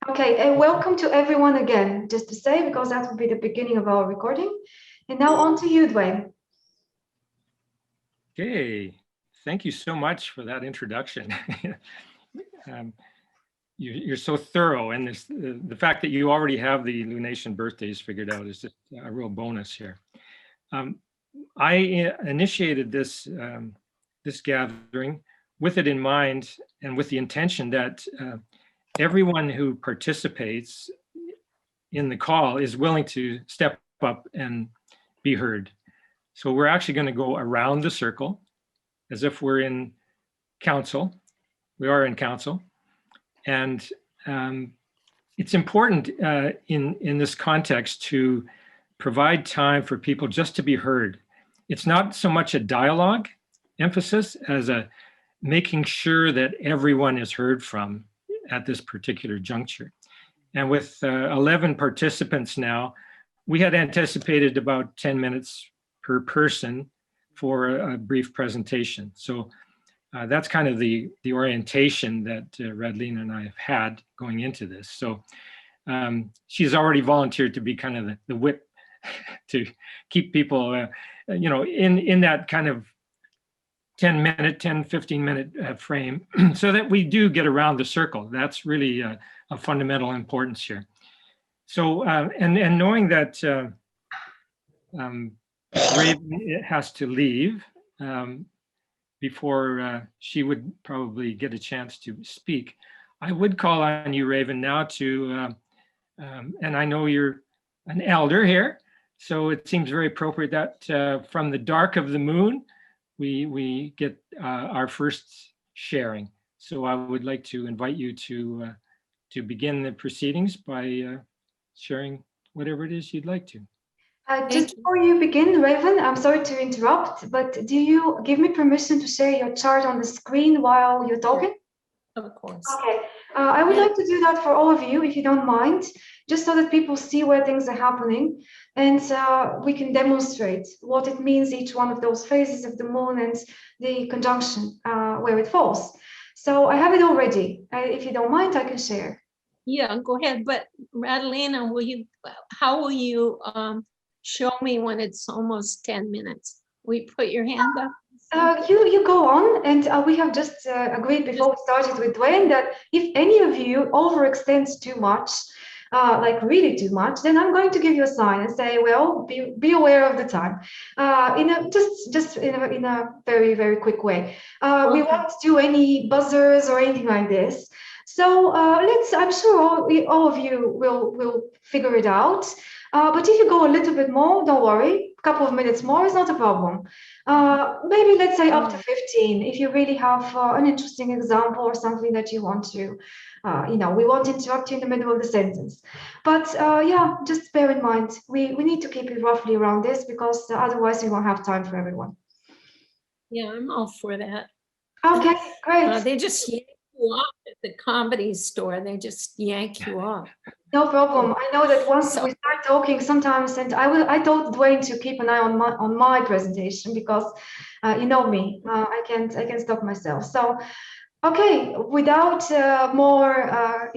Okay, and welcome to everyone again, just to say, because that will be the beginning of our recording. And now on to you, Dwayne. Okay, thank you so much for that introduction. You're so thorough, and the fact that you already have the lunation birthdays figured out is just a real bonus here. I initiated this gathering with it in mind and with the intention that everyone who participates in the call is willing to step up and be heard. So we're actually going to go around the circle as if we're in council. We are in council. And it's important in this context to provide time for people just to be heard. It's not so much a dialogue emphasis as a making sure that everyone is heard from at this particular juncture. And with 11 participants now, we had anticipated about 10 minutes per person for a brief presentation. So that's kind of the orientation that Radilina and I have had going into this. So she's already volunteered to be kind of the whip to keep people, in that kind of 15 minute frame so that we do get around the circle. That's really a fundamental importance here. So, and knowing that Raven has to leave before she would probably get a chance to speak, I would call on you, Raven, now to, and I know you're an elder here, so it seems very appropriate that from the dark of the moon, we get our first sharing. So I would like to invite you to begin the proceedings by sharing whatever it is you'd like to. Just before you begin, Raven, I'm sorry to interrupt, but do you give me permission to share your chart on the screen while you're talking? Of course. Okay, I would like to do that for all of you, if you don't mind, just so that people see where things are happening, and we can demonstrate what it means, each one of those phases of the moon and the conjunction where it falls. So I have it all ready. If you don't mind, I can share. Yeah, go ahead. But Radilina, how will you show me when it's almost 10 minutes? Will you put your hand up? You go on, and we have just agreed before we started with Dwayne that if any of you overextends too much, like really too much, then I'm going to give you a sign and say, well, be aware of the time, just in a very, very quick way. Okay. We won't do any buzzers or anything like this. So I'm sure all of you will figure it out. But if you go a little bit more, don't worry. A couple of minutes more is not a problem. Maybe let's say up to 15, if you really have an interesting example or something that you want to, we won't interrupt you in the middle of the sentence. But yeah, just bear in mind, we need to keep it roughly around this because otherwise we won't have time for everyone. Yeah, I'm all for that. Okay, great. They just yank you off at the comedy store. They just yank you off. No problem. I know that once we start talking sometimes, and I told Dwayne to keep an eye on my presentation because you know me, I can't stop myself. So, okay, without more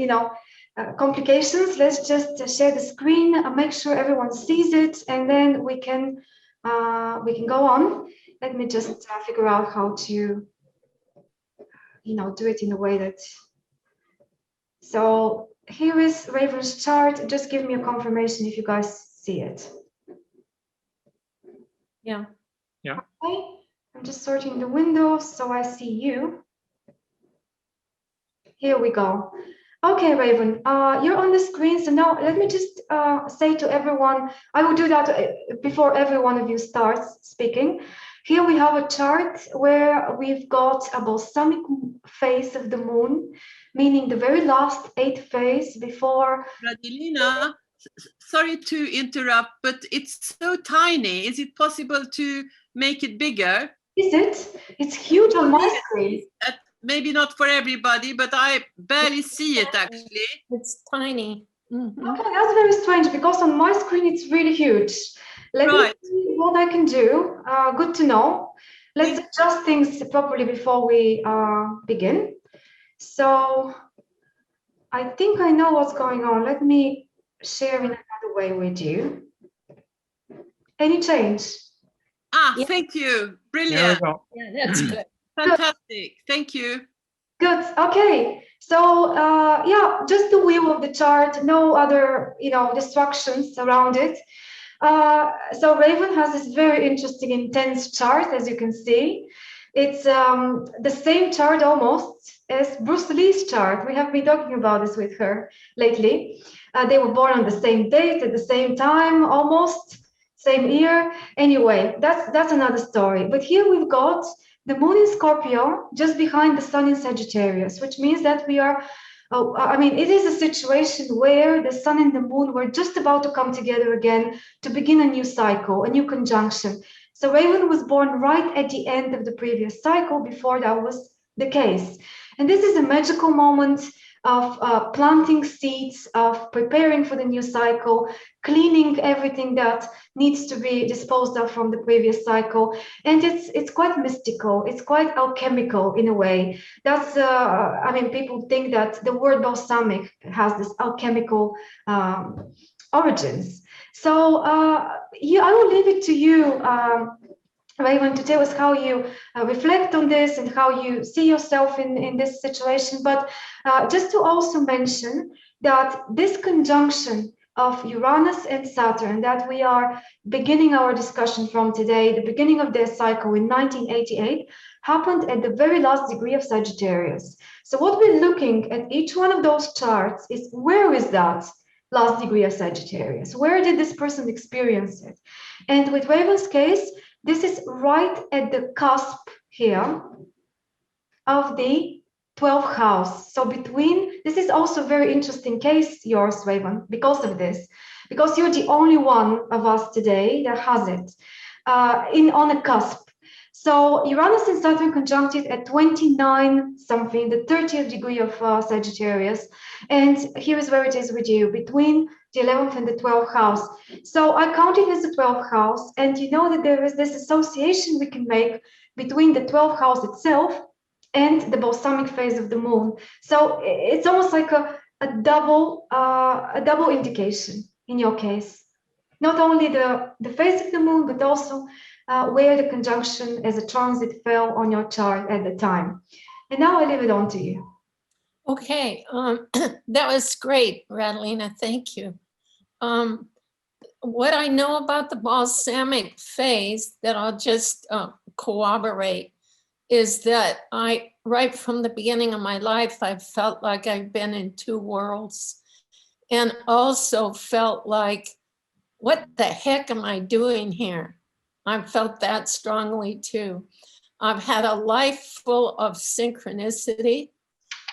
complications, let's just share the screen, make sure everyone sees it, and then we can go on. Let me just figure out how to do it in a way that. So here is Raven's chart. Just give me a confirmation if you guys see it. Yeah. Yeah. Okay. I'm just sorting the windows so I see you. Here we go. Okay, Raven, you're on the screen. So now let me just say to everyone, I will do that before every one of you starts speaking. Here we have a chart where we've got a balsamic phase of the moon, meaning the very last 8th phase before. Radilina, sorry to interrupt, but it's so tiny. Is it possible to make it bigger? Is it? It's huge on my screen. Maybe not for everybody, but I barely see it actually. It's tiny. Mm-hmm. Okay, that's very strange because on my screen it's really huge. Let me see what I can do. Good to know. Let's adjust things properly before we begin. So I think I know what's going on. Let me share in another way with you. Any change? Ah, Yeah. thank you. There we Brilliant. go. Yeah, that's good. Fantastic. Thank you. Good. Okay. So yeah, just the wheel of the chart. No other, distractions around it. So Raven has this very interesting, intense chart, as you can see. It's the same chart almost as Bruce Lee's chart. We have been talking about this with her lately. They were born on the same date at the same time, almost same year. Anyway, that's another story. But here we've got the moon in Scorpio just behind the sun in Sagittarius, which means that we are it is a situation where the sun and the moon were just about to come together again to begin a new cycle, a new conjunction. So Raven was born right at the end of the previous cycle before that was the case. And this is a magical moment of planting seeds, of preparing for the new cycle, cleaning everything that needs to be disposed of from the previous cycle. And it's quite mystical, it's quite alchemical in a way. That's people think that the word balsamic has this alchemical origins. So I will leave it to you, Raven, to tell us how you reflect on this and how you see yourself in this situation. But just to also mention that this conjunction of Uranus and Saturn that we are beginning our discussion from today, the beginning of their cycle in 1988, happened at the very last degree of Sagittarius. So what we're looking at each one of those charts is, where is that last degree of Sagittarius? Where did this person experience it? And with Raven's case, this is right at the cusp here of the 12th house. So this is also a very interesting case, yours, Raven, because of this, because you're the only one of us today that has it on a cusp. So Uranus and Saturn conjuncted at 29 something, the 30th degree of Sagittarius. And here is where it is with you, between the 11th and the 12th house. So I count it as the 12th house. And you know that there is this association we can make between the 12th house itself and the balsamic phase of the moon. So it's almost like a double indication in your case. Not only the phase of the moon, but also where the conjunction as a transit fell on your chart at the time. And now I leave it on to you. Okay, that was great, Radilina. Thank you. What I know about the balsamic phase that I'll just corroborate is that right from the beginning of my life, I felt like I've been in two worlds, and also felt like, what the heck am I doing here? I felt that strongly too. I've had a life full of synchronicity.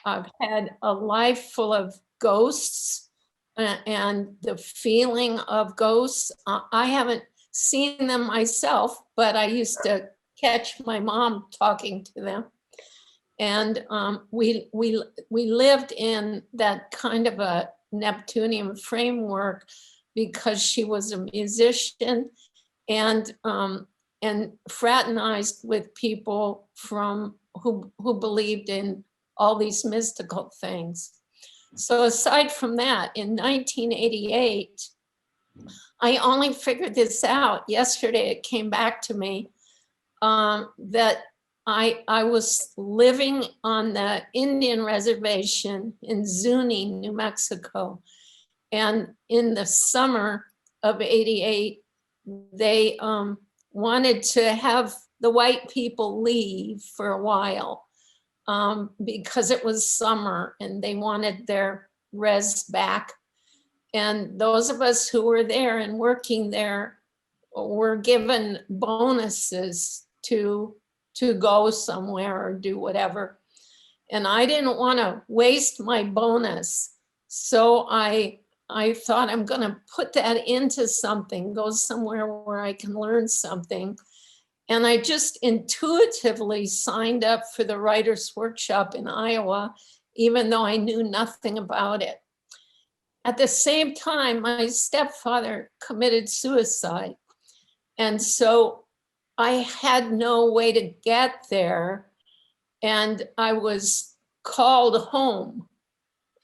I've had a life full of ghosts and the feeling of ghosts. I haven't seen them myself, but I used to catch my mom talking to them. And we lived in that kind of a Neptunian framework because she was a musician and fraternized with people who believed in all these mystical things. So aside from that, in 1988, I only figured this out yesterday. It came back to me that I was living on the Indian reservation in Zuni, New Mexico. And in the summer of '88, they wanted to have the white people leave for a while because it was summer and they wanted their res back. And those of us who were there and working there were given bonuses to go somewhere or do whatever. And I didn't want to waste my bonus. So I thought, I'm going to put that into something, go somewhere where I can learn something. And I just intuitively signed up for the writer's workshop in Iowa, even though I knew nothing about it. At the same time, my stepfather committed suicide. And so I had no way to get there. And I was called home.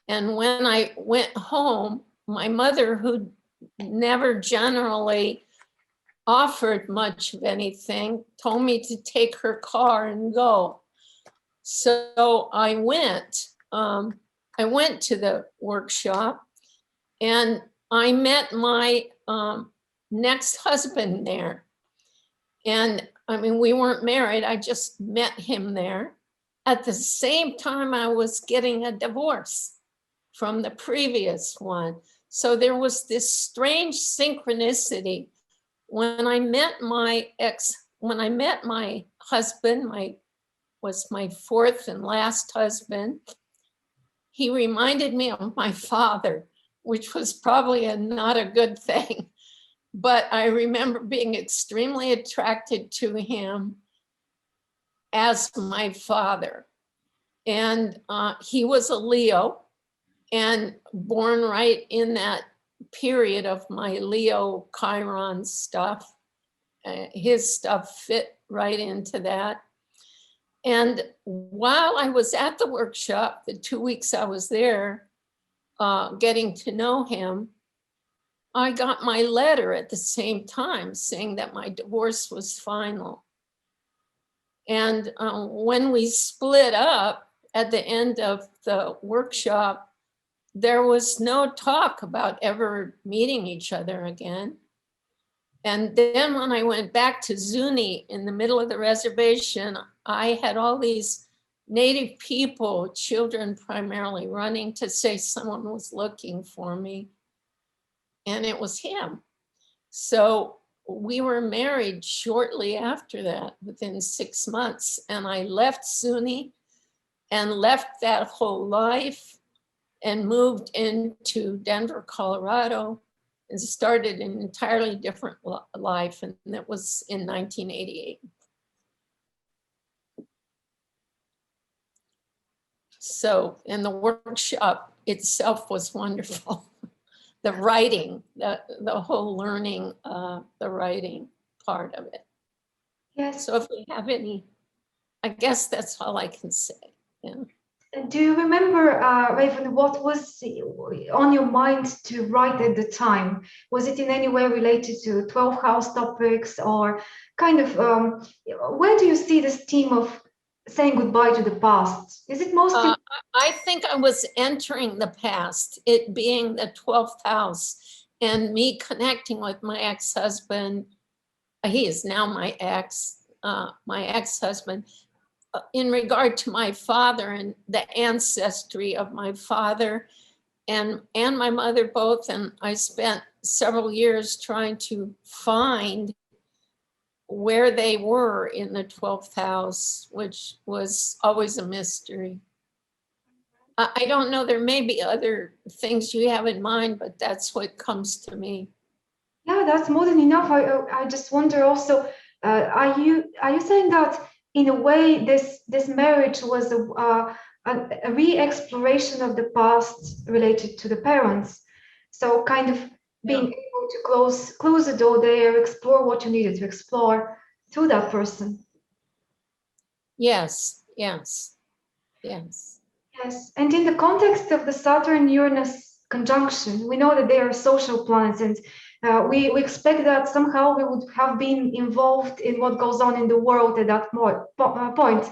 And when I went home, my mother, who never generally offered much of anything, told me to take her car and go. So I went. I went to the workshop, and I met my next husband there. And I mean, we weren't married. I just met him there. At the same time, I was getting a divorce from the previous one. So there was this strange synchronicity. When I met my husband, was my fourth and last husband, he reminded me of my father, which was probably not a good thing. But I remember being extremely attracted to him as my father. And he was a Leo and born right in that period of my Leo Chiron stuff. His stuff fit right into that. And while I was at the workshop, the 2 weeks I was there, getting to know him, I got my letter at the same time saying that my divorce was final. And when we split up at the end of the workshop, there was no talk about ever meeting each other again. And then when I went back to Zuni in the middle of the reservation, I had all these native people, children primarily, running to say someone was looking for me. And it was him. So we were married shortly after that, within 6 months. And I left Zuni and left that whole life and moved into Denver, Colorado, and started an entirely different life. And that was in 1988. So, and the workshop itself was wonderful. The writing, the whole learning, the writing part of it. Yes. So if you have any, I guess that's all I can say. Yeah. Do you remember, Raven, what was on your mind to write at the time? Was it in any way related to 12th house topics, or kind of, where do you see this theme of saying goodbye to the past? Is it mostly? I think I was entering the past, it being the 12th house, and me connecting with my ex-husband. He is now my ex-husband. In regard to my father and the ancestry of my father and my mother both. And I spent several years trying to find where they were in the 12th house, which was always a mystery. I don't know, there may be other things you have in mind, but that's what comes to me. Yeah, that's more than enough. I just wonder also, are you saying that in a way this marriage was a re-exploration of the past related to the parents? So kind of being able to close the door there, explore what you needed to explore through that person. Yes, yes, yes. Yes, and in the context of the Saturn-Uranus conjunction, we know that they are social planets, and we expect that somehow we would have been involved in what goes on in the world at that point.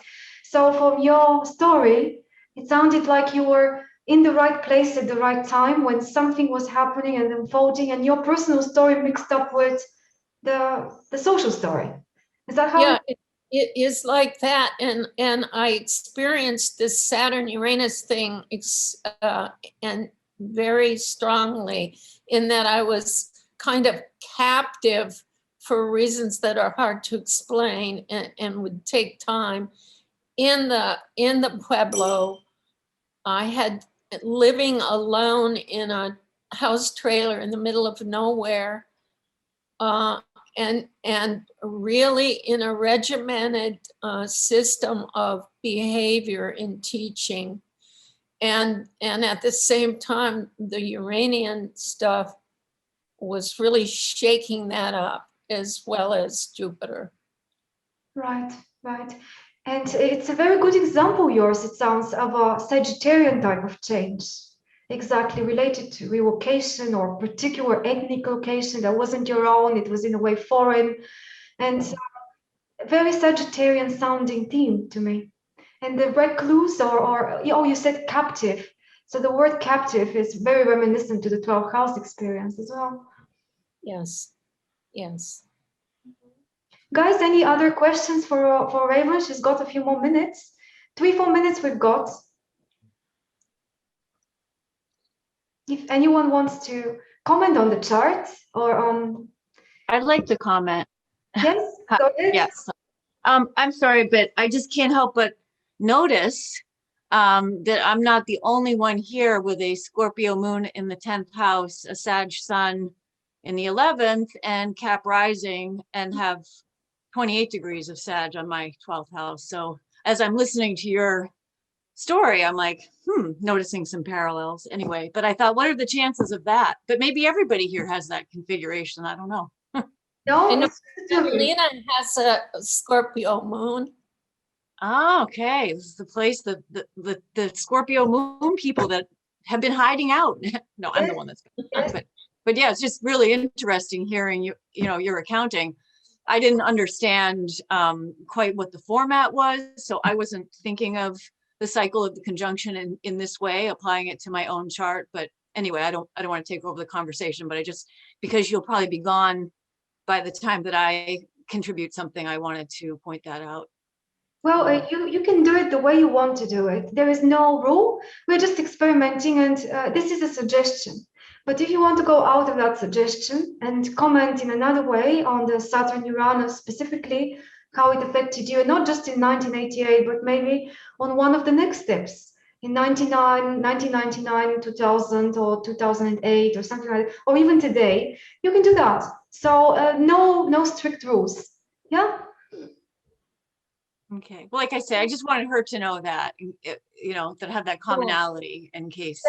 So from your story, it sounded like you were in the right place at the right time when something was happening and unfolding, and your personal story mixed up with the social story. Is that how? Yeah, it is like that. And I experienced this Saturn Uranus thing and very strongly, in that I was kind of captive for reasons that are hard to explain and would take time. In the Pueblo, I had living alone in a house trailer in the middle of nowhere, and really in a regimented system of behavior in teaching. And at the same time, the Uranian stuff was really shaking that up, as well as Jupiter. Right, right. And it's a very good example, yours, it sounds, of a Sagittarian type of change. exactly related to relocation or particular ethnic location that wasn't your own, it was in a way foreign, and very Sagittarian sounding theme to me. And the recluse or oh, you said captive. So the word captive is very reminiscent to the 12th house experience as well. Yes, yes. Guys, any other questions for Raven? She's got a few more minutes. 3-4 minutes we've got. If anyone wants to comment on the chart or on... I'd like to comment. Yes, go ahead. Yes. I'm sorry, but I just can't help but notice that I'm not the only one here with a Scorpio moon in the 10th house, a Sag sun in the 11th, and Cap rising, and have 28 degrees of Sag on my 12th house. So as I'm listening to your story, I'm like, noticing some parallels anyway. But I thought, what are the chances of that? But maybe everybody here has that configuration. I don't know. No, I know it's Radilina has a Scorpio moon. Oh, okay. This is the place, the Scorpio moon people that have been hiding out. No, I'm the one that's been, yes. but yeah, it's just really interesting hearing your accounting. I didn't understand quite what the format was, so I wasn't thinking of the cycle of the conjunction in this way, applying it to my own chart. But anyway, I don't want to take over the conversation, but I just, because you'll probably be gone by the time that I contribute something, I wanted to point that out. Well, you can do it the way you want to do it. There is no rule. We're just experimenting, and this is a suggestion. But if you want to go out of that suggestion and comment in another way on the Saturn Uranus specifically, how it affected you, not just in 1988, but maybe on one of the next steps in 1999, 2000, or 2008, or something like that, or even today, you can do that. So no strict rules. Yeah. Okay. Well, like I said, I just wanted her to know that, that have that commonality in case.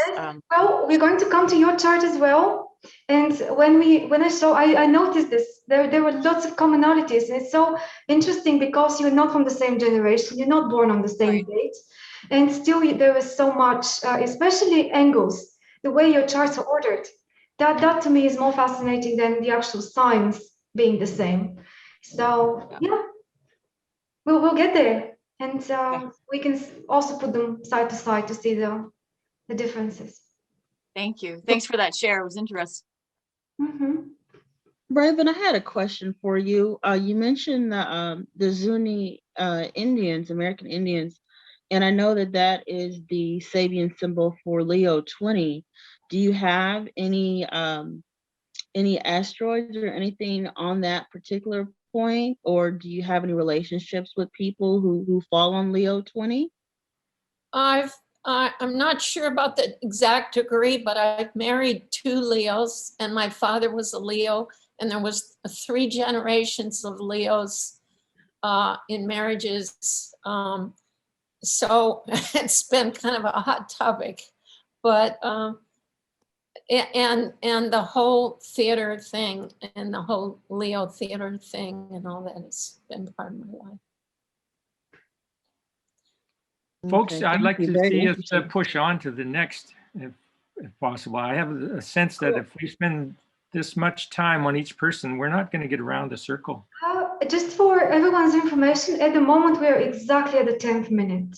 Well, we're going to come to your chart as well. And when I saw, I noticed this, there were lots of commonalities. And it's so interesting because you're not from the same generation. You're not born on the same date. And still there is so much, especially angles, the way your charts are ordered. That to me is more fascinating than the actual signs being the same. So yeah. We'll get there, and we can also put them side to side to see the differences. Thank you. Thanks for that share. It was interesting. Mm-hmm. Raven, I had a question for you. You mentioned the Zuni Indians, American Indians, and I know that is the Sabian symbol for Leo 20. Do you have any asteroids or anything on that particular point, or do you have any relationships with people who fall on Leo 20? I'm not sure about the exact degree, but I've married 2 Leos, and my father was a Leo, and there was 3 generations of Leos in marriages. So it's been kind of a hot topic, but and the whole theater thing and the whole Leo theater thing and all that has been part of my life. Folks, Okay, I'd thank like you. to Very see us interesting. push on to the next, if possible. I have a sense that if we spend this much time on each person, we're not going to get around the circle. Just for everyone's information, at the moment we are exactly at the 10th minute.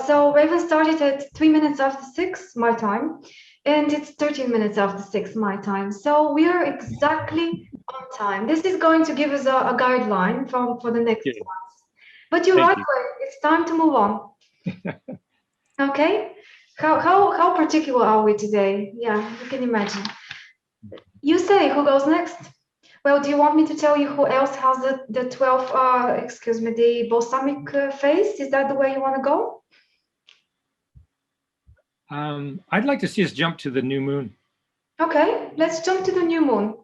So Raven started at 3 minutes after 6 my time, and it's 13 minutes after 6 my time. So we are exactly on time. This is going to give us a guideline for the next class. But you're right, it's time to move on. Okay, how particular are we today? Yeah, you can imagine. You say who goes next? Well, do you want me to tell you who else has the 12, the balsamic phase? Is that the way you want to go? I'd like to see us jump to the new moon. Okay, let's jump to the new moon.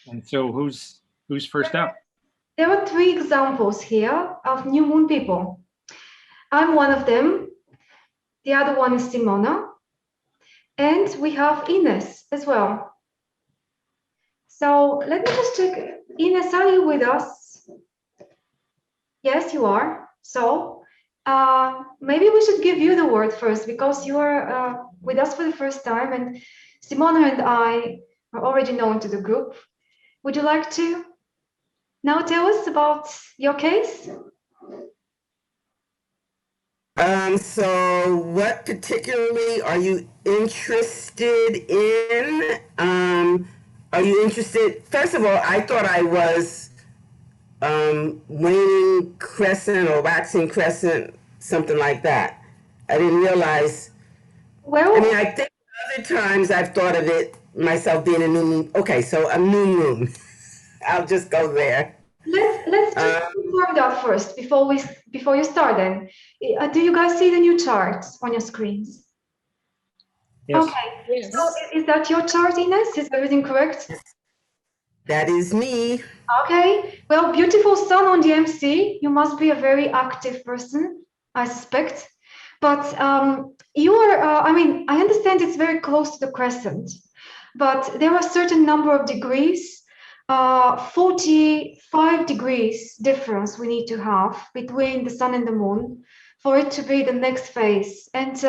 And so who's first up? There are 3 examples here of new moon people. I'm one of them. The other one is Simona. And we have Ines as well. So let me just check. Ines, are you with us? Yes, you are. So maybe we should give you the word first because you are with us for the first time, and Simona and I are already known to the group. Would you like to now tell us about your case? So what particularly are you interested in? Are you interested, first of all, I thought I was waning crescent or waxing crescent, something like that. I didn't realize. Well, I mean, I think other times I've thought of it myself being a new moon. Okay, so a new moon. I'll just go there. let's just confirm that first before you start. Then, do you guys see the new chart on your screens? Yes. Okay. Yes. So is that your chart, Ines? Is everything correct? That is me. Okay. Well, beautiful sun on the MC. You must be a very active person, I suspect. But you are. I mean, I understand it's very close to the crescent, but there are a certain number of degrees. 45 degrees difference we need to have between the sun and the moon for it to be the next phase. And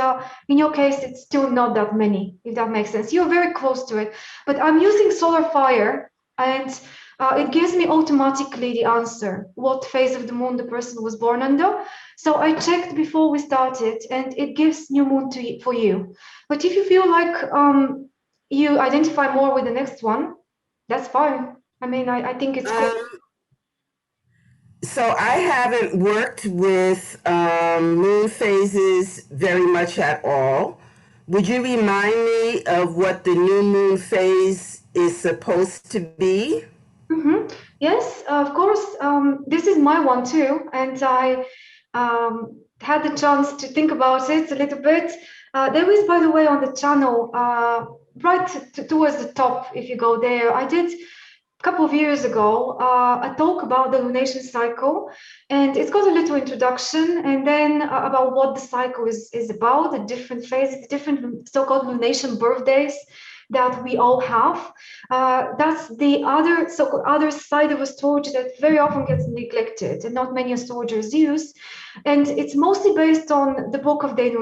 in your case, it's still not that many, if that makes sense. You're very close to it. But I'm using solar fire, and it gives me automatically the answer, what phase of the moon the person was born under. So I checked before we started, and it gives new moon for you. But if you feel like you identify more with the next one, that's fine. I mean, I think it's good. So I haven't worked with moon phases very much at all. Would you remind me of what the new moon phase is supposed to be? Yes, of course. This is my one too, and I had the chance to think about it a little bit. There is, by the way, on the channel, right towards the top, if you go there, I did a couple of years ago a talk about the lunation cycle, and it's got a little introduction, and then about what the cycle is about, the different phases, the different so-called lunation birthdays that we all have. That's the other side of astrology that very often gets neglected and not many astrologers use. And it's mostly based on the book of Dane,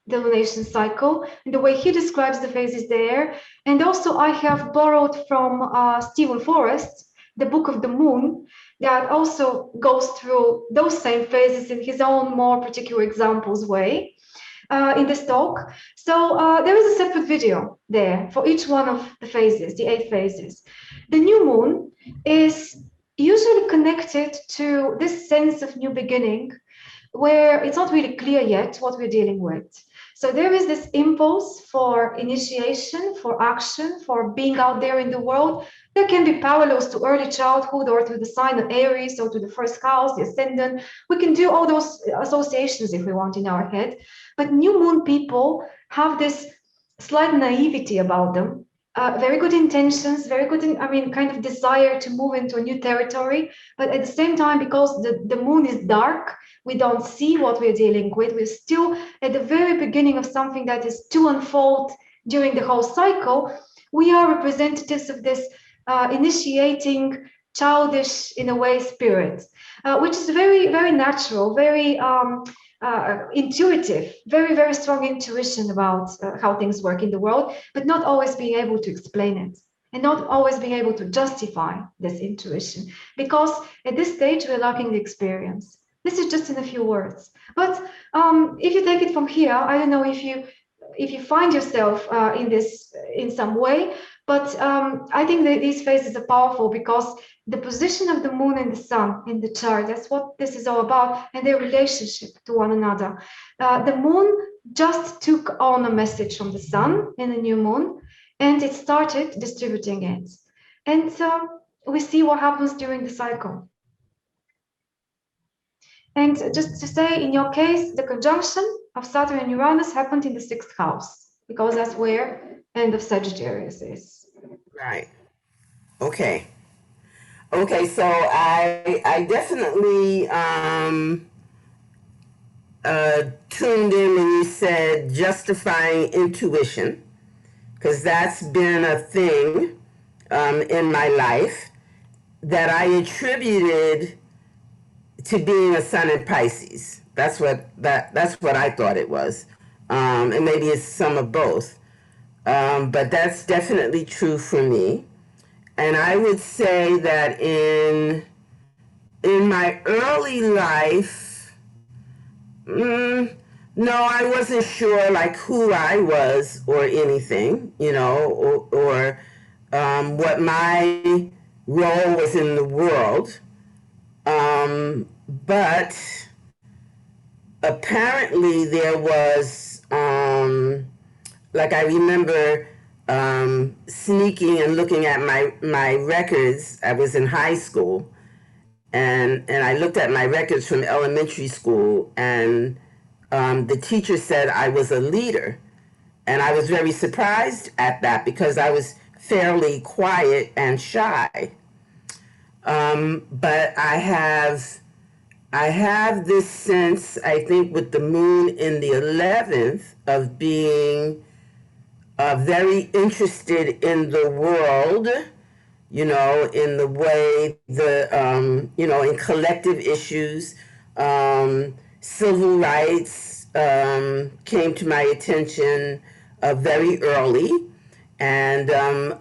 the lunation cycle, and the way he describes the phases there. And also I have borrowed from Stephen Forrest, the book of the moon, that also goes through those same phases in his own more particular examples way. In this talk. So there is a separate video there for each one of the phases, the 8 phases. The new moon is usually connected to this sense of new beginning, where it's not really clear yet what we're dealing with. So there is this impulse for initiation, for action, for being out there in the world. There can be parallels to early childhood or to the sign of Aries or to the first house, the ascendant. We can do all those associations if we want in our head. But new moon people have this slight naivety about them, very good intentions, very good, kind of desire to move into a new territory. But at the same time, because the moon is dark, we don't see what we're dealing with. We're still at the very beginning of something that is to unfold during the whole cycle. We are representatives of this initiating, childish, in a way, spirit, which is very, very natural, very intuitive, very, very strong intuition about how things work in the world, but not always being able to explain it and not always being able to justify this intuition, because at this stage we're lacking the experience. This is just in a few words. But if you take it from here, I don't know if you find yourself in this in some way, but I think that these phases are powerful because the position of the moon and the sun in the chart, that's what this is all about, and their relationship to one another. The moon just took on a message from the sun in the new moon, and it started distributing it. And we see what happens during the cycle. And just to say, in your case, the conjunction of Saturn and Uranus happened in the 6th house, because that's where end of Sagittarius is. Right. Okay. Okay, so I definitely tuned in when you said justifying intuition, because that's been a thing in my life that I attributed to being a sun in Pisces. That's what I thought it was. and maybe it's some of both. But that's definitely true for me. And I would say that in my early life, no, I wasn't sure like who I was or anything, you know, or what my role was in the world. But apparently there was, like I remember sneaking and looking at my records. I was in high school, and I looked at my records from elementary school, and the teacher said I was a leader. And I was very surprised at that because I was fairly quiet and shy. But I have this sense, I think, with the moon in the 11th of being very interested in the world, you know, in the way you know, in collective issues. Civil rights came to my attention very early. And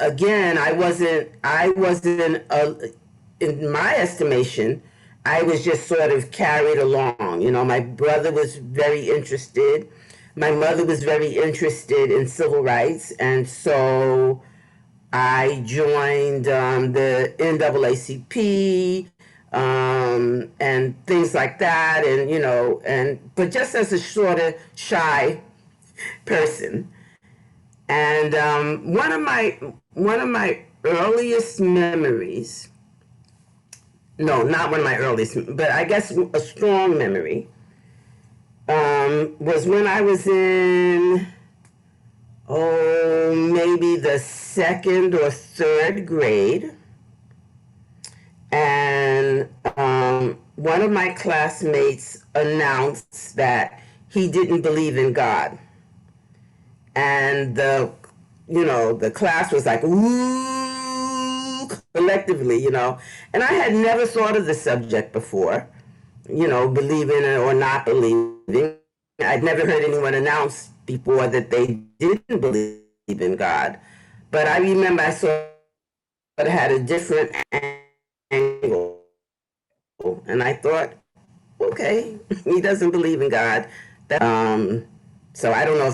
again, I wasn't, in my estimation, I was just sort of carried along. You know, my brother was very interested. My mother was very interested in civil rights. And so I joined the NAACP and things like that. And, you know, but just as a sort of shy person. And one of my earliest memories, no, not one of my earliest, but I guess a strong memory, was when I was in, maybe the second or third grade. And one of my classmates announced that he didn't believe in God. And the class was like, ooh, collectively, you know. And I had never thought of the subject before, you know, believing or not believing. I'd never heard anyone announce before that they didn't believe in God. But I remember I sort of had a different angle. And I thought, okay, he doesn't believe in God. So I don't know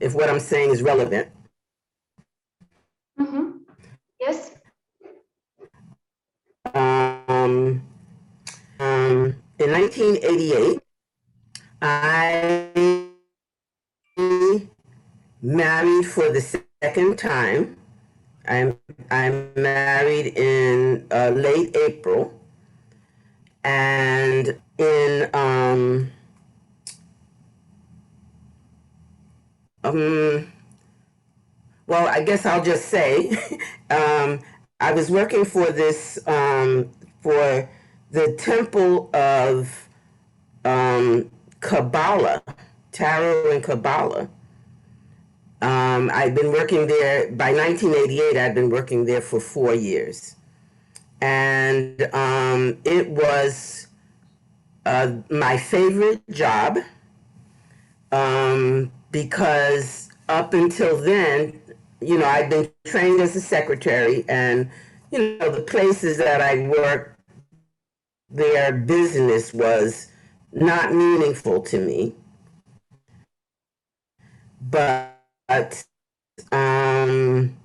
if what I'm saying is relevant. Mm-hmm. Yes. In 1988, I married for the second time. I'm married in late April, and in well, I guess I'll just say, I was working for this, for the Temple of Kabbalah, Tarot and Kabbalah. I'd been working there, by 1988, I'd been working there for 4 years. And it was my favorite job, because up until then, you know, I'd been trained as a secretary, and, you know, the places that I worked, their business was not meaningful to me. But, and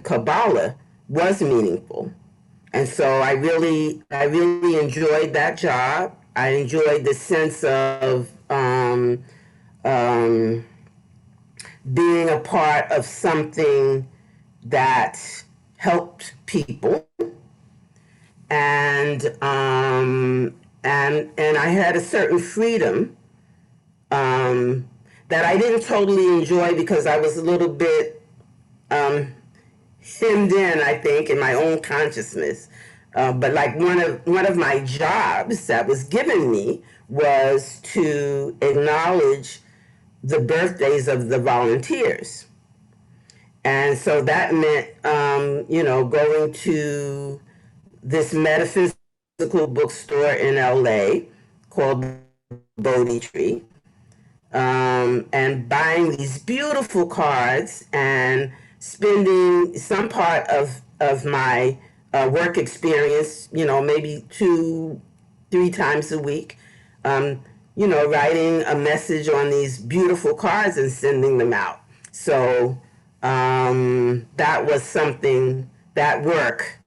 Kabbalah was meaningful. And so I really enjoyed that job. I enjoyed the sense of being a part of something that helped people, and I had a certain freedom that I didn't totally enjoy because I was a little bit hemmed in, I think, in my own consciousness. But like one of my jobs that was given me was to acknowledge the birthdays of the volunteers. And so that meant, you know, going to this metaphysical bookstore in LA called Bodhi Tree, and buying these beautiful cards and spending some part of my work experience, maybe 2-3 times a week, writing a message on these beautiful cards and sending them out. So that was something, that work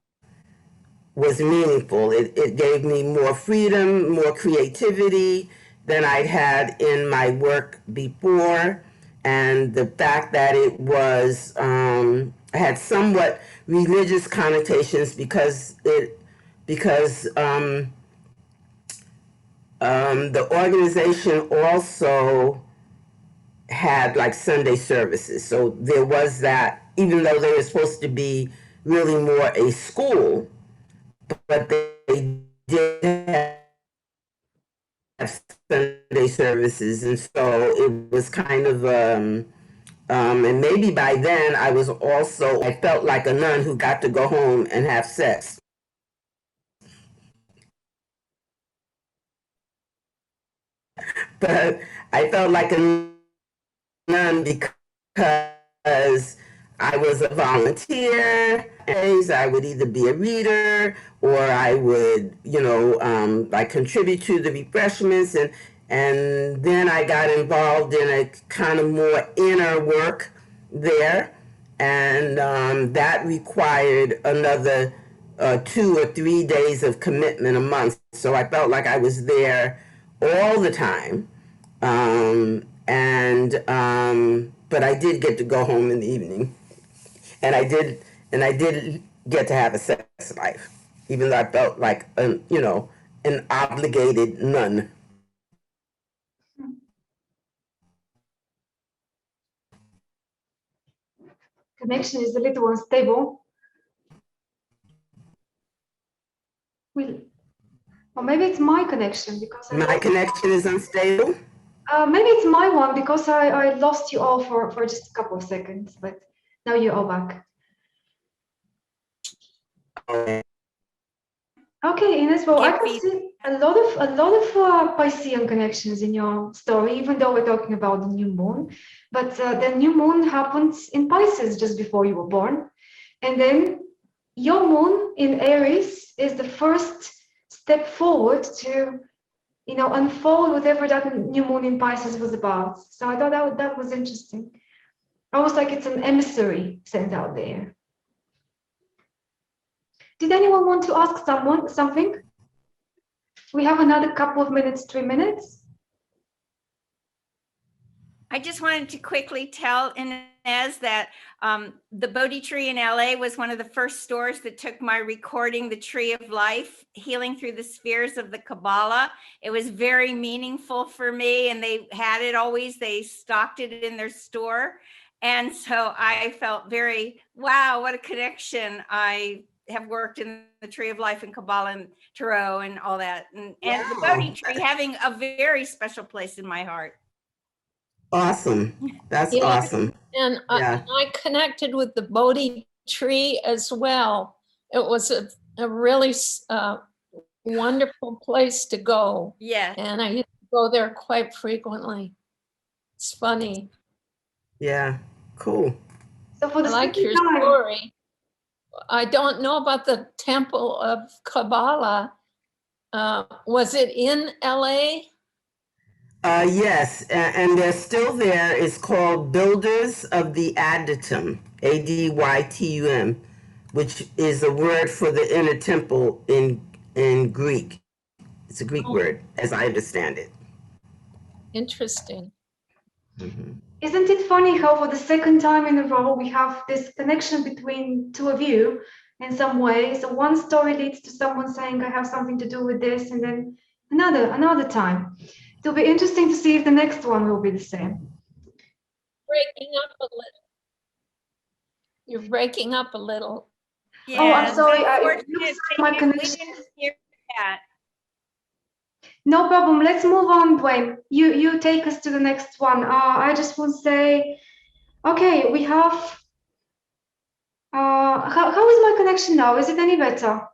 was meaningful. It gave me more freedom, more creativity than I'd had in my work before. And the fact that it was, had somewhat religious connotations because the organization also had like Sunday services. So there was that, even though they were supposed to be really more a school, but they did have Sunday services. And so it was kind of, and maybe by then I felt like a nun who got to go home and have sex. But I felt like a nun because I was a volunteer. I would either be a reader or I would, like contribute to the refreshments, and then I got involved in a kind of more inner work there, and that required another 2 or 3 days of commitment a month. So I felt like I was there all the time. But I did get to go home in the evening, and I did get to have a sex life, even though I felt like an obligated nun. Connection is a little unstable. Or maybe it's my connection because my connection is unstable. Maybe it's my one because I lost you all for just a couple of seconds, but now you're all back. Okay. Okay, Ines. Well, I can see a lot of Piscean connections in your story, even though we're talking about the new moon. But the new moon happens in Pisces just before you were born, and then your moon in Aries is the first step forward to, unfold whatever that new moon in Pisces was about. So I thought that was interesting. Almost like it's an emissary sent out there. Did anyone want to ask someone something? We have another couple of minutes, 3 minutes. I just wanted to quickly tell Inez that the Bodhi Tree in LA was one of the first stores that took my recording, The Tree of Life, Healing Through the Spheres of the Kabbalah. It was very meaningful for me, and they had it always. They stocked it in their store. And so I felt very, wow, what a connection. I have worked in the Tree of Life and Kabbalah and Tarot and all that. And the Bodhi Tree having a very special place in my heart. Awesome. That's awesome. And I connected with the Bodhi Tree as well. It was a really wonderful place to go. Yeah. And I used to go there quite frequently. It's funny. Yeah, cool. So for the I like your story. I don't know about the Temple of Kabbalah. Was it in LA? Yes, and they're still there. It's called Builders of the Adytum, Adytum, which is a word for the inner temple in Greek. It's a Greek word, as I understand it. Interesting. Mm-hmm. Isn't it funny how for the second time in a row we have this connection between two of you in some way? So one story leads to someone saying, I have something to do with this, and then another time. It'll be interesting to see if the next one will be the same. Breaking up a little. You're breaking up a little. Yeah, oh, I'm sorry. My connection. We didn't hear that. No problem. Let's move on, Dwayne. You take us to the next one. I just want to say, okay, we have. How is my connection now? Is it any better?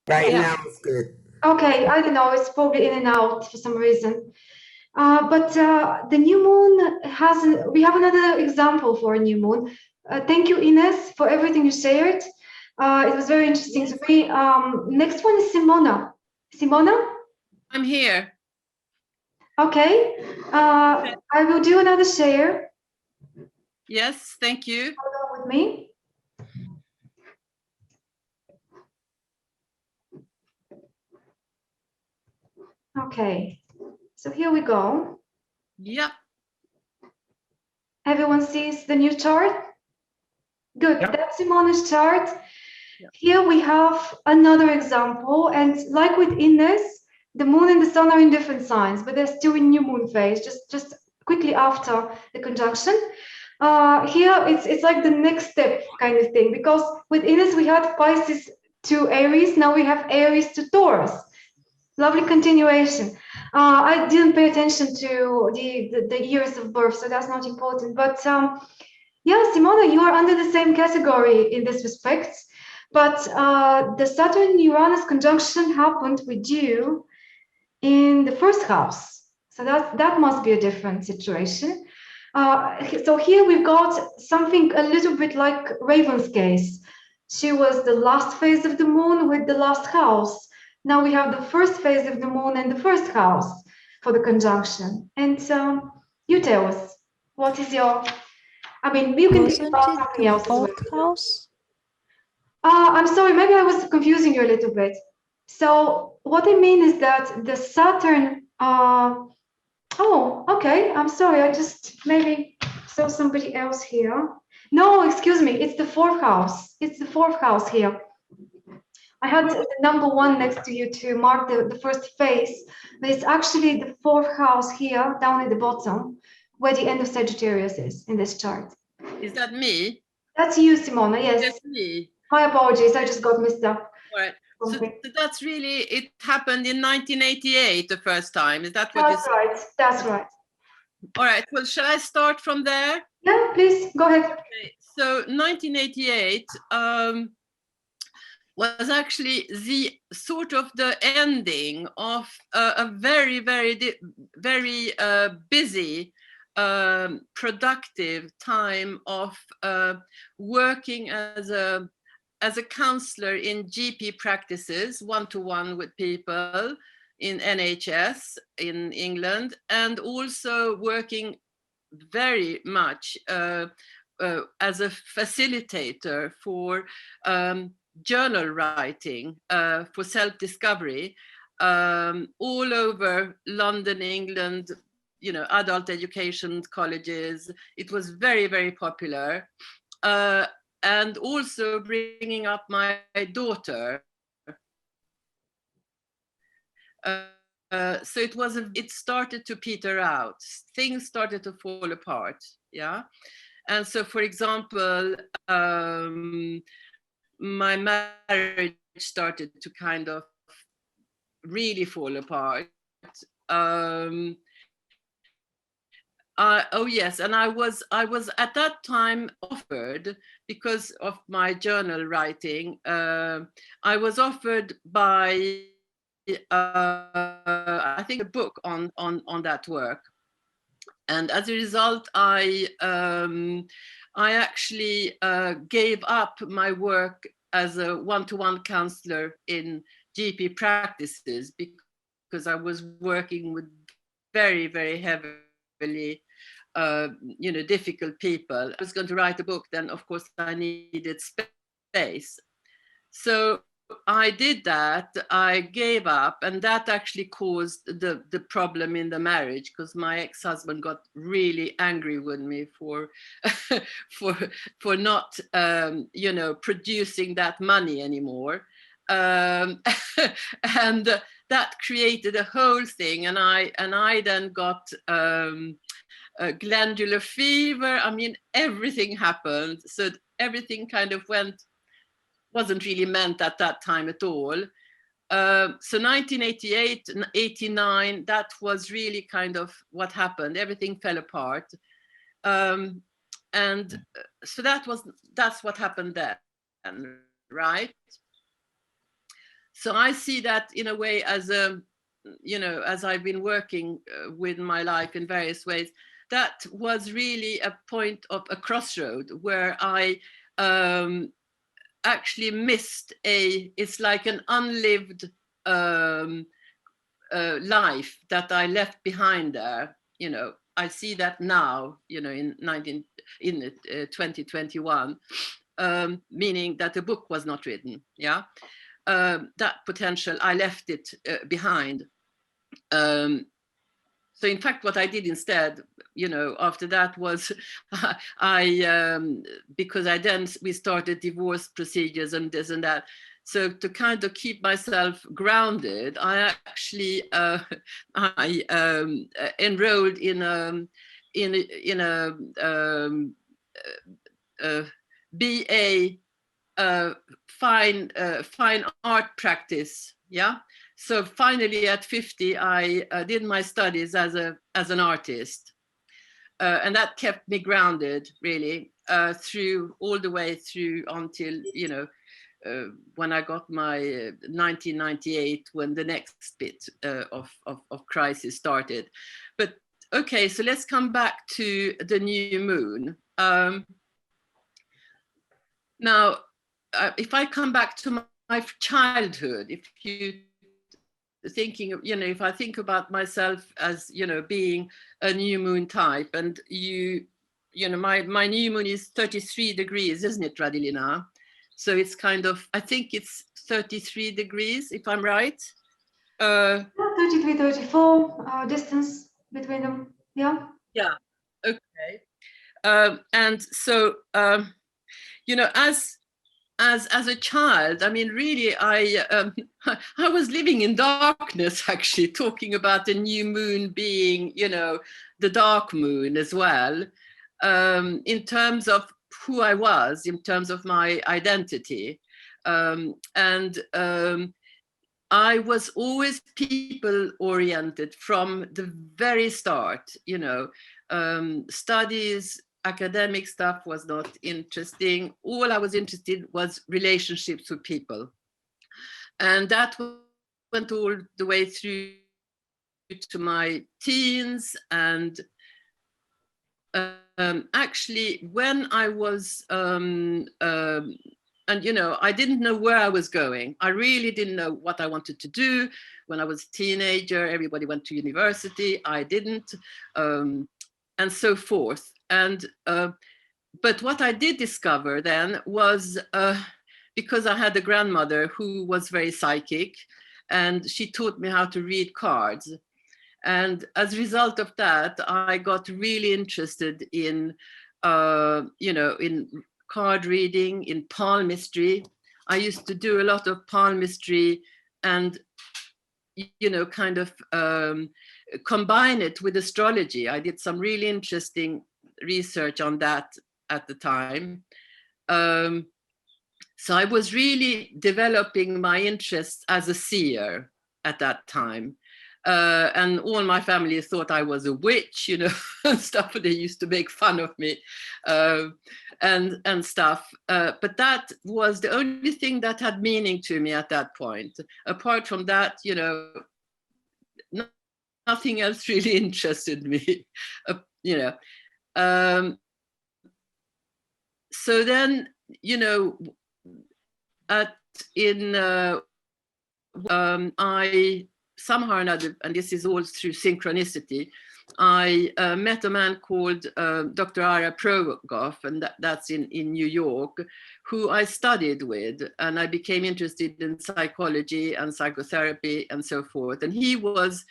Right now it's good. Okay, I don't know. It's probably in and out for some reason. But the new moon we have another example for a new moon. Thank you, Ines, for everything you shared. It was very interesting to me. Next one is Simona. Simona? I'm here. Okay. I will do another share. Yes, thank you. Hold on with me. Okay. So here we go. Yep. Everyone sees the new chart? Good. Yep. That's Simona's chart. Yep. Here we have another example. And like with Ines, the moon and the sun are in different signs, but they're still in new moon phase, just quickly after the conjunction. Here it's like the next step kind of thing, because with Ines we had Pisces to Aries, now we have Aries to Taurus. Lovely continuation. I didn't pay attention to the years of birth, so that's not important. But yeah, Simona, you are under the same category in this respect. But the Saturn Uranus conjunction happened with you in the first house, so that must be a different situation. So here we've got something a little bit like Raven's case. She was the last phase of the moon with the last house. Now we have the first phase of the moon and the first house for the conjunction. And you tell us, what is your, I mean, you can think Wasn't about it something the else as well. fourth house? I'm sorry, maybe I was confusing you a little bit. So what I mean is that the Saturn, oh, okay, I'm sorry, I just maybe saw somebody else here. No, excuse me, it's the fourth house. It's the fourth house here. I had the number 1 next to you to mark the first phase, but it's actually the fourth house here down at the bottom where the end of Sagittarius is in this chart. Is that me? That's you, Simona, yes. That's me. My apologies, I just got mixed up. All right. So Okay. that's really, it happened in 1988 the first time. Is that what you That's said? right, that's right. All right. Well, shall I start from there? Yeah, please, go ahead. Okay. So 1988 was actually the sort of the ending of a very, very busy, productive time of working as a counselor in GP practices, one-to-one with people in NHS in England, and also working very much as a facilitator for journal writing, for self-discovery, all over London, England, you know, adult education colleges. It was very, very popular. And also bringing up my daughter. So it started to peter out. Things started to fall apart, yeah. And so, for example, my marriage started to kind of really fall apart. Oh yes, and I was at that time offered, because of my journal writing, I was offered by I think a book on that work, and as a result, I actually gave up my work as a one-to-one counselor in GP practices, because I was working with very, very heavily you know, difficult people. I was going to write a book, then of course I needed space. So I did that, I gave up, and that actually caused the problem in the marriage, because my ex-husband got really angry with me for for not you know, producing that money anymore. And that created a whole thing, and I then got glandular fever. I mean, everything happened. So everything kind of wasn't really meant at that time at all. So 1988, 89, that was really kind of what happened. Everything fell apart. And so that's what happened then, right? So I see that in a way as a you know, as I've been working with my life in various ways, that was really a point of a crossroad where I actually missed it's like an unlived life that I left behind there. You know, I see that now, you know, in 2021, meaning that the book was not written. Yeah, that potential, I left it behind. So in fact, what I did instead, you know, after that was because we started divorce procedures and this and that. So to kind of keep myself grounded, I actually enrolled in a BA fine art practice. Yeah. So finally, at 50, I did my studies as an artist, and that kept me grounded, really, through all the way through until, you know, when I got my 1998, when the next bit of crisis started. But okay, so let's come back to the new moon. Now, if I come back to my childhood, if you thinking, you know, if I think about myself as, you know, being a new moon type, and you know, my new moon is 33 degrees, isn't it, Radilina? So it's kind of, I think it's 33 degrees, if I'm right. 33, 34 distance between them. Yeah. Yeah. Okay. And so, you know, as a child, I mean, really, I was living in darkness, actually, talking about the new moon being, you know, the dark moon as well, in terms of who I was, in terms of my identity. I was always people-oriented from the very start, you know, studies, academic stuff was not interesting. All I was interested in was relationships with people. And that went all the way through to my teens. And actually, when I was, and, you know, I didn't know where I was going. I really didn't know what I wanted to do. When I was a teenager, everybody went to university. I didn't, and so forth. And but what I did discover then was, because I had a grandmother who was very psychic, and she taught me how to read cards. And as a result of that, I got really interested in, you know, in card reading, in palmistry. I used to do a lot of palmistry and, you know, kind of combine it with astrology. I did some really interesting research on that at the time. So I was really developing my interests as a seer at that time. And all my family thought I was a witch, you know, and stuff. They used to make fun of me and stuff. But that was the only thing that had meaning to me at that point. Apart from that, you know, nothing else really interested me, you know. So then, you know, I somehow or another, and this is all through synchronicity, I met a man called Dr. Ara Progoff, and that's in New York, who I studied with, and I became interested in psychology and psychotherapy and so forth. And he was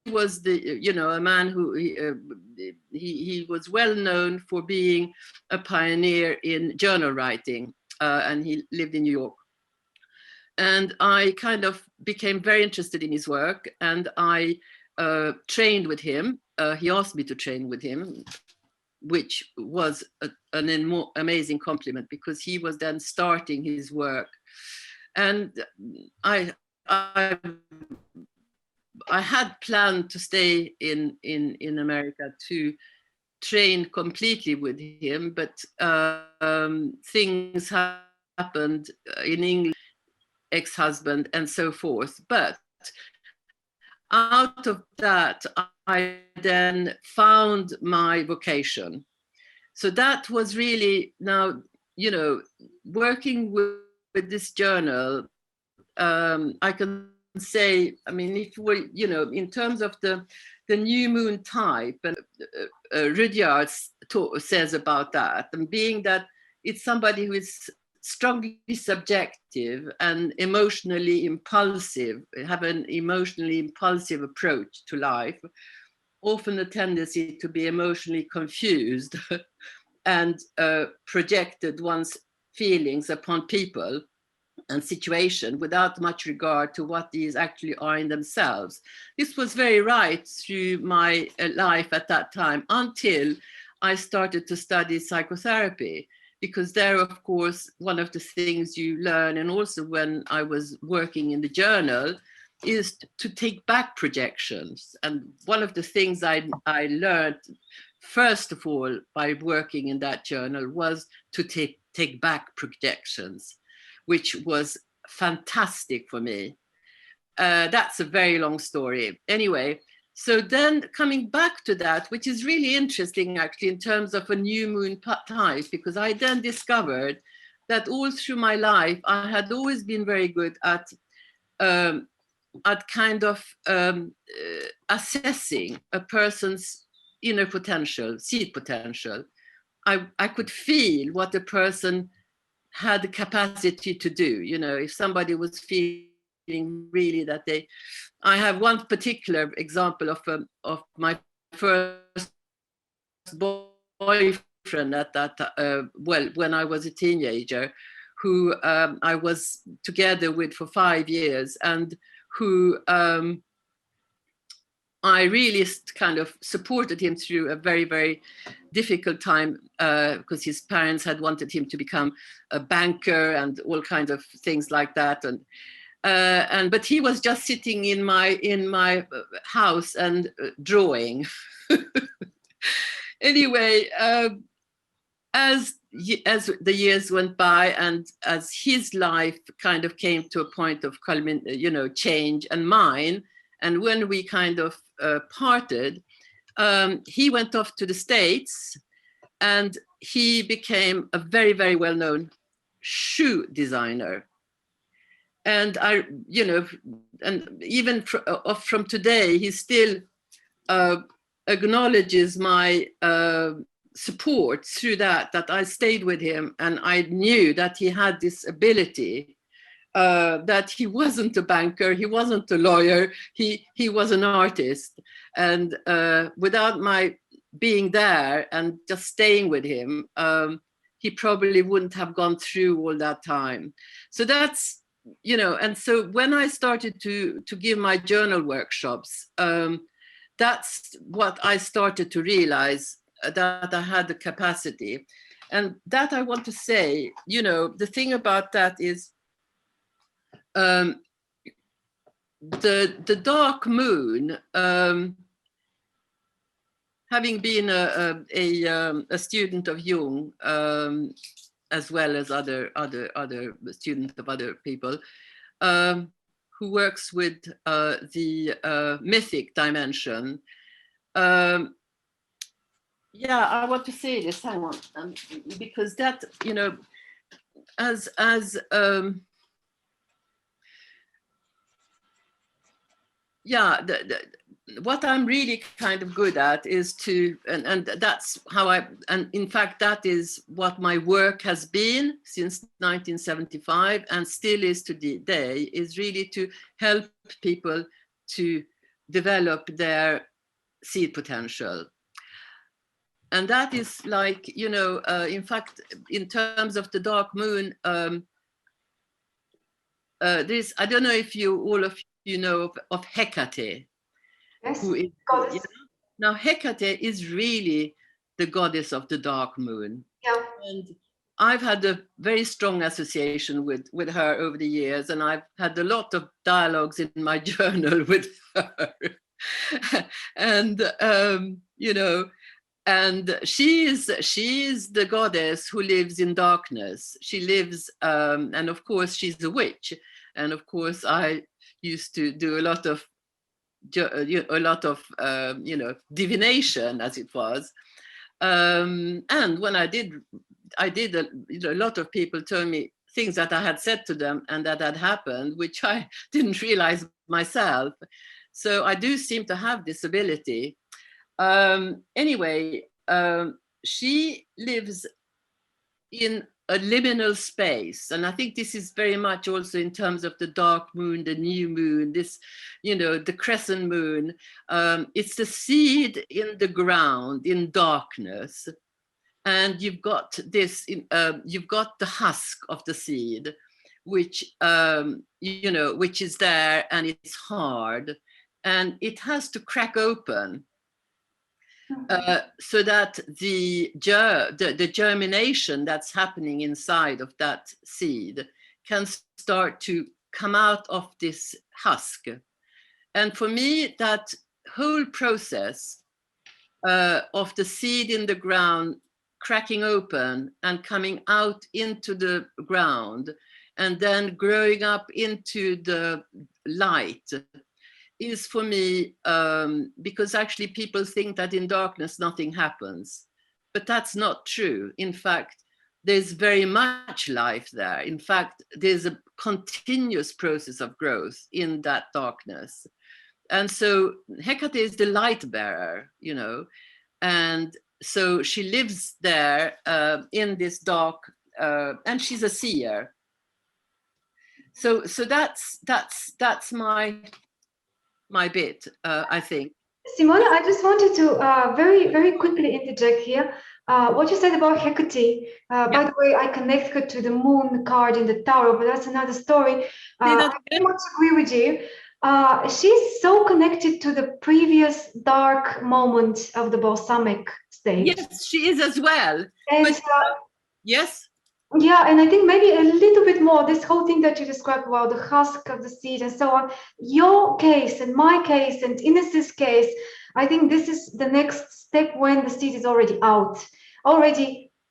the, you know, a man who he was well known for being a pioneer in journal writing, and he lived in New York. And I kind of became very interested in his work, and I trained with him. He asked me to train with him, which was an amazing compliment, because he was then starting his work. And I had planned to stay in America to train completely with him, but things happened in England. ex-husband and so forth. But out of that, I then found my vocation. So that was really, now, you know, working with this journal, I can say, I mean, if we, you know, in terms of the new moon type, and Rudhyar says about that, and being that it's somebody who is strongly subjective and emotionally impulsive, have an emotionally impulsive approach to life, often a tendency to be emotionally confused and projected one's feelings upon people and situation without much regard to what these actually are in themselves. This was very right through my life at that time, until I started to study psychotherapy, because there, of course, one of the things you learn, and also when I was working in the journal, is to take back projections. And one of the things I learned, first of all, by working in that journal, was to take back projections, which was fantastic for me. That's a very long story. Anyway, so then coming back to that, which is really interesting actually in terms of a new moon type, because I then discovered that all through my life, I had always been very good at kind of assessing a person's inner potential, seed potential. I could feel what the person had the capacity to do. You know, if somebody was feeling really that I have one particular example of my first boyfriend at that, well, when I was a teenager, who I was together with for 5 years, and who I really kind of supported him through a very, very difficult time, because his parents had wanted him to become a banker and all kinds of things like that. But he was just sitting in my house and drawing. Anyway, as the years went by, and as his life kind of came to a point of change, and mine, and when we kind of parted, he went off to the States, and he became a very, very well-known shoe designer. And and even from today, he still acknowledges my support through that I stayed with him, and I knew that he had this ability, that he wasn't a banker, he wasn't a lawyer, he was an artist. And without my being there and just staying with him, he probably wouldn't have gone through all that time. So that's, and so when I started to give my journal workshops, that's what I started to realize, that I had the capacity. And that I want to say, the thing about that is, the dark moon, having been a student of Jung, as well as other students of other people, who works with the mythic dimension. Yeah, I want to say this, hang on, because that, what I'm really kind of good at is to, and that's how and in fact, that is what my work has been since 1975 and still is today, is really to help people to develop their seed potential. And that is like, in fact, in terms of the dark moon, this, I don't know if all of you know of Hecate. Yes. Who is, now Hecate is really the goddess of the dark moon. Yeah. And I've had a very strong association with her over the years, and I've had a lot of dialogues in my journal with her. And and she is the goddess who lives in darkness. She lives, and of course she's a witch, And of course, I used to do a lot of divination, as it was. And when I did a lot of people told me things that I had said to them and that had happened, which I didn't realize myself. So I do seem to have this ability. Anyway, she lives in a liminal space. And I think this is very much also in terms of the dark moon, the new moon, this, the crescent moon. It's the seed in the ground in darkness. And you've got this, you've got the husk of the seed, which, which is there and it's hard and it has to crack open. So that the germination that's happening inside of that seed can start to come out of this husk. And for me, that whole process of the seed in the ground cracking open and coming out into the ground and then growing up into the light is for me, because actually people think that in darkness nothing happens, but that's not true. In fact, there's very much life there. In fact, there's a continuous process of growth in that darkness. And so Hecate is the light bearer, and so she lives there in this dark, and she's a seer. So that's my bit, I think. Simona, I just wanted to very, very quickly interject here. What you said about Hecate, by the way, I connect her to the moon card in the tarot, but that's another story. I very much agree with you. She's so connected to the previous dark moment of the balsamic stage. Yes, she is as well. And, but, yes. Yeah, and I think maybe a little bit more, this whole thing that you described about the husk of the seed and so on, your case and my case and Ines's case, I think this is the next step when the seed is already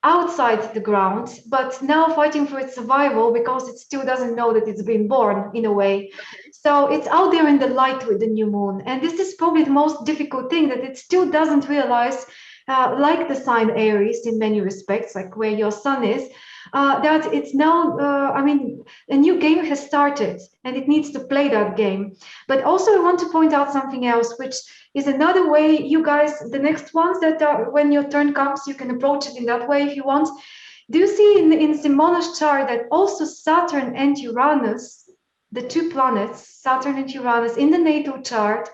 outside the ground, but now fighting for its survival because it still doesn't know that it's been born in a way. So it's out there in the light with the new moon. And this is probably the most difficult thing, that it still doesn't realize, like the sign Aries in many respects, like where your sun is, that it's now, a new game has started and it needs to play that game. But also I want to point out something else, which is another way you guys, the next ones that when your turn comes, you can approach it in that way if you want. Do you see in Simona's chart that also Saturn and Uranus, the two planets, Saturn and Uranus in the natal chart,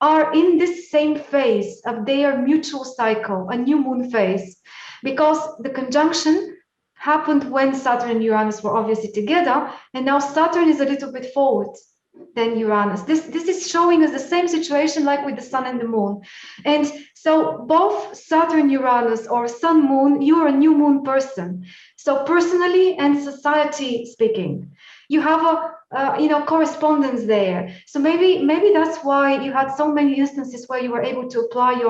are in this same phase of their mutual cycle, a new moon phase, because the conjunction happened when Saturn and Uranus were obviously together, and now Saturn is a little bit forward than Uranus. This is showing us the same situation like with the sun and the moon. And so both Saturn, Uranus, or sun, moon, you're a new moon person. So personally and society speaking, you have a correspondence there. So maybe that's why you had so many instances where you were able to apply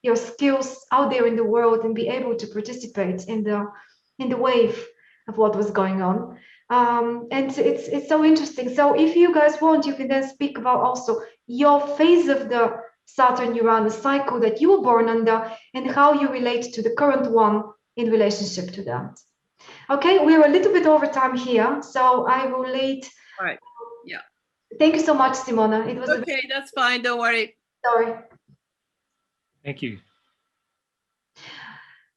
your skills out there in the world and be able to participate in the wave of what was going on. And it's so interesting. So if you guys want, you can then speak about also your phase of the Saturn-Uranus cycle that you were born under and how you relate to the current one in relationship to that. Okay, we're a little bit over time here, so I will lead. All right. Yeah. Thank you so much, Simona. It was okay. That's fine. Don't worry. Sorry. Thank you.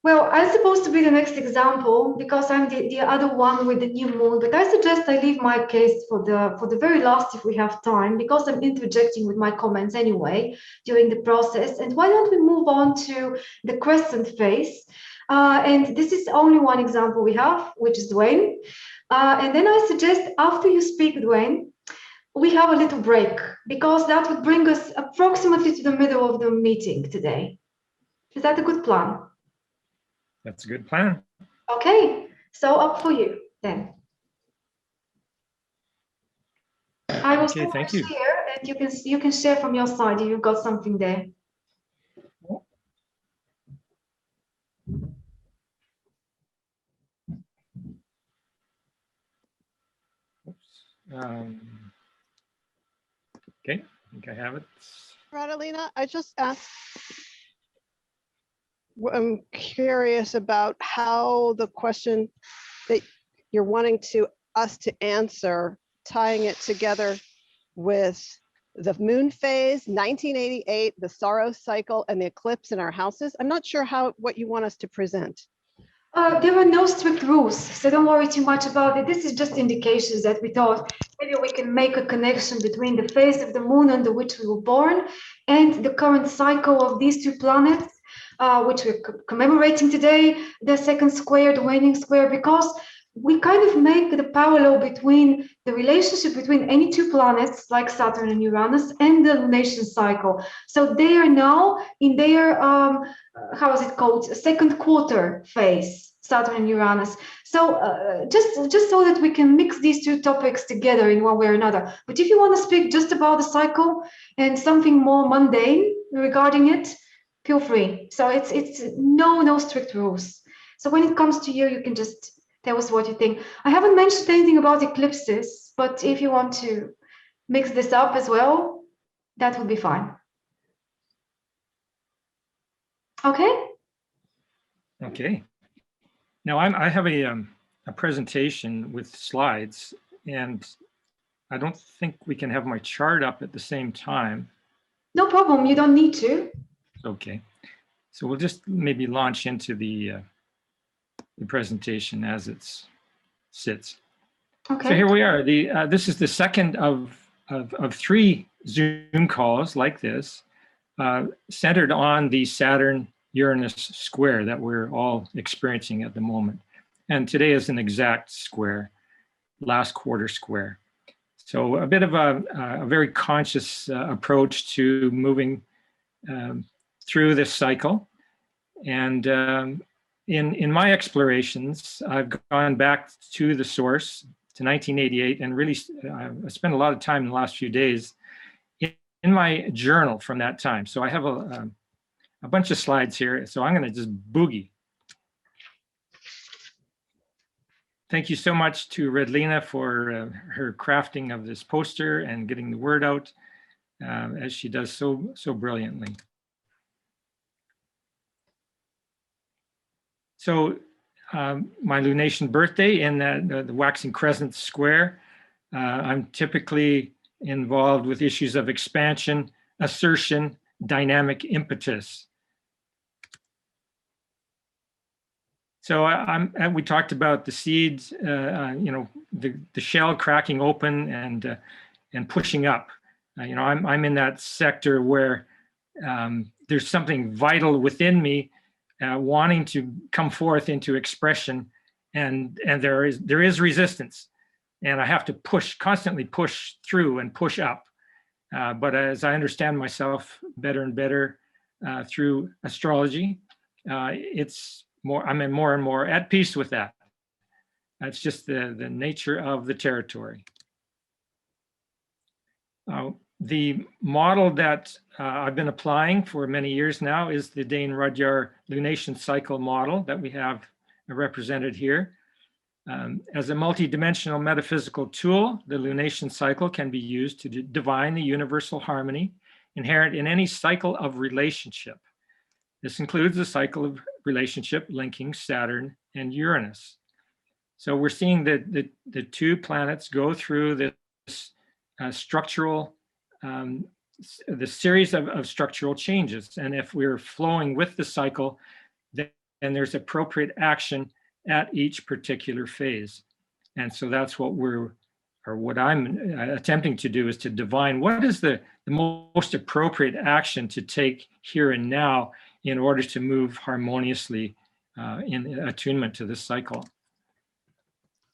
Well, I'm supposed to be the next example because I'm the other one with the new moon, but I suggest I leave my case for the very last if we have time, because I'm interjecting with my comments anyway during the process. And why don't we move on to the crescent phase? And this is only one example we have, which is Dwayne. And then I suggest after you speak, Dwayne, we have a little break, because that would bring us approximately to the middle of the meeting today. Is that a good plan? That's a good plan. Okay, so up for you then. I will Okay, thank you. share, and you can share from your side if you've got something there. Okay, I think I have it. Radilina, I just asked, I'm curious about how the question that you're wanting us to answer, tying it together with the moon phase, 1988, the sorrow cycle, and the eclipse in our houses. I'm not sure what you want us to present. There are no strict rules, so don't worry too much about it. This is just indications that we thought maybe we can make a connection between the phase of the moon under which we were born and the current cycle of these two planets, which we're commemorating today, the second square, the waning square, because we kind of make the parallel between the relationship between any two planets like Saturn and Uranus and the lunation cycle. So they are now in their, how is it called, second quarter phase, Saturn and Uranus. So just so that we can mix these two topics together in one way or another. But if you want to speak just about the cycle and something more mundane regarding it, feel free. So it's no strict rules. So when it comes to you, you can just tell us what you think. I haven't mentioned anything about eclipses, but if you want to mix this up as well, that would be fine. Okay? Okay. Now I have a presentation with slides, and I don't think we can have my chart up at the same time. No problem. You don't need to. Okay. So we'll just maybe launch into the presentation as it sits. Okay. So here we are. This is the second of 3 Zoom calls like this, centered on the Saturn Uranus square that we're all experiencing at the moment. And today is an exact square, last quarter square. So a bit of a very conscious approach to moving through this cycle. And in my explorations, I've gone back to the source, to 1988, and really I spent a lot of time in the last few days in my journal from that time. So I have a bunch of slides here, so I'm going to just boogie. Thank you so much to Radilina for her crafting of this poster and getting the word out, as she does so brilliantly. So my lunation birthday in the waxing crescent square, I'm typically involved with issues of expansion, assertion, dynamic impetus. So we talked about the seeds, the shell cracking open and pushing up. I'm in that sector where there's something vital within me wanting to come forth into expression, and there is resistance, and I have to constantly push through and push up. But as I understand myself better and better through astrology, I'm more and more at peace with that. That's just the nature of the territory. The model that I've been applying for many years now is the Dane Rudhyar lunation cycle model that we have represented here. As a multidimensional metaphysical tool, the lunation cycle can be used to divine the universal harmony inherent in any cycle of relationship. This includes the cycle of relationship linking Saturn and Uranus. So we're seeing that the 2 planets go through this structural, the series of structural changes. And if we're flowing with the cycle, then there's appropriate action at each particular phase. And so that's what I'm attempting to do, is to divine what is the most appropriate action to take here and now in order to move harmoniously in attunement to this cycle.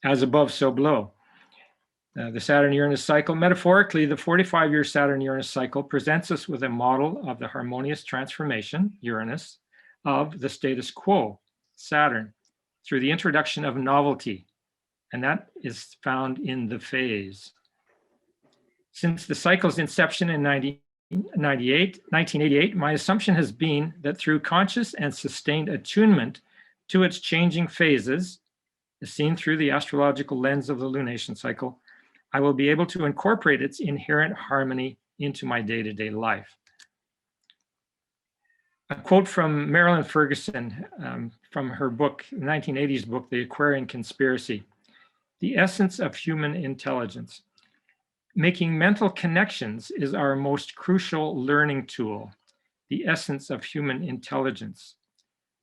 As above, so below. The Saturn-Uranus cycle, metaphorically, the 45-year Saturn-Uranus cycle presents us with a model of the harmonious transformation, Uranus, of the status quo, Saturn, through the introduction of novelty, and that is found in the phase. Since the cycle's inception in 1988, my assumption has been that through conscious and sustained attunement to its changing phases, as seen through the astrological lens of the lunation cycle, I will be able to incorporate its inherent harmony into my day-to-day life. A quote from Marilyn Ferguson from her book, 1980s book, The Aquarian Conspiracy. The essence of human intelligence. Making mental connections is our most crucial learning tool. The essence of human intelligence.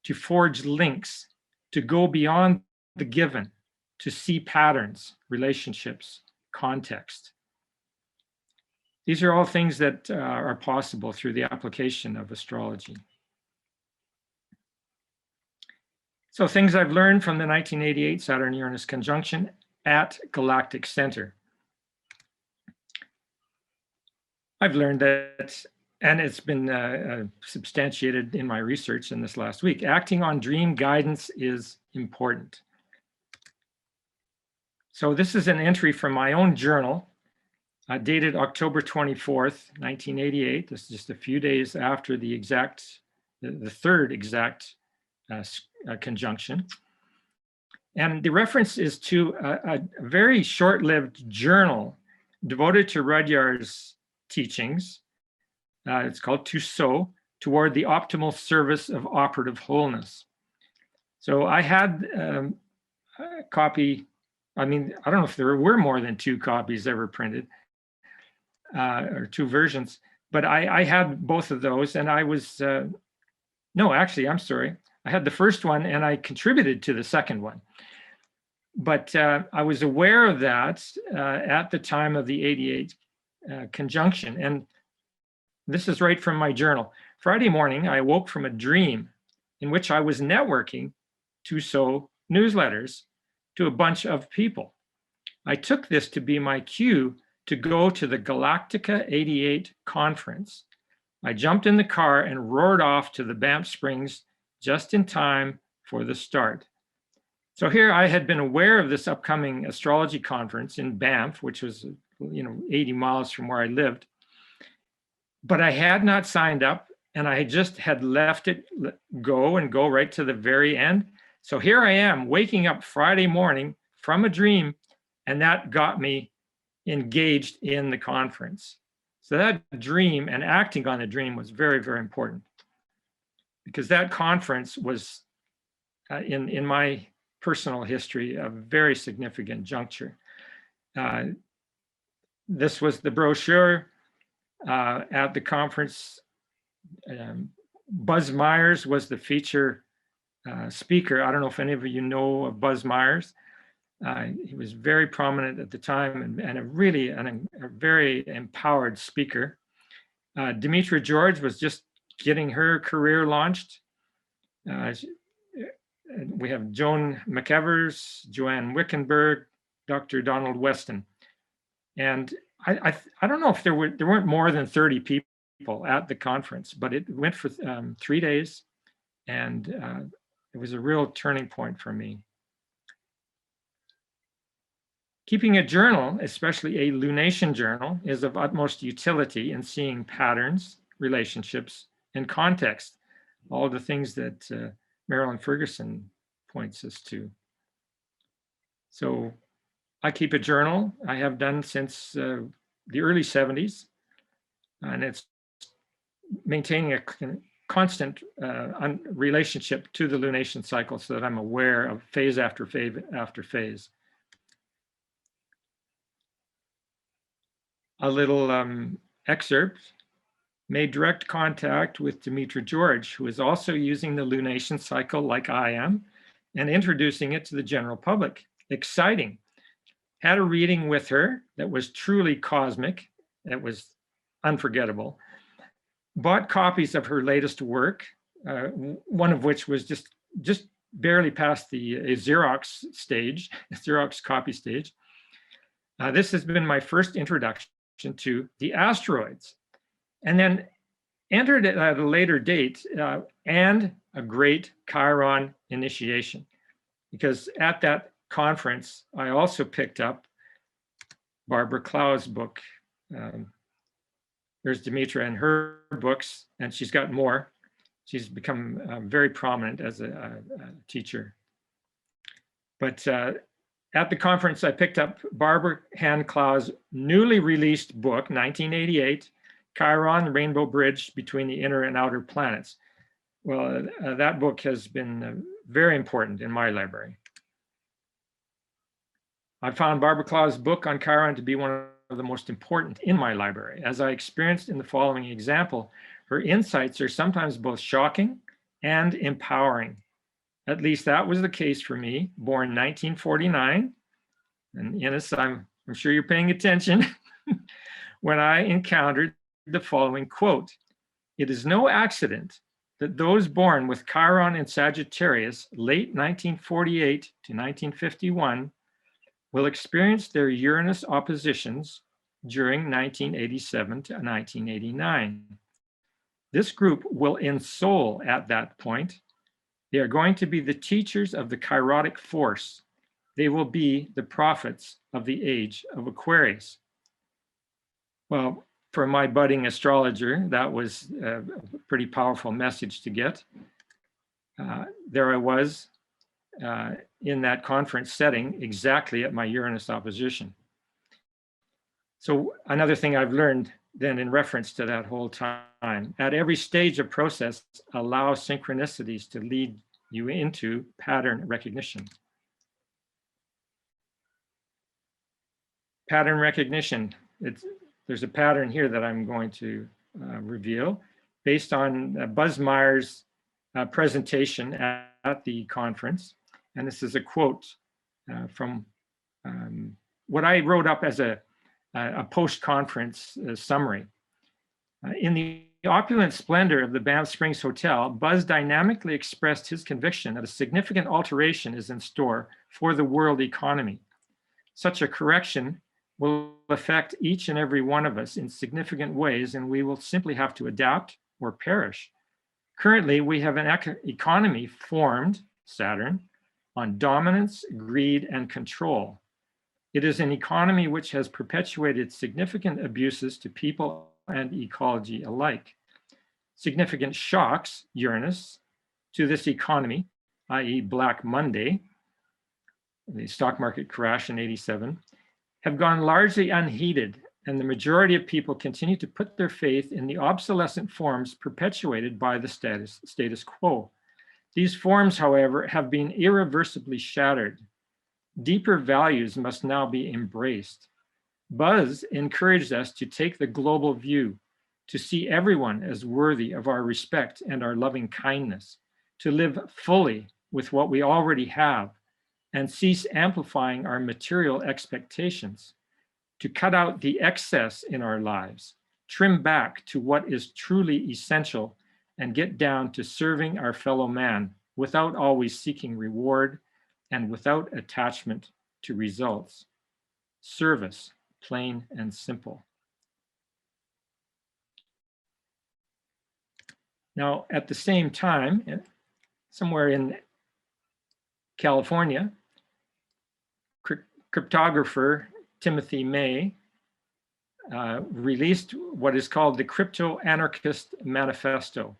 To forge links, to go beyond the given, to see patterns, relationships, context. These are all things that are possible through the application of astrology. So things I've learned from the 1988 Saturn-Uranus conjunction at galactic center. I've learned that, and it's been substantiated in my research in this last week, acting on dream guidance is important. So this is an entry from my own journal, dated October 24th, 1988. This is just a few days after the third exact conjunction. And the reference is to a very short-lived journal devoted to Rudhyar's teachings. It's called To Sow, Toward the Optimal Service of Operative Wholeness. So I had a copy, I mean, I don't know if there were more than 2 copies ever printed, or 2 versions, but I had both of those, and I was, no, actually, I'm sorry. I had the first one and I contributed to the second one. But I was aware of that at the time of the 88 conjunction. And this is right from my journal. Friday morning, I awoke from a dream in which I was networking To Sow newsletters to a bunch of people. I took this to be my cue to go to the Galactica 88 conference. I jumped in the car and roared off to the Banff Springs just in time for the start. So here I had been aware of this upcoming astrology conference in Banff, which was 80 miles from where I lived, but I had not signed up, and I just had left it go right to the very end. So here I am waking up Friday morning from a dream, and that got me engaged in the conference. So that dream and acting on the dream was very, very important, because that conference was in my personal history a very significant juncture. This was the brochure at the conference. Buzz Myers was the feature speaker. I don't know if any of you know of Buzz Myers. He was very prominent at the time and a very empowered speaker. Demetra George was just getting her career launched. We have Joan McEvers, Joanne Wickenberg, Dr. Donald Weston. And I don't know if there weren't more than 30 people at the conference, but it went for 3 days, and it was a real turning point for me. Keeping a journal, especially a lunation journal, is of utmost utility in seeing patterns, relationships, and context, all the things that Marilyn Ferguson points us to. So I keep a journal. I have done since the early 70s, and it's maintaining a constant relationship to the lunation cycle so that I'm aware of phase after phase after phase. A little excerpt. Made direct contact with Demetra George, who is also using the lunation cycle like I am, and introducing it to the general public. Exciting. Had a reading with her that was truly cosmic. It was unforgettable. Bought copies of her latest work, one of which was just barely past the Xerox stage, Xerox copy stage. This has been my first introduction to the asteroids. And then entered it at a later date and a great Chiron initiation, because at that conference, I also picked up Barbara Clow's book. There's Demetra and her books, and she's got more. She's become very prominent as a teacher. But At the conference, I picked up Barbara Hand-Klau's newly released book, 1988, Chiron, Rainbow Bridge Between the Inner and Outer Planets. Well, that book has been very important in my library. I found Barbara Klau's book on Chiron to be one of the most important in my library. As I experienced in the following example, her insights are sometimes both shocking and empowering. At least that was the case for me, born 1949. And Ines, I'm sure you're paying attention, when I encountered the following quote: "It is no accident that those born with Chiron in Sagittarius, late 1948 to 1951, will experience their Uranus oppositions during 1987 to 1989. This group will ensoul at that point. They are going to be the teachers of the chirotic force. They will be the prophets of the age of Aquarius." Well, for my budding astrologer, that was a pretty powerful message to get. There I was in that conference setting, exactly at my Uranus opposition. So another thing I've learned then in reference to that whole time, at every stage of process, allow synchronicities to lead you into pattern recognition. Pattern recognition, there's a pattern here that I'm going to reveal based on Buzz Meyer's presentation at the conference. And this is a quote from what I wrote up as a post-conference summary. In the opulent splendor of the Banff Springs Hotel, Buzz dynamically expressed his conviction that a significant alteration is in store for the world economy. Such a correction will affect each and every one of us in significant ways, and we will simply have to adapt or perish. Currently, we have an economy formed, Saturn, on dominance, greed, and control. It is an economy which has perpetuated significant abuses to people and ecology alike. Significant shocks, Uranus, to this economy, i.e. Black Monday, the stock market crash in '87, have gone largely unheeded, and the majority of people continue to put their faith in the obsolescent forms perpetuated by the status quo. These forms, however, have been irreversibly shattered. Deeper values must now be embraced. Buzz encouraged us to take the global view, to see everyone as worthy of our respect and our loving kindness, to live fully with what we already have, and cease amplifying our material expectations, to cut out the excess in our lives, trim back to what is truly essential, and get down to serving our fellow man without always seeking reward and without attachment to results. Service, plain and simple. Now, at the same time, somewhere in California, cryptographer Timothy May released what is called the Crypto Anarchist Manifesto.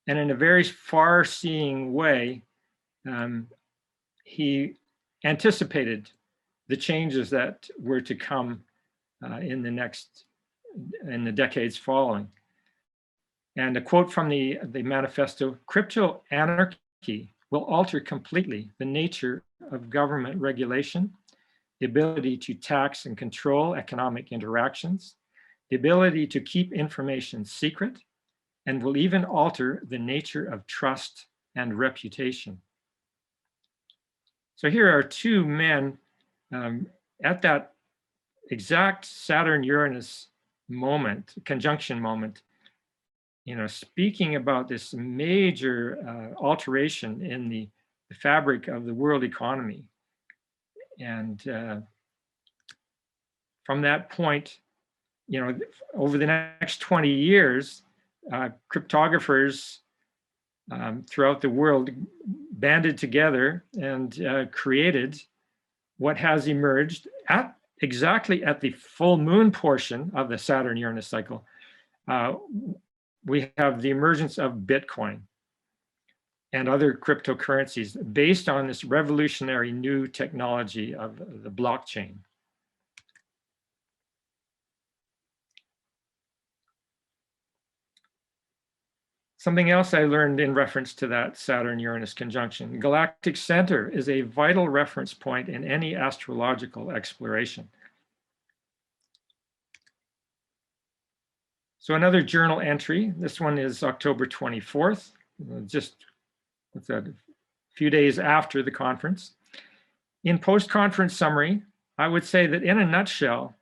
And in a very far-seeing way, he anticipated the changes that were to come in the decades following. And a quote from the manifesto: "Crypto anarchy will alter completely the nature of government regulation, the ability to tax and control economic interactions, the ability to keep information secret, and will even alter the nature of trust and reputation." So here are two men at that exact Saturn-Uranus moment, conjunction moment, speaking about this major alteration in the fabric of the world economy. And from that point, over the next 20 years, cryptographers throughout the world banded together and created what has emerged exactly at the full moon portion of the Saturn-Uranus cycle. We have the emergence of Bitcoin. and other cryptocurrencies based on this revolutionary new technology of the blockchain. Something else I learned in reference to that Saturn-Uranus conjunction: galactic center is a vital reference point in any astrological exploration. So another journal entry, this one is October 24th, just a few days after the conference. In post-conference summary, I would say that in a nutshell,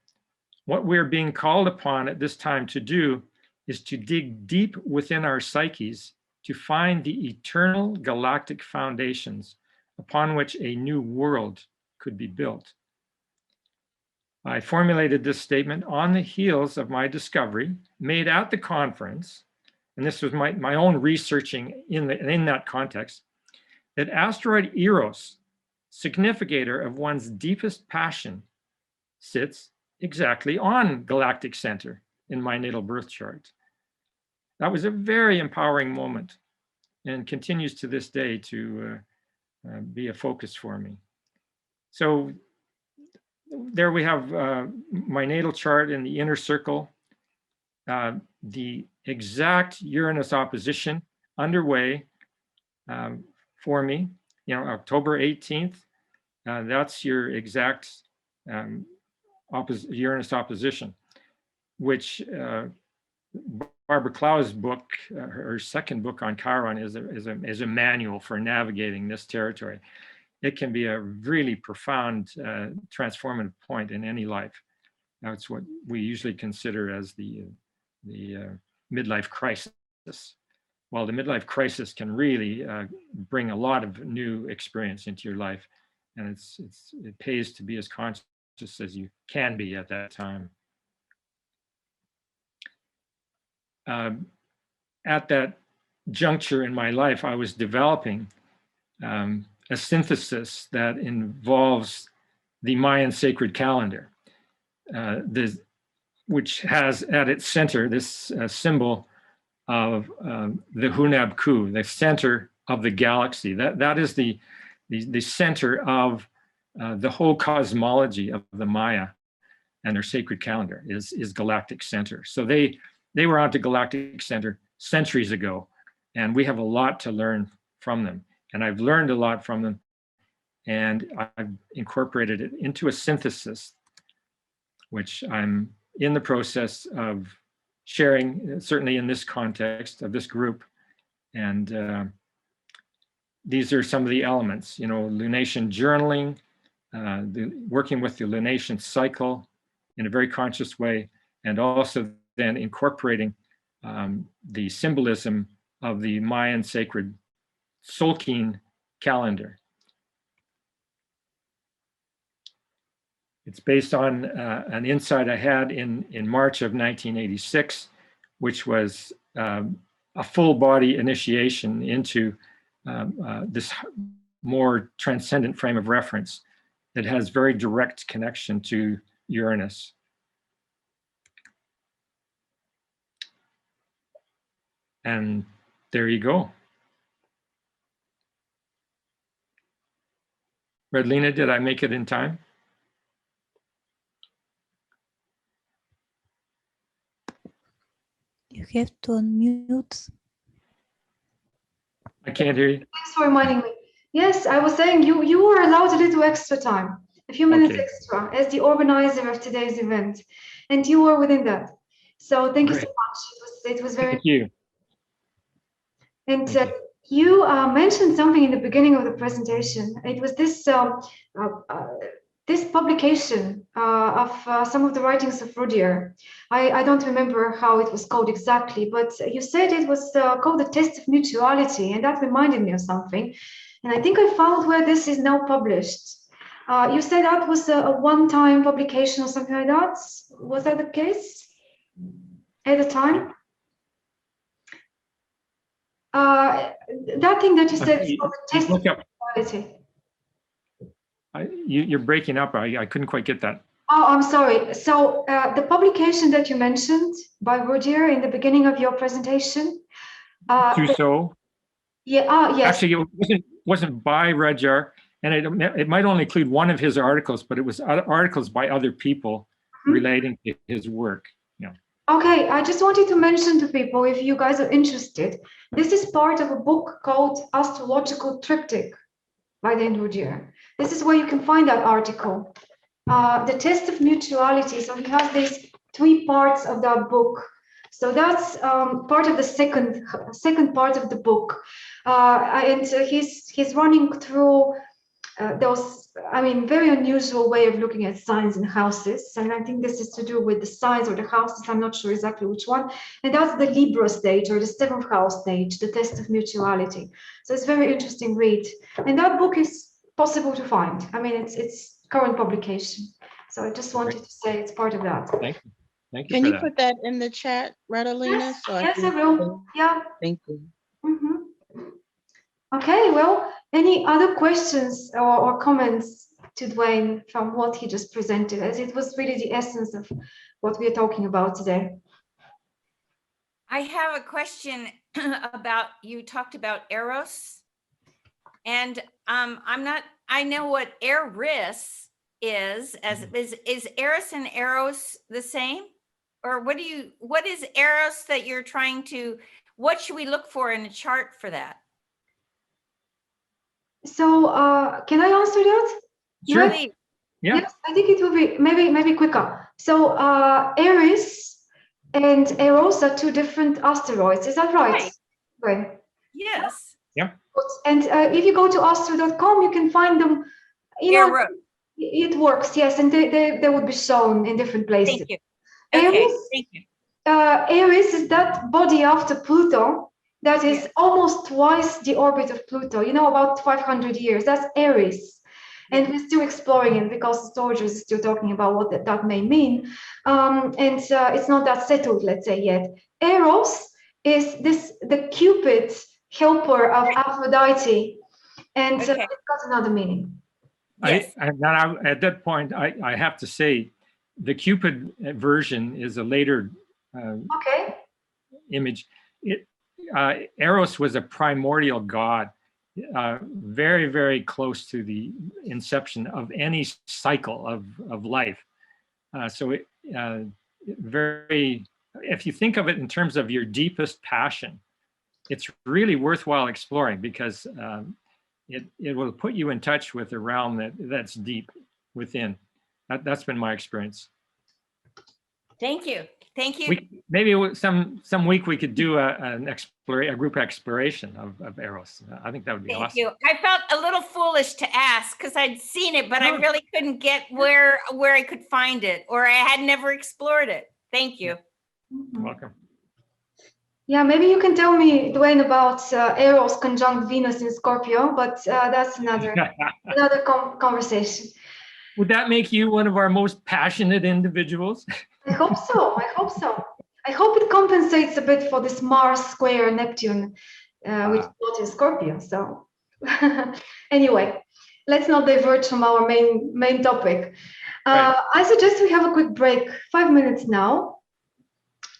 what we're being called upon at this time to do is to dig deep within our psyches to find the eternal galactic foundations upon which a new world could be built. I formulated this statement on the heels of my discovery made at the conference, and this was my own researching in that context, that asteroid Eros, significator of one's deepest passion, sits exactly on galactic center in my natal birth chart. That was a very empowering moment and continues to this day to be a focus for me. So there we have my natal chart in the inner circle, the exact Uranus opposition underway for me, October 18th, that's your exact Uranus opposition, which Barbara Clow's book, her second book on Chiron, is a manual for navigating this territory. It can be a really profound transformative point in any life. That's what we usually consider as the midlife crisis. Well, the midlife crisis can really bring a lot of new experience into your life, and it pays to be as conscious as you can be at that time. At that juncture in my life, I was developing a synthesis that involves the Mayan sacred calendar, which has at its center this symbol of the Hunab Ku, the center of the galaxy. That is the center of the whole cosmology of the Maya and their sacred calendar is galactic center. So they were onto galactic center centuries ago, and we have a lot to learn from them. And I've learned a lot from them, and I've incorporated it into a synthesis, which I'm in the process of sharing, certainly in this context of this group. And these are some of the elements, lunation journaling, working with the lunation cycle in a very conscious way, and also then incorporating the symbolism of the Mayan sacred Solkin calendar. It's based on an insight I had in March of 1986, which was a full body initiation into this more transcendent frame of reference that has very direct connection to Uranus. And there you go. Radilina, did I make it in time? You have to unmute. I can't hear you. Thanks for reminding me. Yes, I was saying you were allowed a little extra time, a few minutes extra, as the organizer of today's event, and you were within that. So thank you so much. It was very. Thank you. And you mentioned something in the beginning of the presentation. It was this this publication of some of the writings of Rudhyar. I don't remember how it was called exactly, but you said it was called The Test of Mutuality, and that reminded me of something. And I think I found where this is now published. You said that was a one-time publication or something like that. Was that the case at the time? That thing that you said is called The Test of Mutuality. You're breaking up. I couldn't quite get that. Oh, I'm sorry. So the publication that you mentioned by Rudhyar in the beginning of your presentation. Trousseau. Yeah, yes. Actually, it wasn't by Rudhyar, and it might only include one of his articles, but it was articles by other people relating to his work. Yeah. Okay, I just wanted to mention to people, if you guys are interested, this is part of a book called Astrological Triptych by Dane Rudhyar. This is where you can find that article. The test of mutuality. So he has these 3 parts of that book. So that's part of the second part of the book, and he's running through those, I mean, very unusual way of looking at signs and houses. And I think this is to do with the signs or the houses. I'm not sure exactly which one. And that's the Libra stage or the 7th house stage, the test of mutuality. So it's very interesting read. And that book is possible to find. I mean, it's current publication. So I just wanted to say it's part of that. Thank you. Thank you. Can you put that in the chat, Radilina? Yes, So yes, I will. Yeah. Thank you. Okay, well, any other questions or comments to Dwayne from what he just presented, as it was really the essence of what we are talking about today? I have a question about, you talked about Eros, and I know what Eris is, is Eris and Eros the same? Or what is Eros that you're trying to, what should we look for in a chart for that? So can I answer that? Sure. Yes? Yeah. Yes, I think it will be maybe quicker. So Eris and Eros are 2 different asteroids. Is that right? Right. Yes. Yeah. And if you go to astro.com, you can find them. You know, it works. Yes, and they would be shown in different places. Thank you. Okay. Thank you. Eris is that body after Pluto that is almost twice the orbit of Pluto, you know, about 500 years. That's Eris. And we're still exploring it because astrologers are still talking about what that may mean. And it's not that settled, let's say, yet. Eros is the Cupid helper of Aphrodite. And it's got another meaning. Yes. At that point, I have to say, the Cupid version is a later image. Eros was a primordial god, very, very close to the inception of any cycle of life. If you think of it in terms of your deepest passion, it's really worthwhile exploring, because it will put you in touch with a realm that's deep within. That's been my experience. Thank you. Thank you. Maybe some week we could do a group exploration of Eros. I think that would be awesome. Thank you. I felt a little foolish to ask because I'd seen it, but I really couldn't get where I could find it, or I had never explored it. Thank you. You're welcome. Yeah, maybe you can tell me, Dwayne, about Eros conjunct Venus in Scorpio, but that's another conversation. Would that make you one of our most passionate individuals? I hope so. I hope so. I hope it compensates a bit for this Mars square Neptune, which is not in Scorpio. So anyway, let's not divert from our main topic. I suggest we have a quick break, 5 minutes now.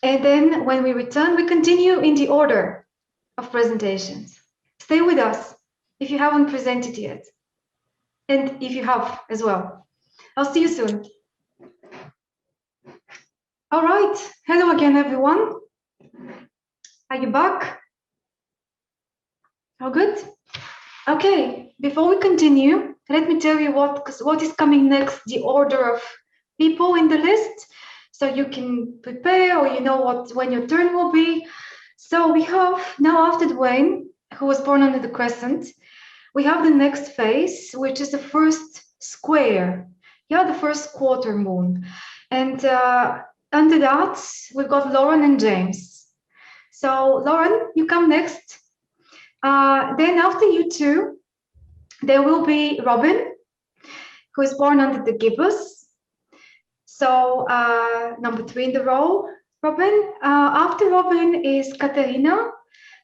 And then when we return, we continue in the order of presentations. Stay with us if you haven't presented yet. And if you have as well. I'll see you soon. All right. Hello again, everyone. Are you back? All good? Okay. Before we continue, let me tell you what is coming next, the order of people in the list, so you can prepare, or you know when your turn will be. So we have now, after Dwayne, who was born under the crescent, we have the next phase, which is the first square. Yeah, the first quarter moon. And under that, we've got Lauren and James. So Lauren, you come next. Then after you two, there will be Robin, who is born under the gibbous. So number 3 in the row, Robin. After Robin is Katerina,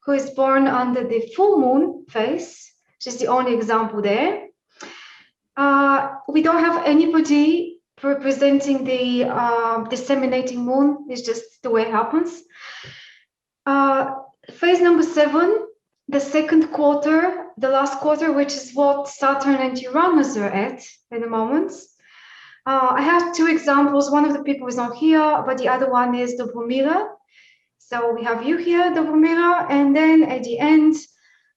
who is born under the full moon phase. She's the only example there. We don't have anybody representing the disseminating moon. It's just the way it happens. Phase number 7, the second quarter, the last quarter, which is what Saturn and Uranus are at the moment. I have two examples. One of the people is not here, but the other one is the Dobromira. So we have you here, Dobromira, and then at the end,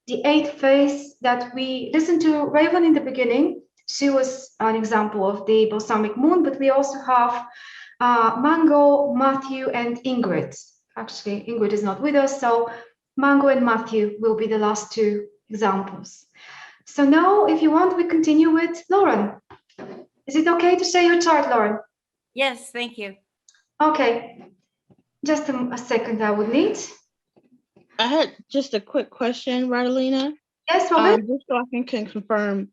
the eighth phase that we listened to Raven in the beginning. She was an example of the balsamic moon, but we also have Mango, Matthew, and Ingrid. Actually, Ingrid is not with us, so Mango and Matthew will be the last two examples. So now, if you want, we continue with Lauren. Is it okay to share your chart, Lauren? Yes, thank you. Okay, just a second I would need. I had just a quick question, Radilina. Yes, Robin? Just so I can confirm,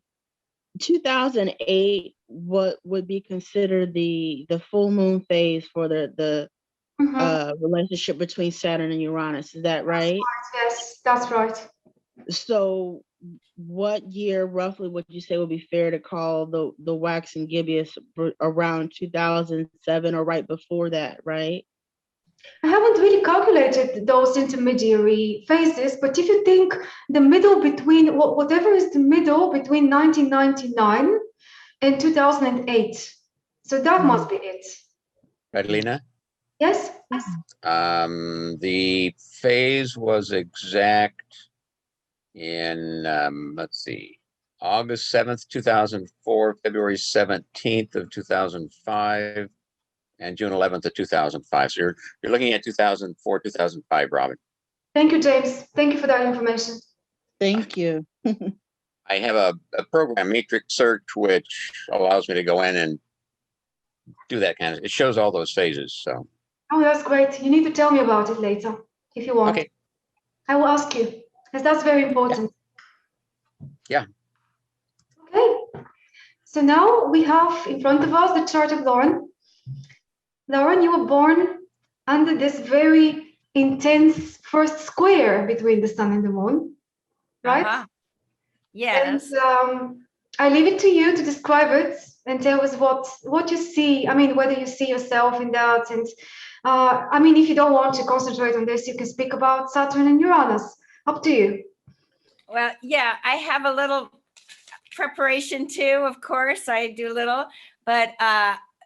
2008, what would be considered the full moon phase for the relationship between Saturn and Uranus? Is that right? Yes, that's right. So what year roughly would you say would be fair to call the waxing gibbous, around 2007 or right before that, right? I haven't really calculated those intermediary phases, but if you think the middle between, whatever is the middle between 1999 and 2008, so that must be it. Radilina? Yes? The phase was exact in, let's see, August 7th, 2004, February 17th of 2005, and June 11th of 2005. So you're looking at 2004, 2005, Robin. Thank you, James. Thank you for that information. Thank you. I have a program, matrix search, which allows me to go in and do that kind of, it shows all those phases, so. Oh, that's great. You need to tell me about it later, if you want. Okay. I will ask you, because that's very important. Yeah. Okay. So now we have in front of us the chart of Lauren. Lauren, you were born under this very intense first square between the sun and the moon, right? Yes. And I leave it to you to describe it and tell us what you see. I mean, whether you see yourself in that. And I mean, if you don't want to concentrate on this, you can speak about Saturn and Uranus. Up to you. Well, yeah, I have a little preparation too, of course. I do a little, but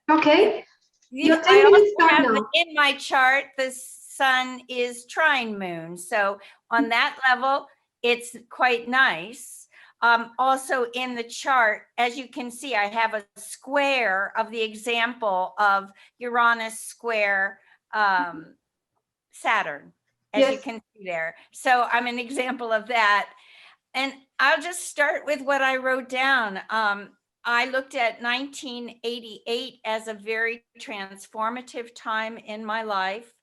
okay. Your 10 I minutes also start have now. in my chart, the sun is trine moon. So on that level, it's quite nice. Also in the chart, as you can see, I have a square of the example of Uranus square Saturn, as you can see there. So I'm an example of that. And I'll just start with what I wrote down. I looked at 1988 as a very transformative time in my life.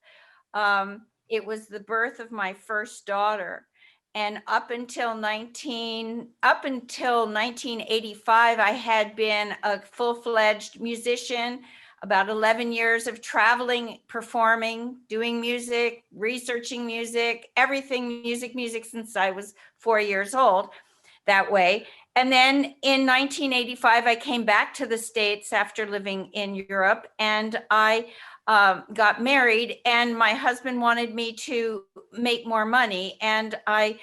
It was the birth of my first daughter. And up until 1985, I had been a full-fledged musician, about 11 years of traveling, performing, doing music, researching music, everything music since I was 4 years old, that way. And then in 1985, I came back to the States after living in Europe, and I got married, and my husband wanted me to make more money. And I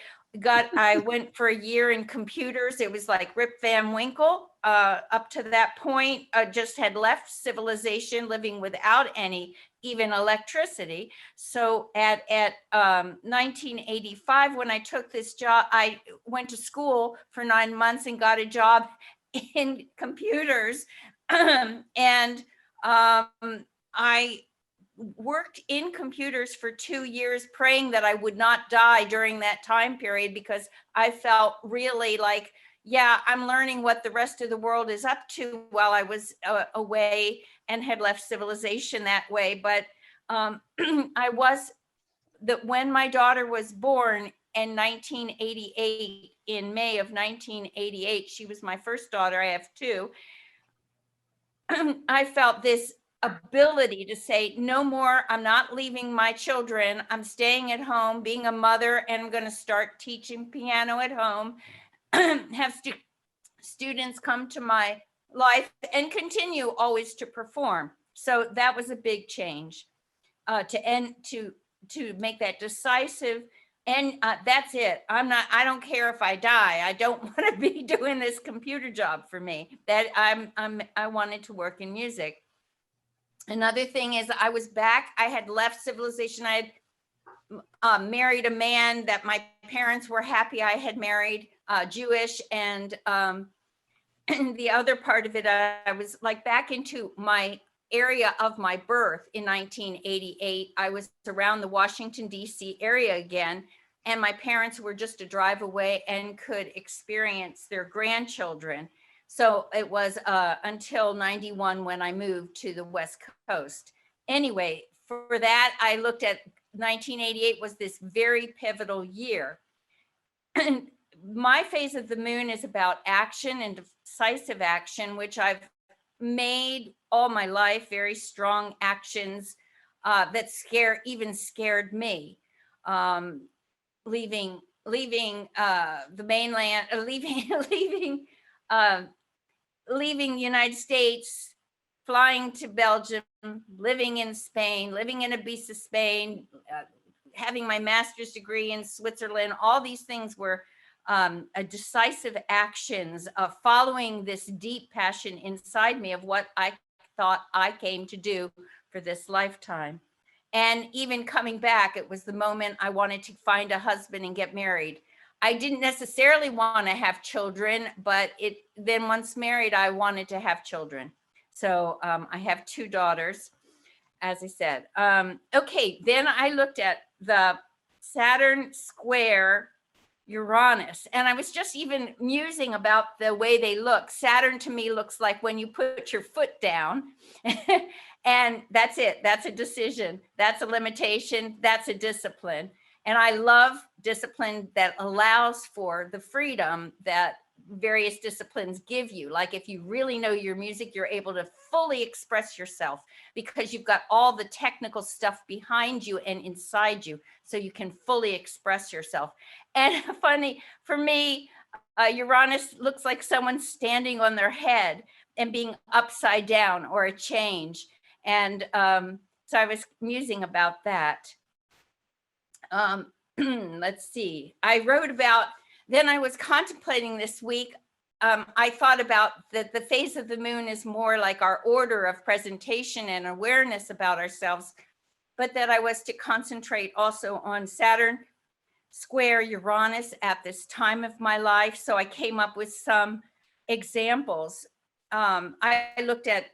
went for a year in computers. It was like Rip Van Winkle. Up to that point, I just had left civilization, living without any even electricity. So at 1985, when I took this job, I went to school for 9 months and got a job in computers. And I worked in computers for 2 years, praying that I would not die during that time period, because I felt really like, yeah, I'm learning what the rest of the world is up to while I was away and had left civilization that way. But when my daughter was born in 1988, in May of 1988, she was my first daughter. I have two. I felt this ability to say, no more, I'm not leaving my children. I'm staying at home, being a mother, and I'm going to start teaching piano at home, have students come to my life, and continue always to perform. So that was a big change to make that decisive And that's it. I don't care if I die. I don't want to be doing this computer job for me. That I wanted to work in music. Another thing is I was back. I had left civilization. I had married a man that my parents were happy I had married, Jewish. And the other part of it, I was like back into my area of my birth in 1988. I was around the Washington, D.C. area again, and my parents were just a drive away and could experience their grandchildren. So it was until 91 when I moved to the West Coast. Anyway, for that, I looked at 1988 was this very pivotal year. My phase of the moon is about action and decisive action, which I've made all my life, very strong actions that even scared me. Leaving the mainland, leaving the United States, flying to Belgium, living in Spain, living in Ibiza, Spain, having my master's degree in Switzerland. All these things were a decisive actions of following this deep passion inside me of what I thought I came to do for this lifetime. And even coming back, it was the moment I wanted to find a husband and get married. I didn't necessarily want to have children, but then once married, I wanted to have children. So I have 2 daughters, as I said. Okay, then I looked at the Saturn square Uranus, and I was just even musing about the way they look. Saturn to me looks like when you put your foot down and that's it. That's a decision. That's a limitation. That's a discipline. And I love discipline that allows for the freedom that various disciplines give you. Like if you really know your music, you're able to fully express yourself because you've got all the technical stuff behind you and inside you, so you can fully express yourself. And funny for me, Uranus looks like someone standing on their head and being upside down, or a change. And so I was musing about that. Let's see. I wrote about, then I was contemplating this week. I thought about that the phase of the moon is more like our order of presentation and awareness about ourselves, but that I was to concentrate also on Saturn square Uranus at this time of my life. So I came up with some examples. I looked at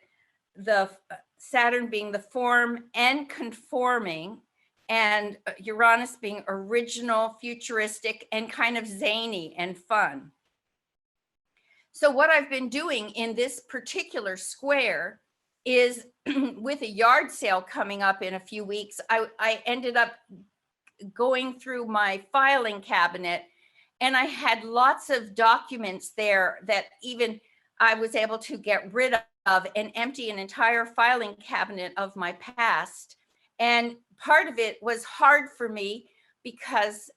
the Saturn being the form and conforming, and Uranus being original, futuristic, and kind of zany and fun. So what I've been doing in this particular square is with a yard sale coming up in a few weeks, I ended up going through my filing cabinet, and I had lots of documents there that even I was able to get rid of and empty an entire filing cabinet of my past. And part of it was hard for me because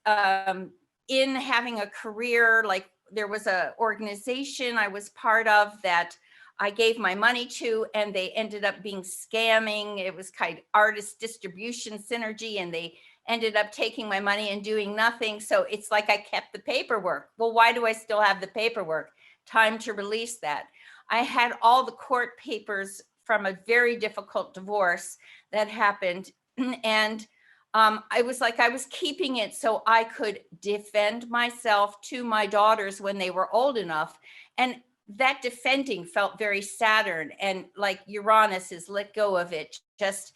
in having a career, like there was an organization I was part of that I gave my money to, and they ended up being scamming. It was kind of artist distribution synergy, and they ended up taking my money and doing nothing. So it's like I kept the paperwork. Well, why do I still have the paperwork? Time to release that. I had all the court papers from a very difficult divorce that happened. And I was like, I was keeping it so I could defend myself to my daughters when they were old enough. And that defending felt very Saturn, and like Uranus is let go of it. Just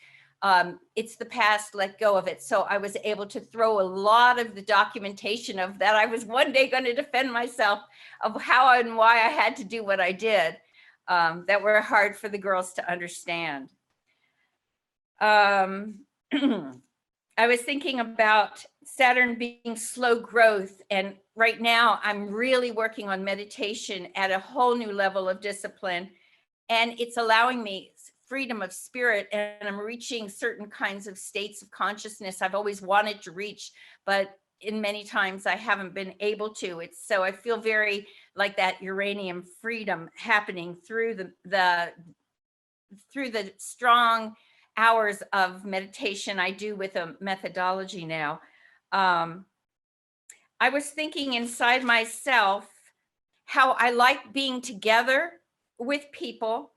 it's the past, let go of it. So I was able to throw a lot of the documentation of that I was one day going to defend myself, of how and why I had to do what I did, that were hard for the girls to understand. I was thinking about Saturn being slow growth, and right now I'm really working on meditation at a whole new level of discipline, and it's allowing me freedom of spirit, and I'm reaching certain kinds of states of consciousness I've always wanted to reach, but in many times I haven't been able to. It's so I feel very like that uranium freedom happening through the strong hours of meditation I do with a methodology now. I was thinking inside myself how I like being together with people.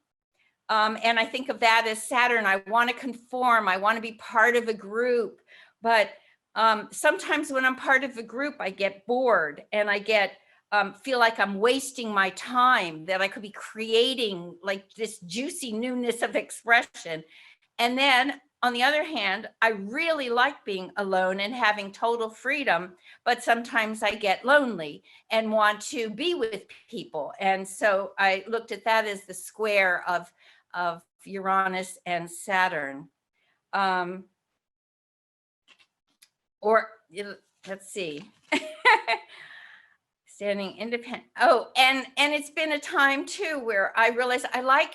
And I think of that as Saturn. I want to conform. I want to be part of a group. But sometimes when I'm part of a group, I get bored and I get feel like I'm wasting my time, that I could be creating like this juicy newness of expression. And then on the other hand, I really like being alone and having total freedom, but sometimes I get lonely and want to be with people. And so I looked at that as the square of Uranus and Saturn. Or let's see. Standing independent. Oh, and it's been a time too where I realized I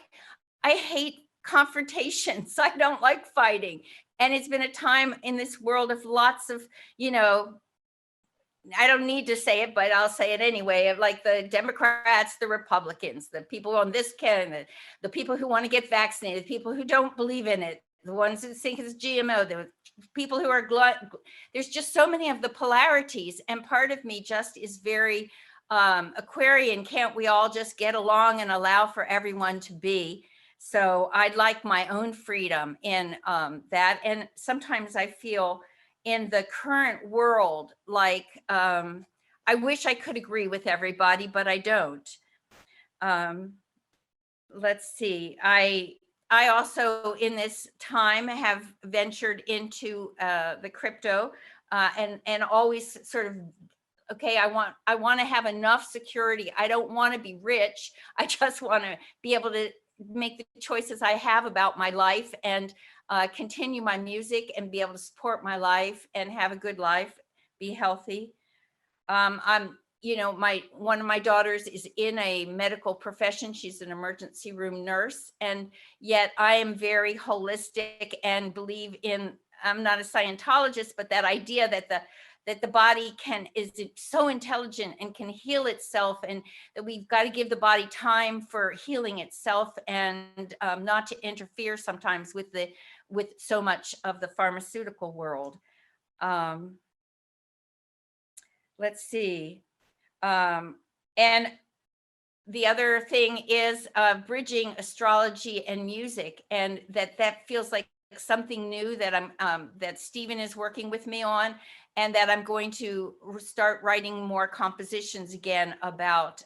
hate confrontations. I don't like fighting. And it's been a time in this world of lots of, I don't need to say it, but I'll say it anyway, of like the Democrats, the Republicans, the people on this candidate, the people who want to get vaccinated, the people who don't believe in it, the ones who think it's GMO, the people who are there's just so many of the polarities. And part of me just is very Aquarian. Can't we all just get along and allow for everyone to be? So I'd like my own freedom in that. And sometimes I feel in the current world, like I wish I could agree with everybody, but I don't. Let's see. I also in this time have ventured into the crypto and always sort of, okay, I want to have enough security. I don't want to be rich. I just want to be able to make the choices I have about my life and continue my music and be able to support my life and have a good life, be healthy. I'm, one of my daughters is in a medical profession. She's an emergency room nurse, and yet I am very holistic and believe in, I'm not a Scientologist, but that idea that the body is so intelligent and can heal itself, and that we've got to give the body time for healing itself and not to interfere sometimes with so much of the pharmaceutical world. Let's see. And the other thing is bridging astrology and music, and that feels like something new that that Stephen is working with me on, and that I'm going to start writing more compositions again about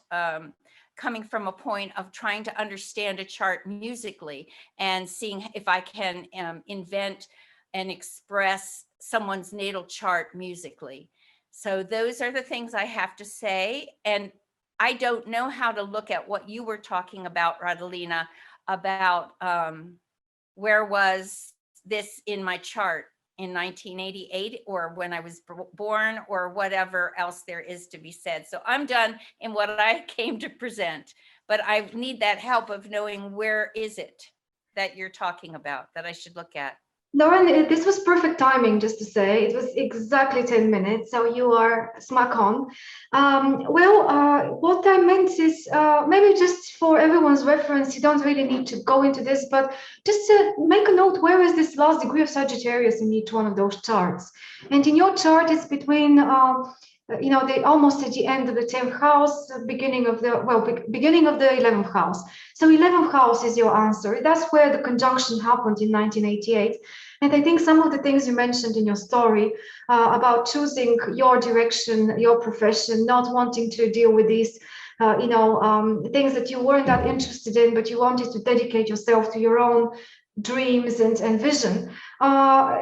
coming from a point of trying to understand a chart musically and seeing if I can invent and express someone's natal chart musically. So those are the things I have to say. And I don't know how to look at what you were talking about, Radilina, about where was this in my chart in 1988 or when I was born or whatever else there is to be said. So I'm done in what I came to present, but I need that help of knowing where is it that you're talking about that I should look at. Lauren, this was perfect timing, just to say. It was exactly 10 minutes, so you are smack on. What I meant is maybe just for everyone's reference, you don't really need to go into this, but just to make a note, where is this last degree of Sagittarius in each one of those charts? And in your chart, it's between they almost at the end of the 10th house, beginning of the 11th house. So 11th house is your answer. That's where the conjunction happened in 1988. And I think some of the things you mentioned in your story about choosing your direction, your profession, not wanting to deal with these, things that you weren't that interested in, but you wanted to dedicate yourself to your own dreams and vision,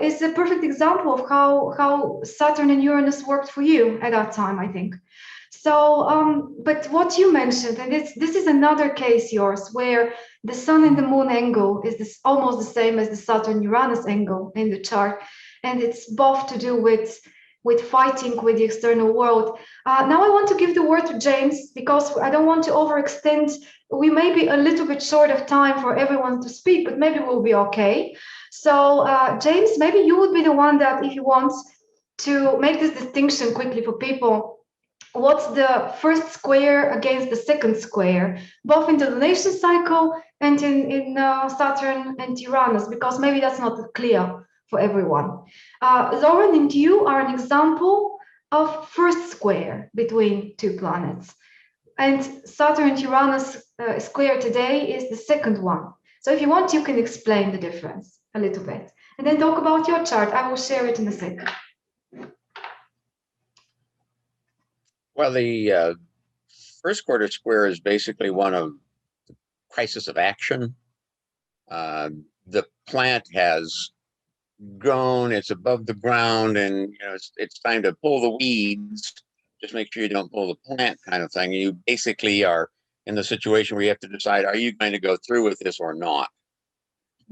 is a perfect example of how Saturn and Uranus worked for you at that time, I think. So, but what you mentioned, and this is another case yours, where the Sun and the Moon angle is almost the same as the Saturn-Uranus angle in the chart, and it's both to do with fighting with the external world. Now I want to give the word to James, because I don't want to overextend. We may be a little bit short of time for everyone to speak, but maybe we'll be okay. So James, maybe you would be the one that, if you want to make this distinction quickly for people, what's the first square against the second square, both in the lunation cycle and in Saturn and Uranus, because maybe that's not clear for everyone. Lauren and you are an example of first square between two planets. And Saturn and Uranus square today is the second one. So if you want, you can explain the difference a little bit. And then talk about your chart. I will share it in a second. Well, the first quarter square is basically one of crisis of action. The plant has grown, it's above the ground, and it's time to pull the weeds. Just make sure you don't pull the plant, kind of thing. You basically are in the situation where you have to decide, are you going to go through with this or not?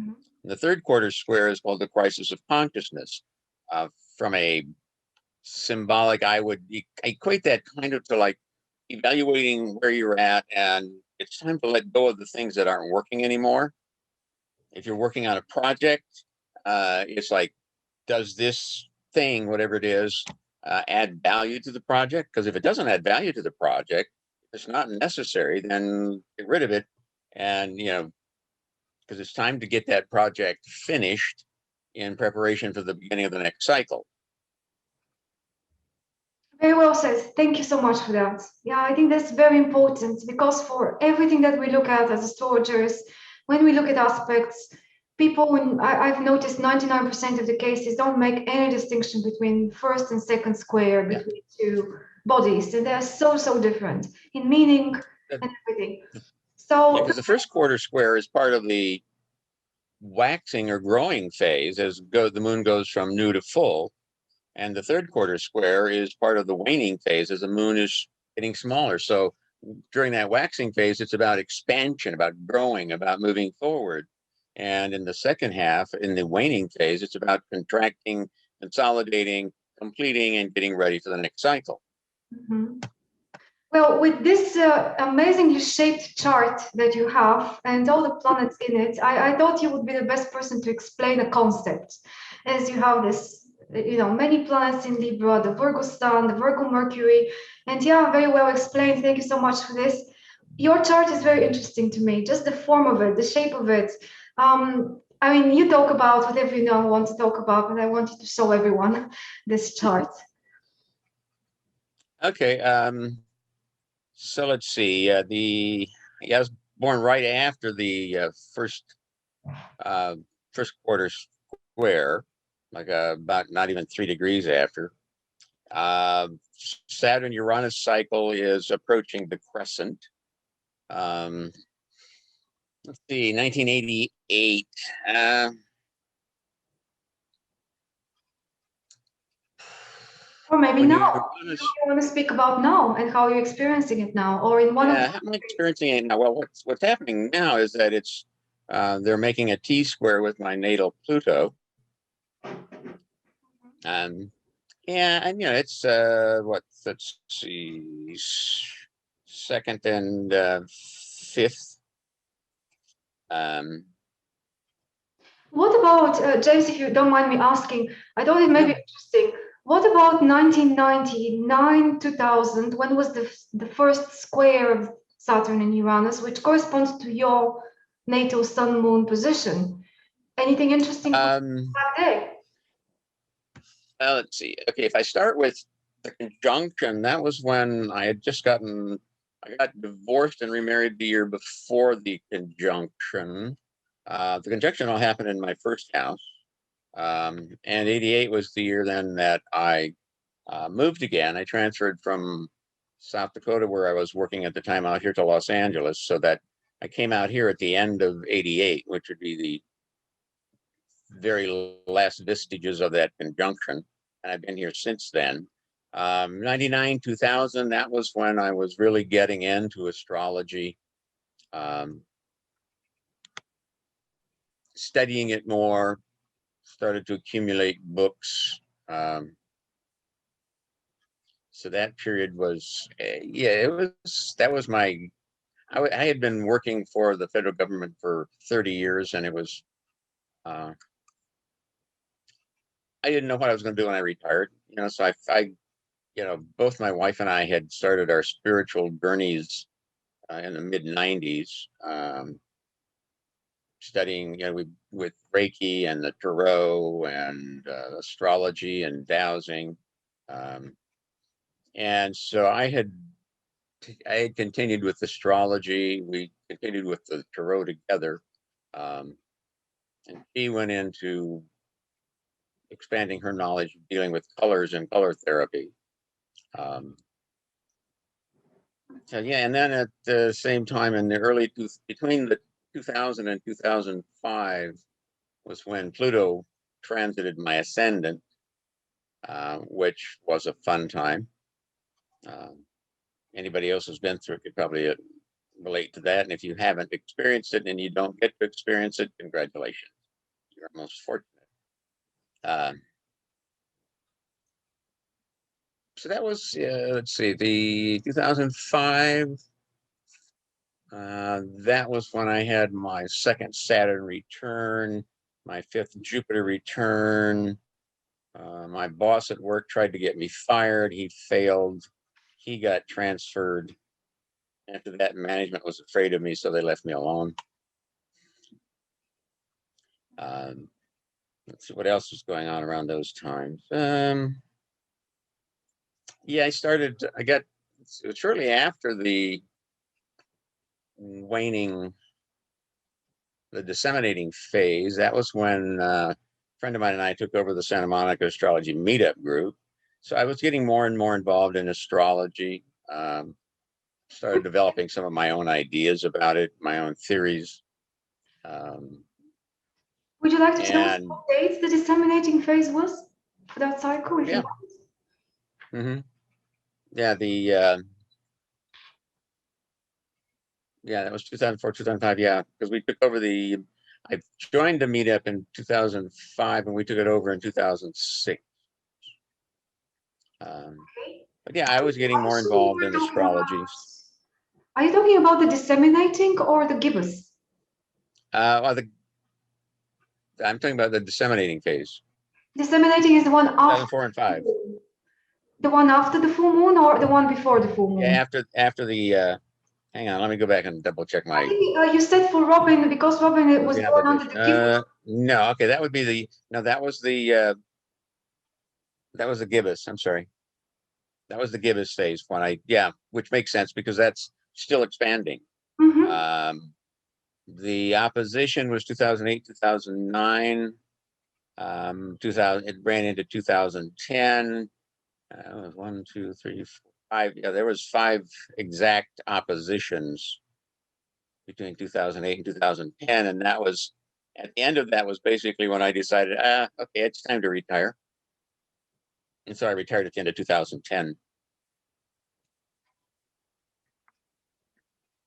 Mm-hmm. The third quarter square is called the crisis of consciousness. From a symbolic, I would equate that kind of to like evaluating where you're at, and it's time to let go of the things that aren't working anymore. If you're working on a project, it's like, does this thing, whatever it is, add value to the project? Because if it doesn't add value to the project, if it's not necessary, then get rid of it. And, because it's time to get that project finished in preparation for the beginning of the next cycle. Very well said. Thank you so much for that. Yeah, I think that's very important because for everything that we look at as astrologers, when we look at aspects, people, I've noticed 99% of the cases don't make any distinction between first and second square between two bodies. And they're so, so different in meaning and everything. So because the first quarter square is part of the waxing or growing phase as the moon goes from new to full. And the third quarter square is part of the waning phase as the moon is getting smaller. So during that waxing phase, it's about expansion, about growing, about moving forward. And in the second half, in the waning phase, it's about contracting, consolidating, completing, and getting ready for the next cycle. Mm-hmm. Well, with this amazingly shaped chart that you have and all the planets in it, I thought you would be the best person to explain a concept, as you have this, many planets in Libra, the Virgo Sun, the Virgo Mercury, and yeah, very well explained. Thank you so much for this. Your chart is very interesting to me, just the form of it, the shape of it. I mean, you talk about whatever you want to talk about, but I wanted to show everyone this chart. Okay. So let's see. I was born right after the first quarter square, like about not even 3 degrees after. Saturn Uranus cycle is approaching the crescent. Let's see, 1988. Or maybe now. You want to speak about now and how you're experiencing it now, or in one of how I'm experiencing it now. Well, what's happening now is that it's they're making a T-square with my natal Pluto. Yeah, and it's let's see, second and fifth. What about, James, if you don't mind me asking, I thought it may be interesting. What about 1999, 2000? When was the first square of Saturn and Uranus, which corresponds to your natal Sun Moon position? Anything interesting back there? Let's see. Okay, if I start with the conjunction, that was when I got divorced and remarried the year before the conjunction. The conjunction all happened in my first house. And 88 was the year then that I moved again. I transferred from South Dakota, where I was working at the time, out here to Los Angeles, so that I came out here at the end of 88, which would be the very last vestiges of that conjunction. And I've been here since then. 99, 2000, that was when I was really getting into astrology, studying it more, started to accumulate books. So that period was, I had been working for the federal government for 30 years, and it was, I didn't know what I was going to do when I retired, so I both my wife and I had started our spiritual journeys in the mid 90s, studying, with Reiki and the Tarot and astrology and dowsing. And so I had continued with astrology. We continued with the tarot together. And she went into expanding her knowledge dealing with colors and color therapy. So yeah, and then at the same time in the between the 2000 and 2005 was when Pluto transited my ascendant, which was a fun time. Anybody else who's been through it could probably relate to that. And if you haven't experienced it and you don't get to experience it, congratulations. You're most fortunate. So that was, let's see, the 2005. That was when I had my second Saturn return, my fifth Jupiter return. My boss at work tried to get me fired. He failed. He got transferred. After that, management was afraid of me, so they left me alone. Let's see what else was going on around those times. Yeah, I got shortly after the waning, the disseminating phase. That was when a friend of mine and I took over the Santa Monica Astrology Meetup group. So I was getting more and more involved in astrology. Started developing some of my own ideas about it, my own theories. Would you like to tell us what dates the disseminating phase was for that cycle? If yeah. You want? Yeah, that was 2004, 2005. Yeah, because we took over I joined the meetup in 2005 and we took it over in 2006. But yeah, I was getting more involved in astrology. Are you talking about the disseminating or the gibbous? Well, I'm talking about the disseminating phase. Disseminating is the one after 2004 and 5. The one after the full moon or the one before the full moon? Yeah, after the. Hang on, let me go back and double check my. I think, you said for Robin because Robin was born under the gibbous. No, okay, that would be the. No, that was the. That was the gibbous. I'm sorry. That was the gibbous phase when which makes sense because that's still expanding. Mm-hmm. The opposition was 2008, 2009. 2000, it ran into 2010. 1, 2, 3, 4, 5. Yeah, there was 5 exact oppositions between 2008 and 2010, and that was at the end of that was basically when I decided, okay, it's time to retire. And so I retired at the end of 2010.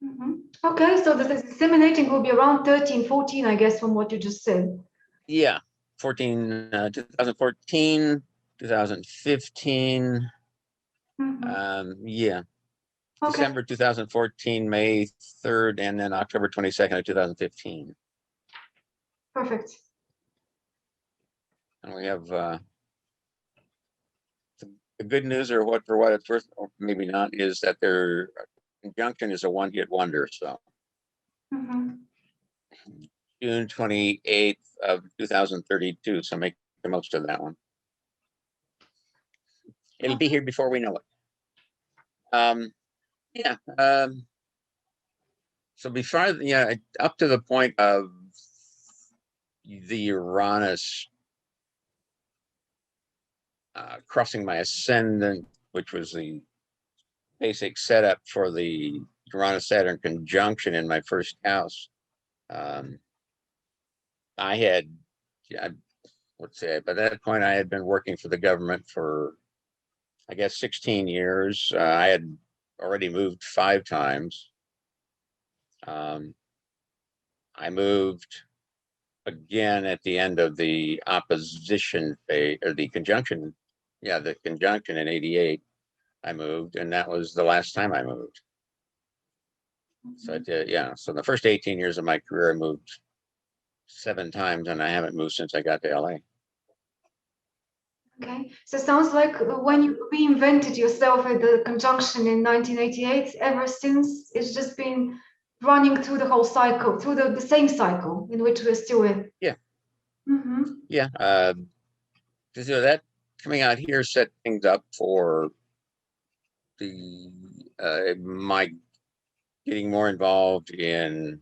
Mm-hmm. Okay, so the disseminating will be around 13, 14, I guess, from what you just said. Yeah, 2014, 2015. Yeah. Okay. December 2014, May 3rd, and then October 22nd of 2015. Perfect. And we have the good news, or what for what it's worth, or maybe not, is that their conjunction is a one-hit wonder. So June 28th of 2032. So make the most of that one. It'll be here before we know it. So before, up to the point of the Uranus crossing my ascendant, which was the basic setup for the Uranus-Saturn conjunction in my first house. I had, let's say, by that point, I had been working for the government for, I guess, 16 years. I had already moved 5 times. I moved again at the end of the opposition phase, or the conjunction. Yeah, the conjunction in 88, I moved, and that was the last time I moved. So so the first 18 years of my career, I moved 7 times, and I haven't moved since I got to LA. Okay, so it sounds like when you reinvented yourself at the conjunction in 1988, ever since it's just been running through the whole cycle, through the same cycle in which we're still in. Yeah. So that coming out here set things up for my getting more involved in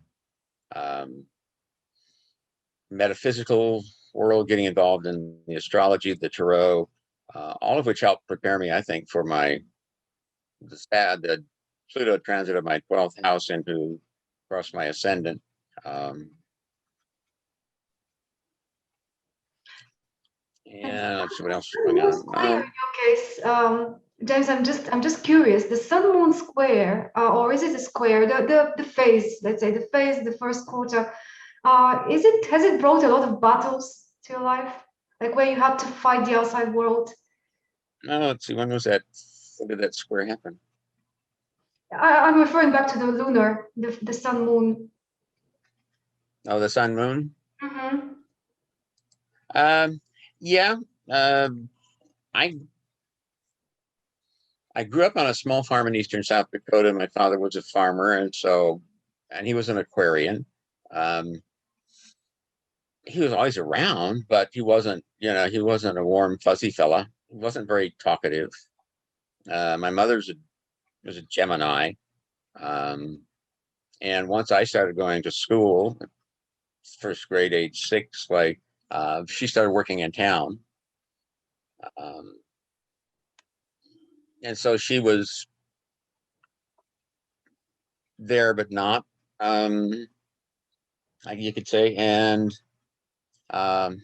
metaphysical world, getting involved in the astrology, the tarot, all of which helped prepare me, I think, for the Pluto transit of my 12th house into across my ascendant. And let's see what else is going on. In your case, James, I'm just curious. The Sun Moon square, or is it a square? The phase, let's say the phase, the first quarter. Has it brought a lot of battles to your life, like where you had to fight the outside world? No, let's see. When was that? When did that square happen? I'm referring back to the lunar, the Sun Moon. Oh, the Sun Moon. Mm-hmm. Yeah. I grew up on a small farm in eastern South Dakota. My father was a farmer, and he was an Aquarian. He was always around, but he wasn't a warm, fuzzy fella. He wasn't very talkative. My mother was a Gemini. And once I started going to school, first grade, age 6, she started working in town. And so she was there, but not, you could say. And even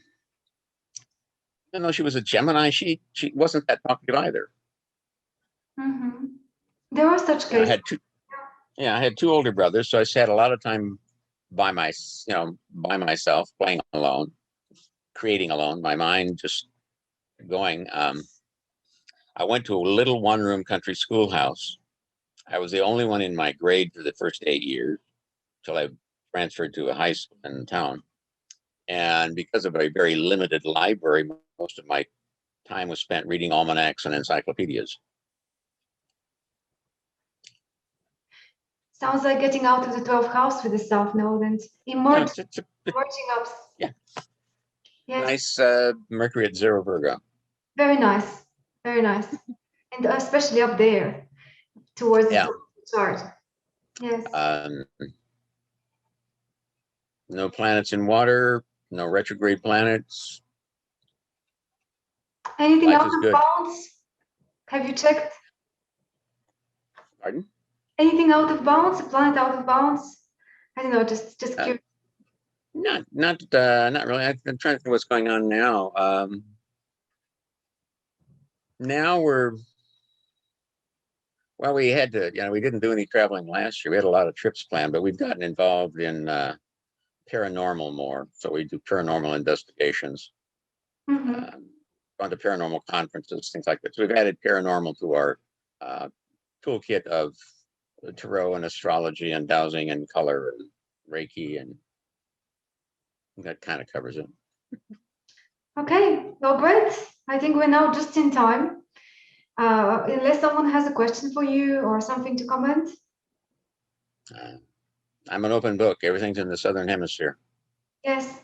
though she was a Gemini, she wasn't that talkative either. Mm-hmm. There are such cases. I had two older brothers, so I had a lot of time by myself, playing alone, creating alone, my mind just going. I went to a little one-room country schoolhouse. I was the only one in my grade for the first 8 years till I transferred to a high school in town. And because of a very limited library, most of my time was spent reading almanacs and encyclopedias. Sounds like getting out of the 12th house with the South Node and emerging up. Yeah. Yes. Nice Mercury at 0 Virgo. Very nice. Very nice. And especially up there towards the chart. Yes. No planets in water, no retrograde planets. Anything out of bounds? Have you checked? Pardon? Anything out of bounds? A planet out of bounds? I don't know, just curious. Not really. I'm trying to think what's going on now. Now we had to, we didn't do any traveling last year. We had a lot of trips planned, but we've gotten involved in paranormal more. So we do paranormal investigations, gone to paranormal conferences, things like that. So we've added paranormal to our toolkit of tarot and astrology and dowsing and color and Reiki, and that kind of covers it. Okay, well, great. I think we're now just in time. Unless someone has a question for you or something to comment. I'm an open book. Everything's in the Southern Hemisphere. Yes.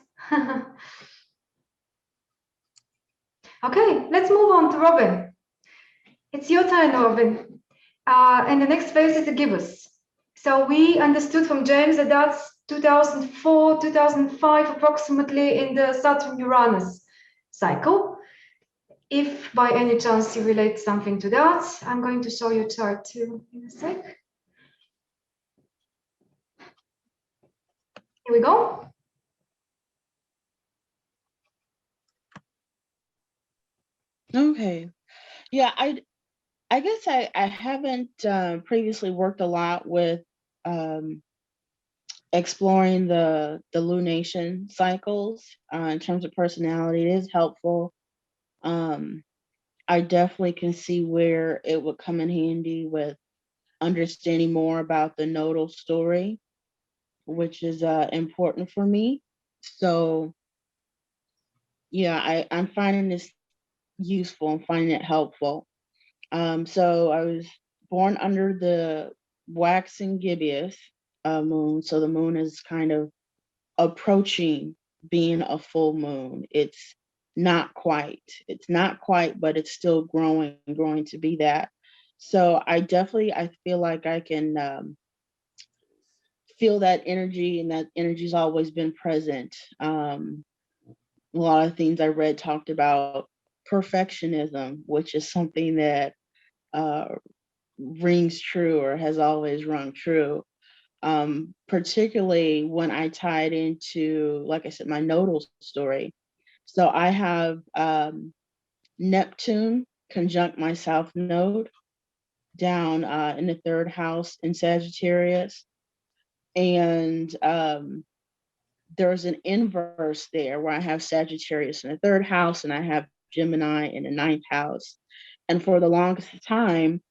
Okay, let's move on to Robin. It's your turn, Robin. And the next phase is the gibbous. So we understood from James that that's 2004, 2005, approximately in the Saturn Uranus cycle. If by any chance you relate something to that, I'm going to show you a chart too in a sec. Here we go. Okay. Yeah, I guess I haven't previously worked a lot with exploring the lunation cycles in terms of personality. It is helpful. I definitely can see where it would come in handy with understanding more about the nodal story, which is important for me. So yeah, I'm finding this useful. I'm finding it helpful. So I was born under the waxing gibbous moon. So the moon is kind of approaching being a full moon. It's not quite, but it's still growing to be that. So I feel like I can feel that energy, and that energy's always been present. A lot of things I read talked about perfectionism, which is something that uh, rings true or has always rung true. Particularly when I tied into, like I said, my nodal story. So I have Neptune conjunct my south node down in the third house in Sagittarius. And there's an inverse there where I have Sagittarius in the third house and I have Gemini in the ninth house. And for the longest time,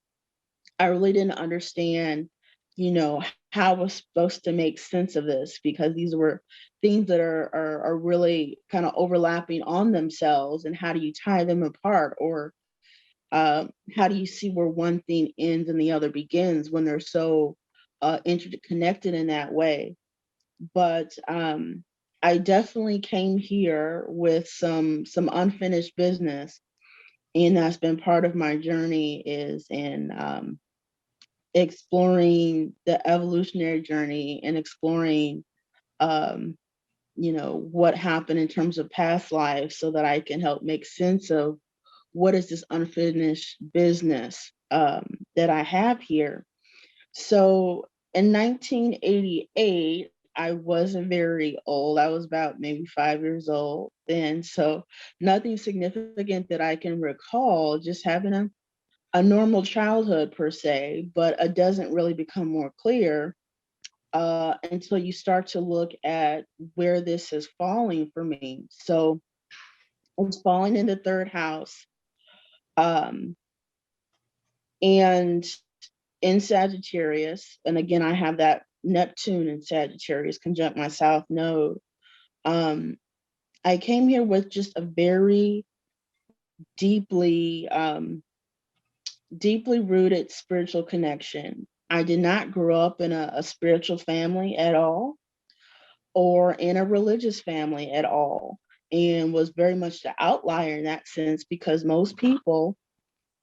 I really didn't understand, how I was supposed to make sense of this, because these were things that are really kind of overlapping on themselves. And how do you tie them apart? Or how do you see where one thing ends and the other begins when they're so interconnected in that way? But I definitely came here with some unfinished business, and that's been part of my journey, is in exploring the evolutionary journey and exploring um, what happened in terms of past lives, so that I can help make sense of what is this unfinished business that I have here. So in 1988, I wasn't very old. I was about maybe 5 years old then. So nothing significant that I can recall, just having a normal childhood per se, but it doesn't really become more clear until you start to look at where this is falling for me. So it's falling in the third house. Um, and in Sagittarius, and again, I have that Neptune in Sagittarius conjunct my south node. I came here with just a very deeply rooted spiritual connection. I did not grow up in a spiritual family at all, or in a religious family at all, and was very much the outlier in that sense, because most people,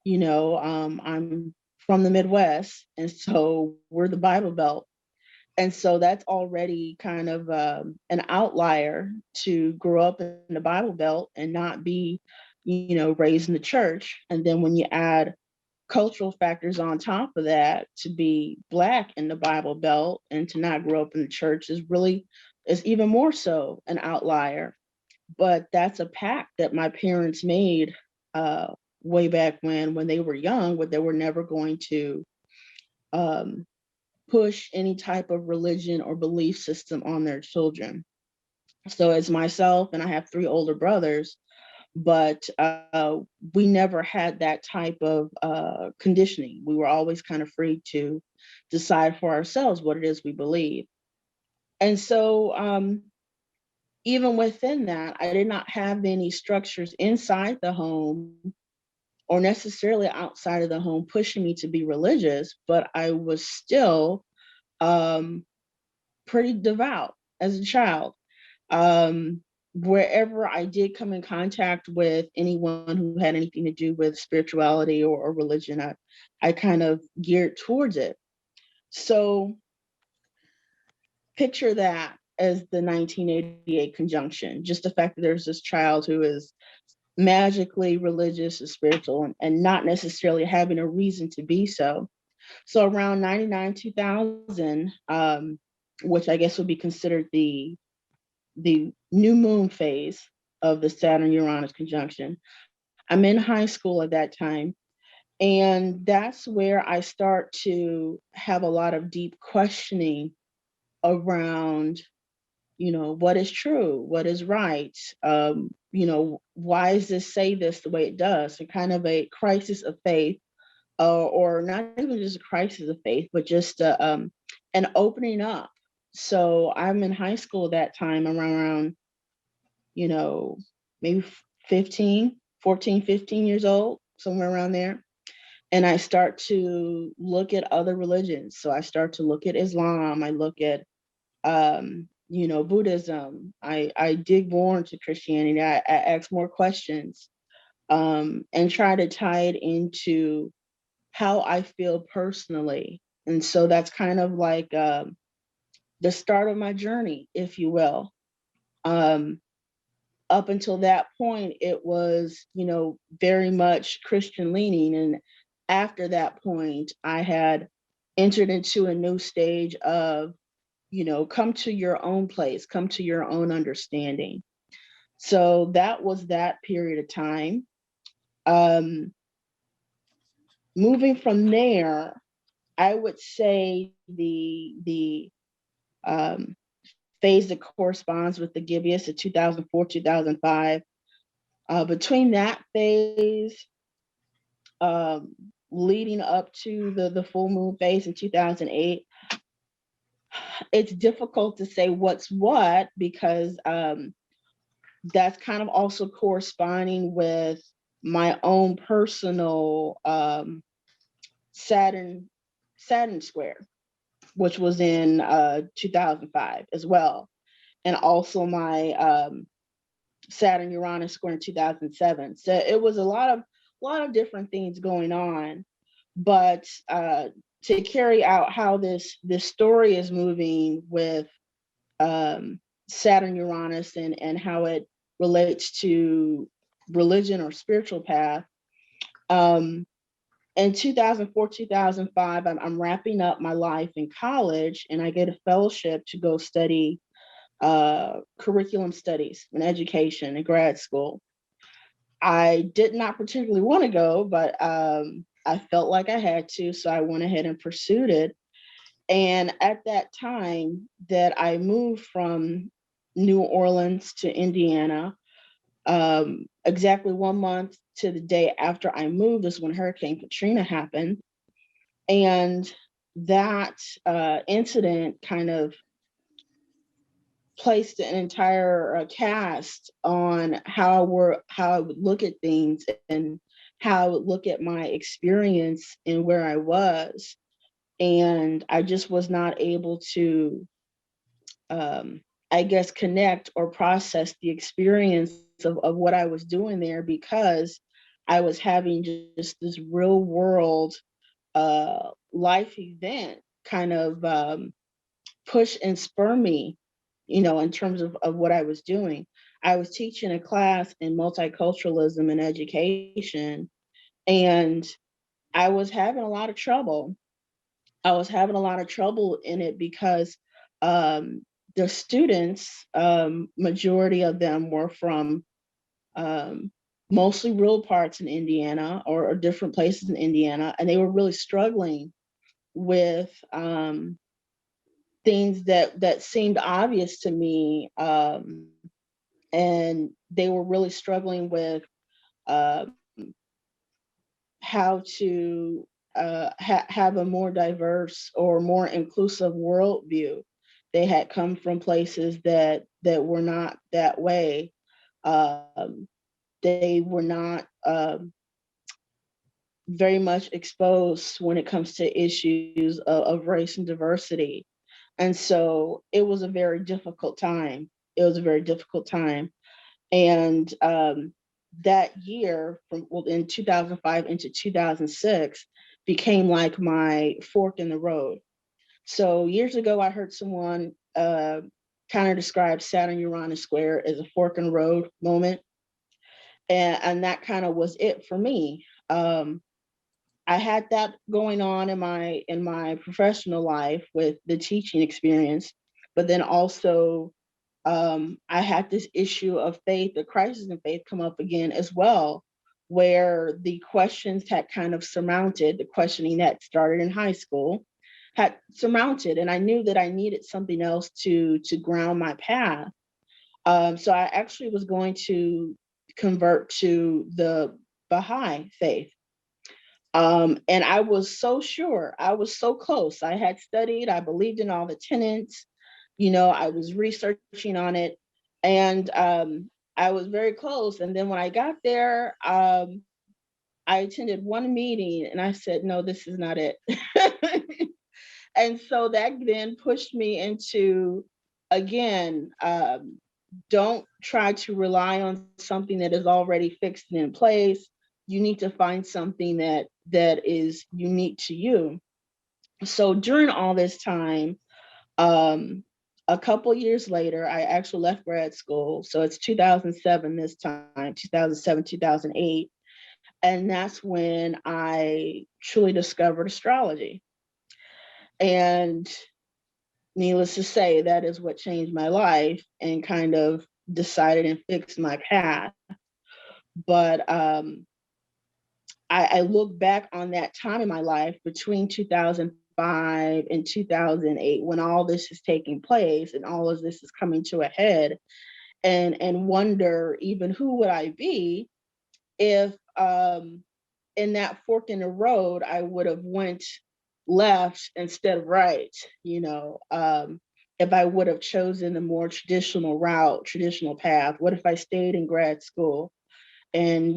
I'm from the Midwest, and so we're the Bible Belt. And so that's already kind of an outlier, to grow up in the Bible Belt and not be, raised in the church. And then when you add cultural factors on top of that, to be Black in the Bible Belt and to not grow up in the church is even more so an outlier. But that's a pact that my parents made way back when they were young, where they were never going to um, push any type of religion or belief system on their children. So as myself, and I have 3 older brothers, but we never had that type of conditioning. We were always kind of free to decide for ourselves what it is we believe. And so even within that, I did not have any structures inside the home or necessarily outside of the home pushing me to be religious, but I was still um, pretty devout as a child. Wherever I did come in contact with anyone who had anything to do with spirituality or religion, I kind of geared towards it. So picture that as the 1988 conjunction, just the fact that there's this child who is magically religious and spiritual, and not necessarily having a reason to be so. So around 99, 2000, which I guess would be considered the new moon phase of the Saturn Uranus conjunction, I'm in high school at that time. And that's where I start to have a lot of deep questioning around, what is true, what is right, why does this say this the way it does? So kind of a crisis of faith, or not even just a crisis of faith, but just an opening up. So I'm in high school at that time, around, maybe 15 years old, somewhere around there. And I start to look at other religions. So I start to look at Islam. I look at, Buddhism. I dig more into Christianity. I ask more questions, and try to tie it into how I feel personally. And so that's kind of like the start of my journey, if you will. Up until that point, it was, very much Christian leaning. And after that point, I had entered into a new stage of, come to your own place, come to your own understanding. So that was that period of time. Moving from there, I would say the phase that corresponds with the Gibeus of 2004, 2005. Between that phase, leading up to the full moon phase in 2008, it's difficult to say what's what, because that's kind of also corresponding with my own personal Saturn square, which was in 2005 as well, and also my Saturn Uranus square in 2007. So it was a lot of different things going on, but to carry out how this story is moving with Saturn Uranus and how it relates to religion or spiritual path. In 2004, 2005, I'm wrapping up my life in college, and I get a fellowship to go study curriculum studies and education in grad school. I did not particularly want to go, but I felt like I had to, so I went ahead and pursued it. And at that time that I moved from New Orleans to Indiana, exactly 1 month to the day after I moved is when Hurricane Katrina happened. And that incident kind of placed an entire cast on how I would look at things and how I would look at my experience and where I was. And I just was not able to, I guess, connect or process the experience of what I was doing there, because I was having just this real world life event kind of push and spur me, in terms of what I was doing. I was teaching a class in multiculturalism and education, and I was having a lot of trouble. I was having a lot of trouble in it because the students, majority of them were from mostly rural parts in Indiana or different places in Indiana, and they were really struggling with things that seemed obvious to me, and they were really struggling with how to have a more diverse or more inclusive worldview. They had come from places that were not that way. They were not very much exposed when it comes to issues of race and diversity. And so it was a very difficult time. It was a very difficult time. And that year, in 2005 into 2006, became like my fork in the road. So years ago, I heard someone kind of describe Saturn Uranus square as a fork in the road moment. And that kind of was it for me. I had that going on in my professional life with the teaching experience, but then also I had this issue of faith, the crisis in faith, come up again as well, where the questions had kind of surmounted, the questioning that started in high school had surmounted, and I knew that I needed something else to ground my path. So I actually was going to convert to the Baha'i faith. And I was so sure, I was so close. I had studied, I believed in all the tenets, I was researching on it, and I was very close. And then when I got there, I attended one meeting and I said, no, this is not it. And so that then pushed me into, again, don't try to rely on something that is already fixed and in place. you need to find something that is unique to you. So during all this time, a couple years later, I actually left grad school. So it's 2007 this time, 2007, 2008. And that's when I truly discovered astrology. And needless to say, that is what changed my life and kind of decided and fixed my path. But I look back on that time in my life between 2005 and 2008, when all this is taking place and all of this is coming to a head, and wonder even who would I be if in that fork in the road I would have went left instead of right, if I would have chosen a more traditional route, traditional path. What if I stayed in grad school and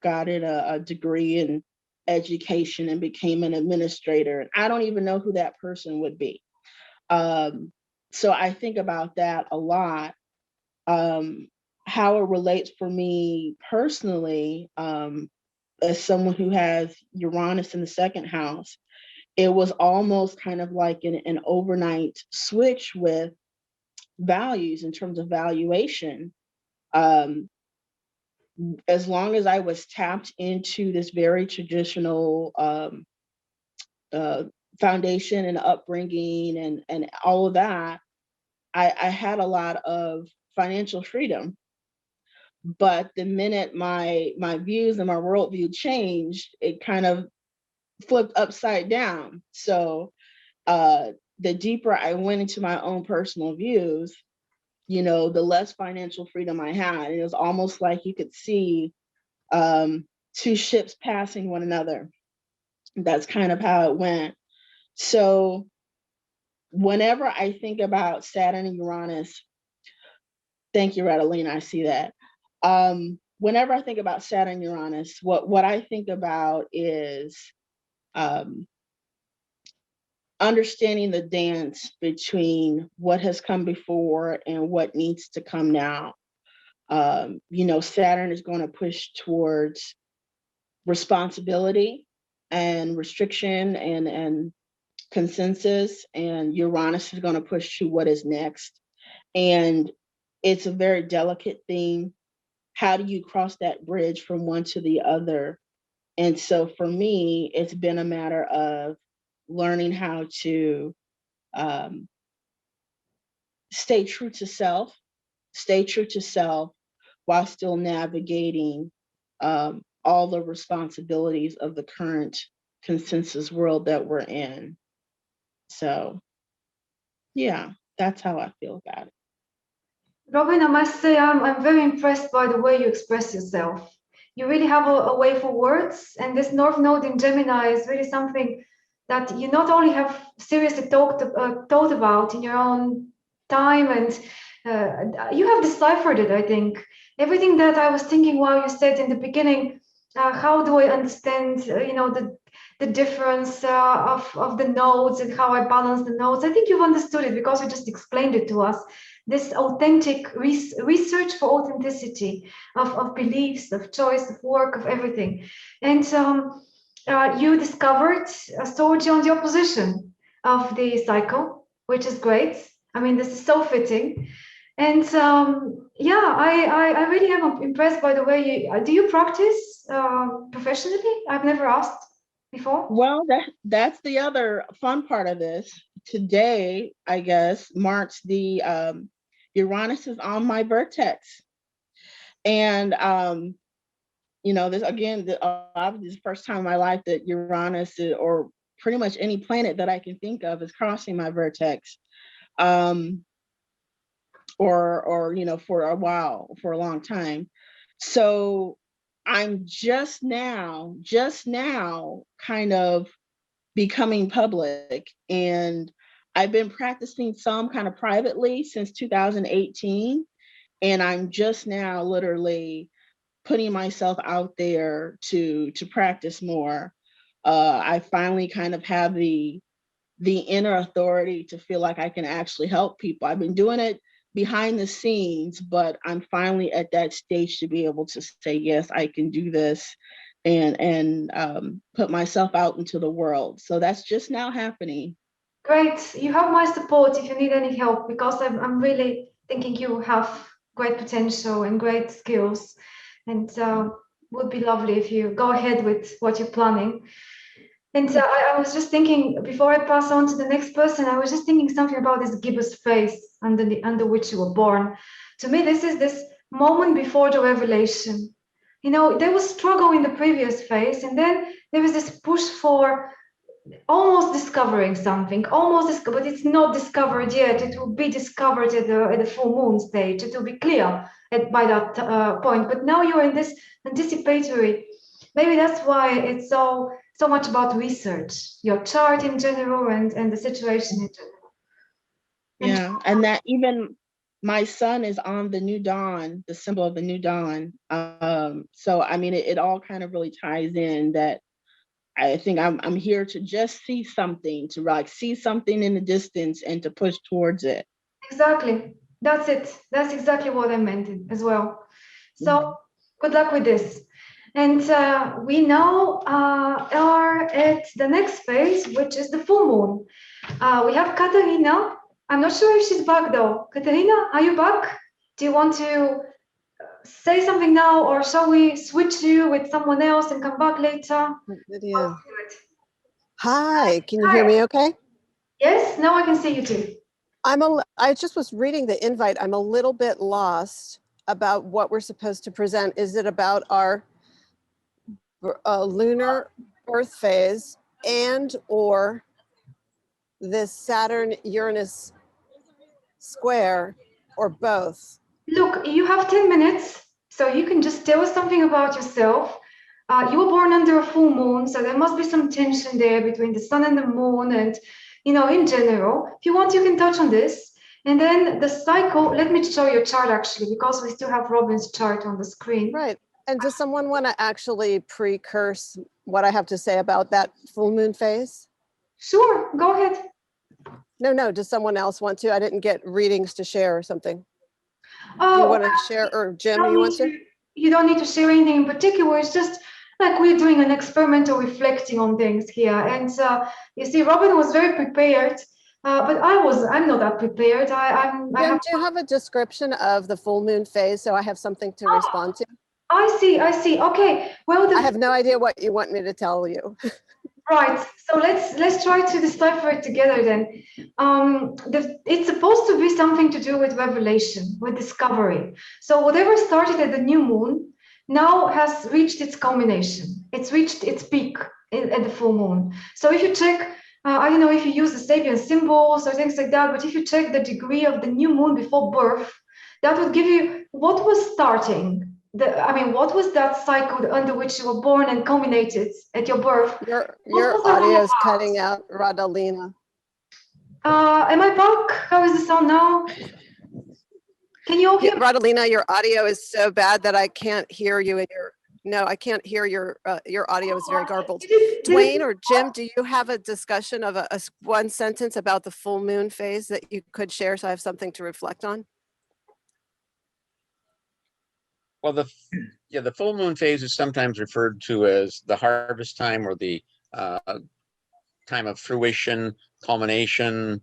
got in a degree in education and became an administrator? And I don't even know who that person would be. So I think about that a lot. How it relates for me personally, as someone who has Uranus in the second house, it was almost kind of like an overnight switch with values in terms of valuation. As long as I was tapped into this very traditional foundation and upbringing and all of that, I had a lot of financial freedom. But the minute my views and my worldview changed, it kind of flipped upside down. So the deeper I went into my own personal views, the less financial freedom I had. It was almost like you could see two ships passing one another. That's kind of how it went. So whenever I think about Saturn and Uranus, thank you, Radilina, I see that. Whenever I think about Saturn and Uranus, what I think about is understanding the dance between what has come before and what needs to come now. Saturn is going to push towards responsibility and restriction and consensus, and Uranus is going to push to what is next. And it's a very delicate thing. How do you cross that bridge from one to the other? And so for me, it's been a matter of learning how to stay true to self while still navigating all the responsibilities of the current consensus world that we're in. So yeah, that's how I feel about it. Robin, I must say I'm very impressed by the way you express yourself. You really have a way for words, and this North Node in Gemini is really something that you not only have seriously thought about in your own time, and you have deciphered it, I think. Everything that I was thinking while you said in the beginning, how do I understand, the difference of the nodes and how I balance the nodes? I think you've understood it because you just explained it to us. This authentic research for authenticity of beliefs, of choice, of work, of everything. And you discovered astrology on the opposition of the cycle, which is great. I mean, this is so fitting. And I really am impressed by the way do you practice professionally? I've never asked before. Well, that's the other fun part of this. Today, I guess, marks the Uranus is on my vertex. And this again, obviously the first time in my life that Uranus or pretty much any planet that I can think of is crossing my vertex. Or for a while, for a long time. So I'm just now kind of becoming public, and I've been practicing some kind of privately since 2018, and I'm just now literally putting myself out there to practice more. I finally kind of have the inner authority to feel like I can actually help people. I've been doing it behind the scenes, but I'm finally at that stage to be able to say, yes, I can do this. and put myself out into the world. So that's just now happening. Great. You have my support if you need any help, because I'm really thinking you have great potential and great skills, and would be lovely if you go ahead with what you're planning. And I was just thinking, before I pass on to the next person, I was just thinking something about this gibbous phase under which you were born. To me, this is this moment before the revelation. You know, there was struggle in the previous phase, and then there was this push for almost discovering something, but it's not discovered yet. It will be discovered at the full moon stage. It will be clear by that point. But now you're in this anticipatory. Maybe that's why it's so much about research, your chart in general, and the situation in general. Yeah, and that even my sun is on the new dawn, the symbol of the new dawn. So I mean, it all kind of really ties in that I think I'm here to just see something, to like see something in the distance and to push towards it. Exactly. That's it. That's exactly what I meant as well. So good luck with this. And we now are at the next phase, which is the full moon. We have Katarina. I'm not sure if she's back though. Katarina, are you back? Do you want to say something now, or shall we switch you with someone else and come back later? Video. Hi, can you hear me okay? Yes, now I can see you too. I just was reading the invite. I'm a little bit lost about what we're supposed to present. Is it about our lunar birth phase and or this Saturn Uranus square, or both? Look, you have 10 minutes, so you can just tell us something about yourself. You were born under a full moon, so there must be some tension there between the sun and the moon, and in general. If you want, you can touch on this. And then the cycle, let me show your chart actually, because we still have Robin's chart on the screen. Right. And does someone want to actually precurse what I have to say about that full moon phase? Sure, go ahead. No, does someone else want to? I didn't get readings to share or something. Oh, do you want to share, or Jim, you want to? You don't need to share anything in particular. It's just like we're doing an experimental reflecting on things here. And you see, Robin was very prepared, but I'm not that prepared. Jim, do you have a description of the full moon phase so I have something to respond to? I see. Okay. Well, I have no idea what you want me to tell you. Right. So let's try to decipher it together then. It's supposed to be something to do with revelation, with discovery. So whatever started at the new moon now has reached its culmination. It's reached its peak at the full moon. So if you check, I don't know if you use the Sabian symbols or things like that, but if you check the degree of the new moon before birth, that would give you what was starting. What was that cycle under which you were born and culminated at your birth? Your audio is cutting out, Radilina. Am I back? How is the sound now? Can you all hear me? Radilina, your audio is so bad that I can't hear you. I can't hear your audio is very garbled. Dwayne or Jim, do you have a discussion of a one sentence about the full moon phase that you could share so I have something to reflect on? Well, the full moon phase is sometimes referred to as the harvest time, or the time of fruition, culmination.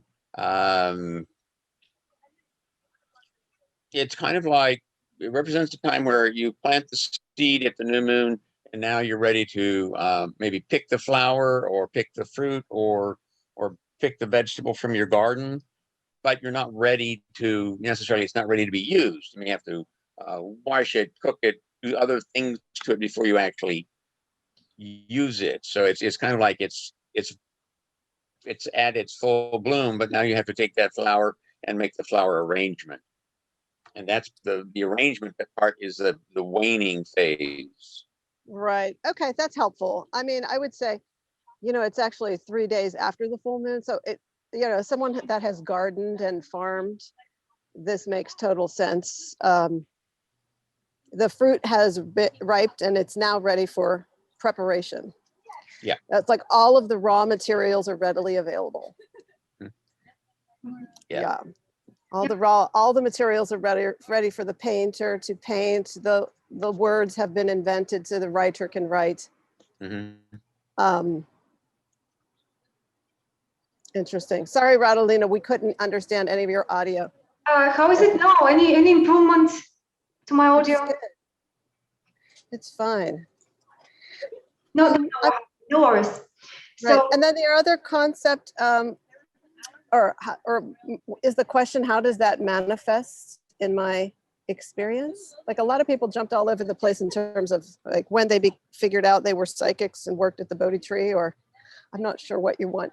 It's kind of like, it represents a time where you plant the seed at the new moon, and now you're ready to maybe pick the flower or pick the fruit or pick the vegetable from your garden, but you're not ready to necessarily, it's not ready to be used. I mean, you have to wash it, cook it, do other things to it before you actually use it. So it's kind of like it's at its full bloom, but now you have to take that flower and make the flower arrangement. And that's the arrangement part is the waning phase. Right. Okay, that's helpful. I mean, I would say, it's actually 3 days after the full moon. So someone that has gardened and farmed, this makes total sense. The fruit has ripened and it's now ready for preparation. Yeah. That's like all of the raw materials are readily available. Yeah. All the materials are ready for the painter to paint. The the words have been invented so the writer can write. Mhm. Interesting. Sorry, Radilina, we couldn't understand any of your audio. How is it now? Any improvement to my It's audio? good. It's fine. No, no worries. Right. So And then the other concept, or is the question, how does that manifest in my experience? Like a lot of people jumped all over the place in terms of like when they figured out they were psychics and worked at the Bodhi tree, or I'm not sure what you want.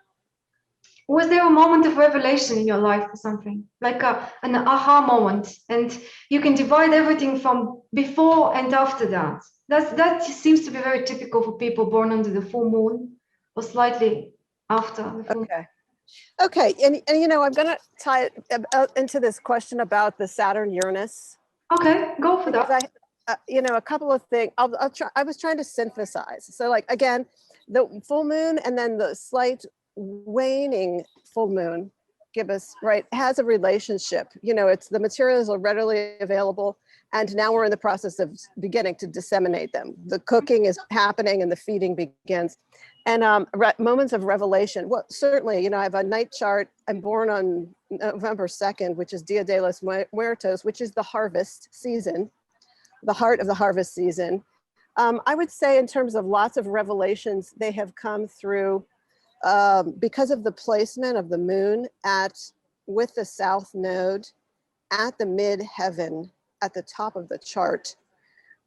was there a moment of revelation in your life or something? Like an aha moment, and you can divide everything from before and after that. That seems to be very typical for people born under the full moon or slightly after the full moon. Okay. Okay. And you know, I'm going to tie it into this question about the Saturn Uranus. Okay, go for that. Because you know, a couple of things. I'll try. I was trying to synthesize. So, like again, the full moon and then the slight waning full moon give us has a relationship. You know, it's the materials are readily available, and now we're in the process of beginning to disseminate them. The cooking is happening, and the feeding begins. And moments of revelation. Well, certainly, you know, I have a night chart. I'm born on November 2nd, which is Dia de los Muertos, which is the harvest season, the heart of the harvest season. I would say in terms of lots of revelations, they have come through because of the placement of the moon with the south node at the mid-heaven at the top of the chart.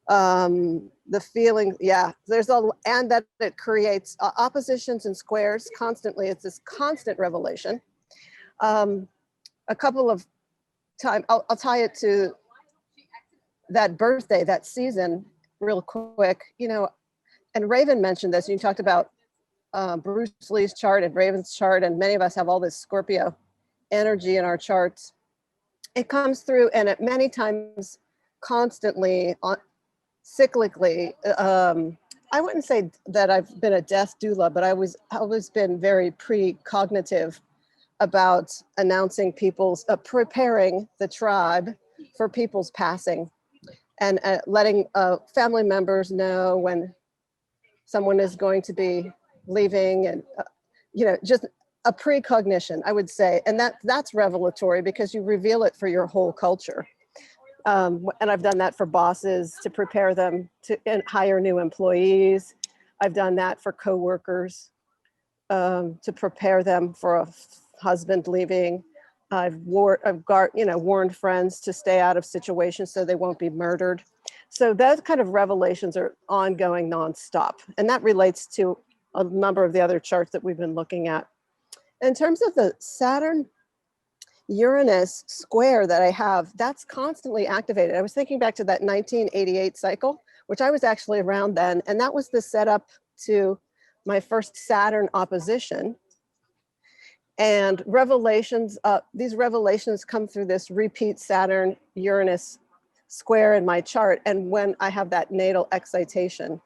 The feeling, and that it creates oppositions and squares constantly. It's this constant revelation. A couple of times, I'll tie it to that birthday, that season real quick, you know, and Raven mentioned this, and you talked about Bruce Lee's chart and Raven's chart, and many of us have all this Scorpio energy in our charts. It comes through, and it many times constantly cyclically. I wouldn't say that I've been a death doula, but I've always been very precognitive about announcing preparing the tribe for people's passing, and letting family members know when someone is going to be leaving, and you know, just a precognition, I would say. And that's revelatory because you reveal it for your whole culture. And I've done that for bosses to prepare them to hire new employees. I've done that for coworkers to prepare them for a husband leaving. I've warned friends to stay out of situations so they won't be murdered. So those kind of revelations are ongoing nonstop. And that relates to a number of the other charts that we've been looking at. In terms of the Saturn Uranus square that I have, that's constantly activated. I was thinking back to that 1988 cycle, which I was actually around then. And that was the setup to my first Saturn opposition. And these revelations come through this repeat Saturn Uranus square in my chart. And when I have that natal excitation,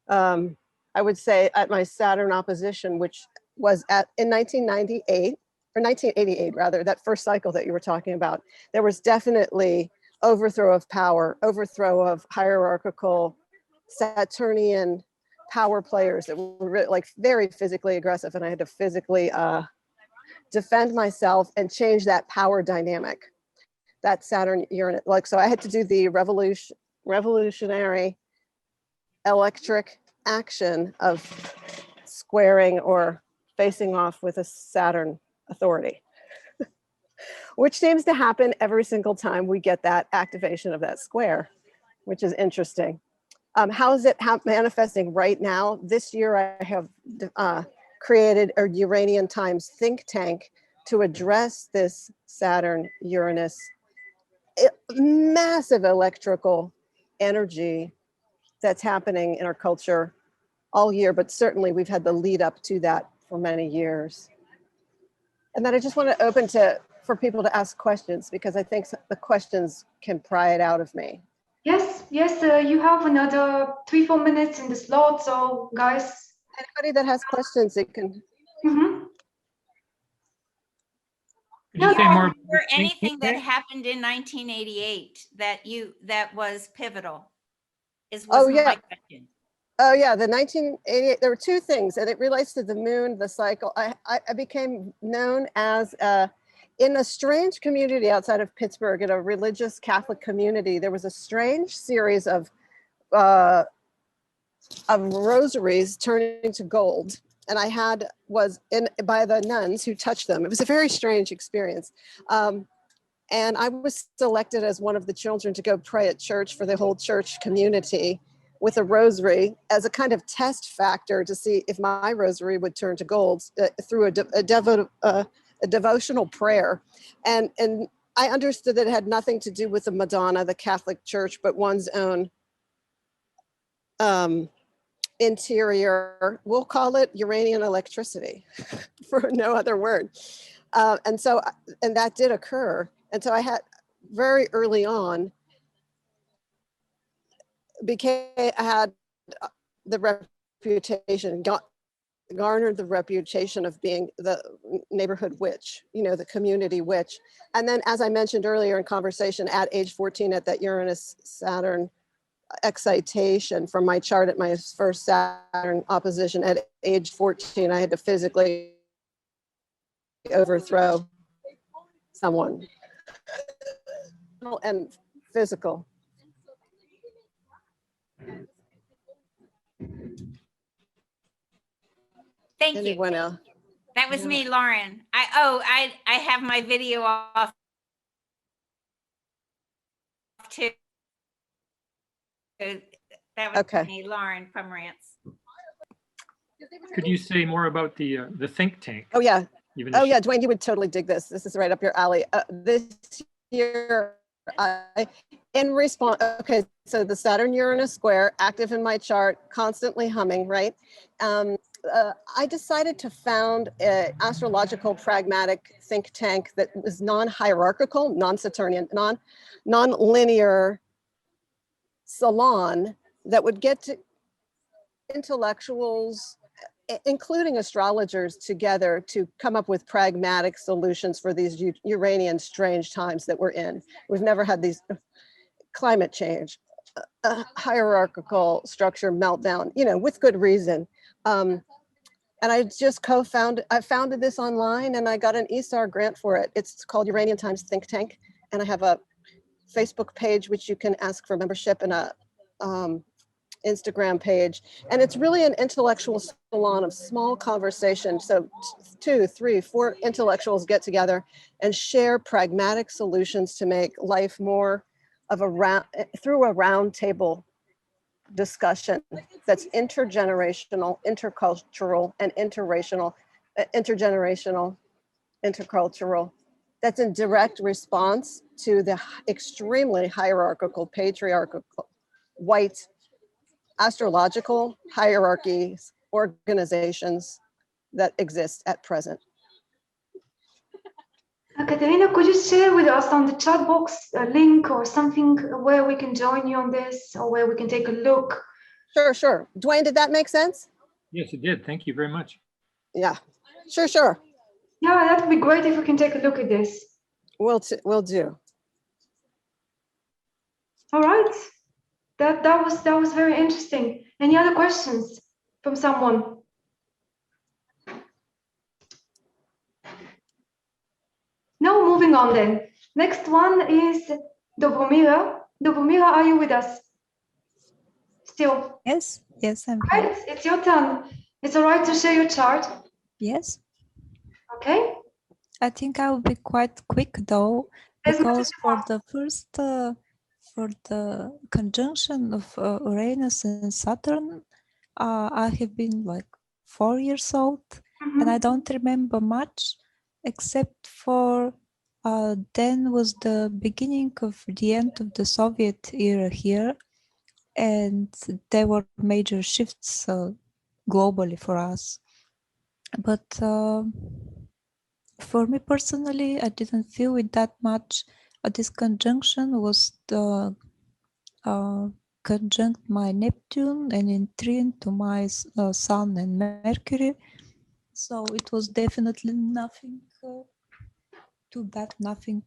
I would say at my Saturn opposition, which was in 1998, or 1988 rather, that first cycle that you were talking about, there was definitely overthrow of power, overthrow of hierarchical Saturnian power players that were like very physically aggressive, and I had to physically defend myself and change that power dynamic, that Saturn Uranus. Like, so I had to do the revolutionary electric action of squaring or facing off with a Saturn authority, which seems to happen every single time we get that activation of that square, which is interesting. How is it manifesting right now? This year I have created a Uranian Times think tank to address this Saturn Uranus massive electrical energy that's happening in our culture all year, but certainly we've had the lead up to that for many years. And then I just want to open for people to ask questions, because I think the questions can pry it out of me. Yes, you have another 3-4 minutes in the slot, so guys. Anybody that has questions, it can. Mm-hmm. Could you say more about Or the anything that tank? happened in 1988 that was pivotal? was Oh, my yeah. question. Oh, yeah, the 1988, there were two things, and it relates to the moon, the cycle. I became known as, in a strange community outside of Pittsburgh, in a religious Catholic community, there was a strange series of rosaries turning to gold. And I was by the nuns who touched them. It was a very strange experience. And I was selected as one of the children to go pray at church for the whole church community with a rosary as a kind of test factor to see if my rosary would turn to gold through a devotional prayer. And I understood that it had nothing to do with the Madonna, the Catholic Church, but one's own interior, we'll call it Uranian electricity for no other word. And that did occur. And so I had very early on I had the reputation, garnered the reputation of being the neighborhood witch, the community witch. And then, as I mentioned earlier in conversation, at age 14, at that Uranus Saturn excitation from my chart at my first Saturn opposition at age 14, I had to physically overthrow someone, and physical. Thank Anyone you. else? That was me, Lauren. I have my video off too. That was Okay. me, Lauren Pomerantz. Could you say more about the think tank? Oh, yeah. Even Oh, if yeah, Dwayne, you would totally dig this. This is right up your alley. This year, in response, okay, so the Saturn Uranus square, active in my chart, constantly humming, right? I decided to found an astrological pragmatic think tank that was non-hierarchical, non-Saturnian, non-linear salon that would get to intellectuals, including astrologers, together to come up with pragmatic solutions for these Uranian strange times that we're in. We've never had these climate change, hierarchical structure meltdown, with good reason. And I just I founded this online, and I got an ESAR grant for it. It's called Uranian Times Think Tank. And I have a Facebook page, which you can ask for membership, and a Instagram page. And it's really an intellectual salon of small conversation. So 2, 3, 4 intellectuals get together and share pragmatic solutions to make life more of through a round table discussion that's intergenerational, intercultural, and intergenerational, intercultural, that's in direct response to the extremely hierarchical, patriarchal, white, astrological hierarchies, organizations that exist at present. Katerina, could you share with us on the chat box a link or something where we can join you on this, or where we can take a look? Sure. Dwayne, did that make sense? Yes, it did. Thank you very much. Yeah, sure. Yeah, that would be great if we can take a look at this. We'll do. All right. That was very interesting. Any other questions from someone? No, moving on then. Next one is Dobromira. Dobromira, are you with us? Still? Yes, I'm Great, here. it's your turn. It's all right to share your chart? Yes. Okay. I think I will be quite quick though, because for the first, for the conjunction of Uranus and Saturn, I have been like 4 years old, and I don't remember much, except for then was the beginning of the end of the Soviet era here, and there were major shifts globally for us. But for me personally, I didn't feel it that much. This conjunction was the conjunct my Neptune and in trine to my Sun and Mercury. So it was definitely nothing nothing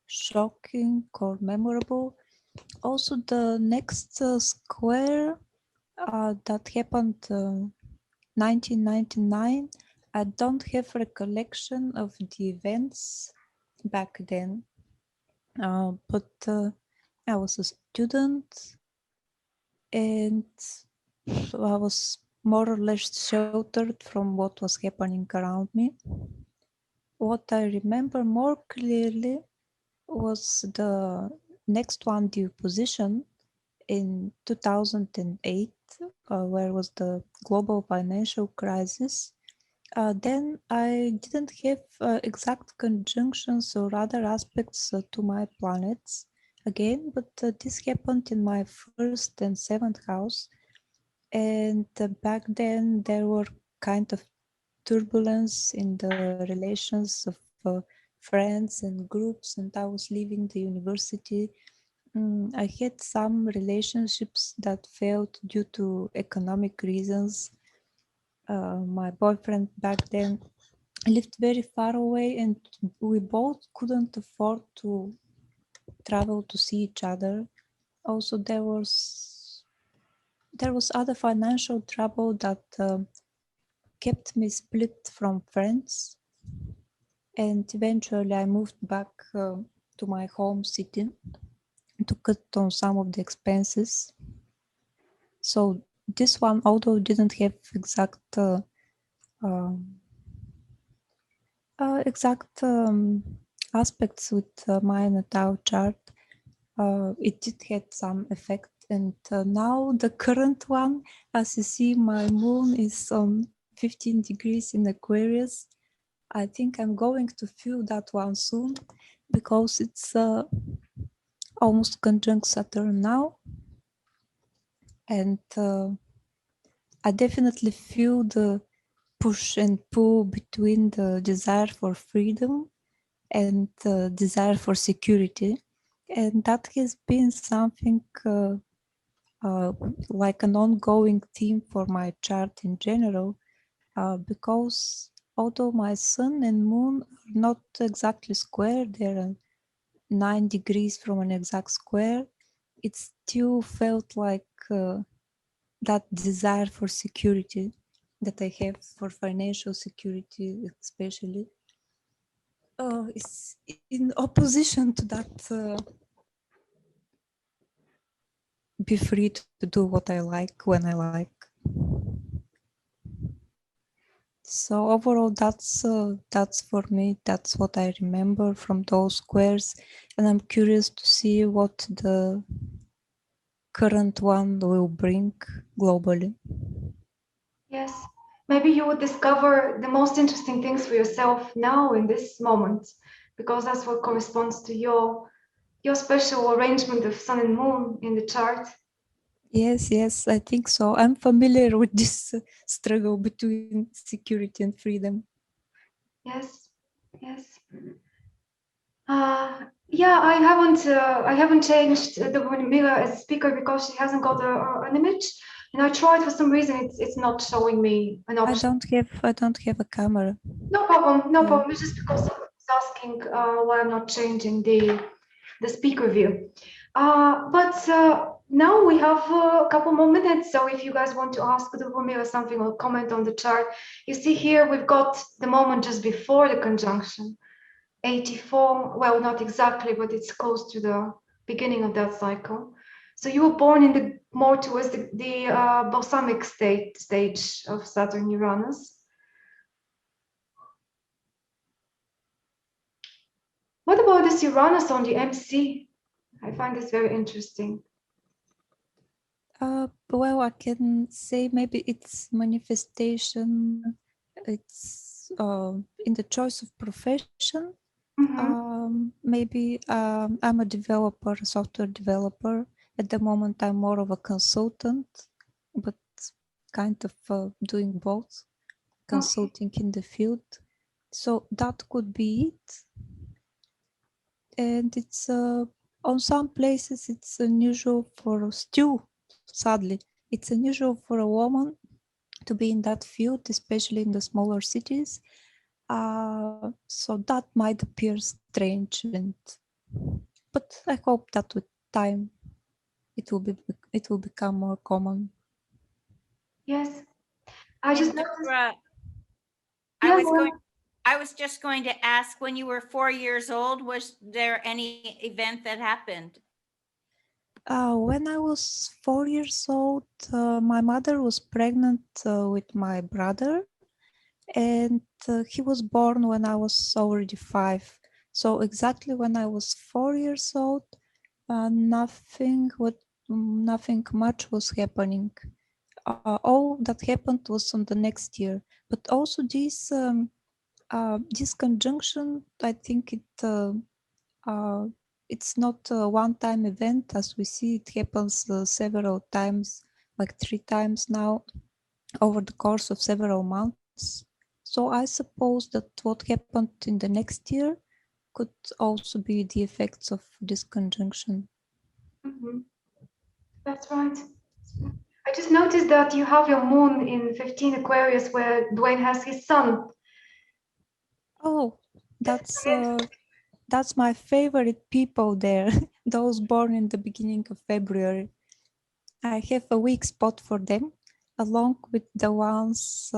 shocking or memorable. also the next square that happened 1999, I don't have recollection of the events back then, but I was a student and I was more or less sheltered from what was happening around me. What I remember more clearly was the next one, the opposition in 2008, where was the global financial crisis. Then I didn't have exact conjunctions or other aspects to my planets again, but this happened in my first and seventh house. And back then there were kind of turbulence in the relations of friends and groups, and I was leaving the university. I had some relationships that failed due to economic reasons. My boyfriend back then lived very far away, and we both couldn't afford to travel to see each other. Also, there was other financial trouble that kept me split from friends, and eventually I moved back to my home city to cut on some of the expenses. So this one, although didn't have exact aspects with my natal chart, it did had some effect. And now the current one, as you see, my moon is on 15 degrees in Aquarius. I think I'm going to feel that one soon because it's almost conjunct Saturn now. And I definitely feel the push and pull between the desire for freedom and the desire for security. And that has been something like an ongoing theme for my chart in general, because although my sun and moon are not exactly square, they're 9 degrees from an exact square, it still felt like that desire for security that I have, for financial security especially, is in opposition to that be free to do what I like when I like. So overall, that's for me. That's what I remember from those squares, and I'm curious to see what the current one will bring globally. Yes, maybe you would discover the most interesting things for yourself now in this moment, because that's what corresponds to your special arrangement of sun and moon in the chart. Yes, I think so. I'm familiar with this struggle between security and freedom. Yes. Yeah, I haven't changed the Mira as speaker because she hasn't got an image, and I tried for some reason. It's not showing me an option. I don't have a camera. No problem. It's just because I was asking why I'm not changing the speaker view. But now we have a couple more minutes. So if you guys want to ask the Mira something or comment on the chart, you see here we've got the moment just before the conjunction. 84, well, not exactly, but it's close to the beginning of that cycle. So you were born in the more towards the balsamic stage of Saturn Uranus. What about this Uranus on the MC? I find this very interesting. Well, I can say maybe it's manifestation. It's in the choice of profession. Maybe I'm a developer, a software developer. At the moment, I'm more of a consultant, but kind of doing both, consulting in the field. So that could be it. And it's on some places it's unusual for still, sadly, it's unusual for a woman to be in that field, especially in the smaller cities. So that might appear strange, but I hope that with time it will become more common. Yes. I just And noticed. Deborah, Yeah, I was just going to ask, when you were 4 years old, was there any event that happened? When I was 4 years old, my mother was pregnant with my brother, and he was born when I was already 5. So exactly when I was 4 years old, nothing much was happening. All that happened was on the next year. But also this conjunction, I think it's not a one-time event. As we see, it happens several times, like 3 times now, over the course of several months. So I suppose that what happened in the next year could also be the effects of this conjunction. Mhm. That's right. I just noticed that you have your moon in 15 Aquarius, where Dwayne has his sun. Oh, that's my favorite people there, those born in the beginning of February. I have a weak spot for them, along with the ones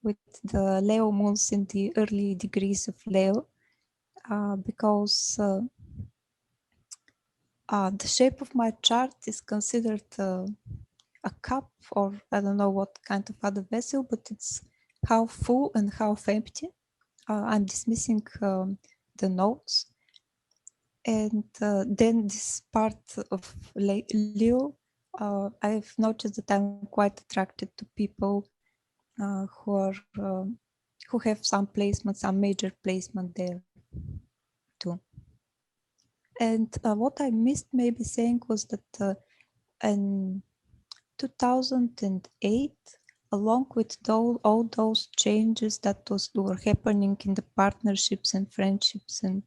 with the Leo moons in the early degrees of Leo, because the shape of my chart is considered a cup, or I don't know what kind of other vessel, but it's half full and half empty. I'm dismissing the notes. And then this part of Leo, I've noticed that I'm quite attracted to people who have some placement, some major placement there too. And what I missed maybe saying was that in 2008, along with all those changes that were happening in the partnerships and friendships and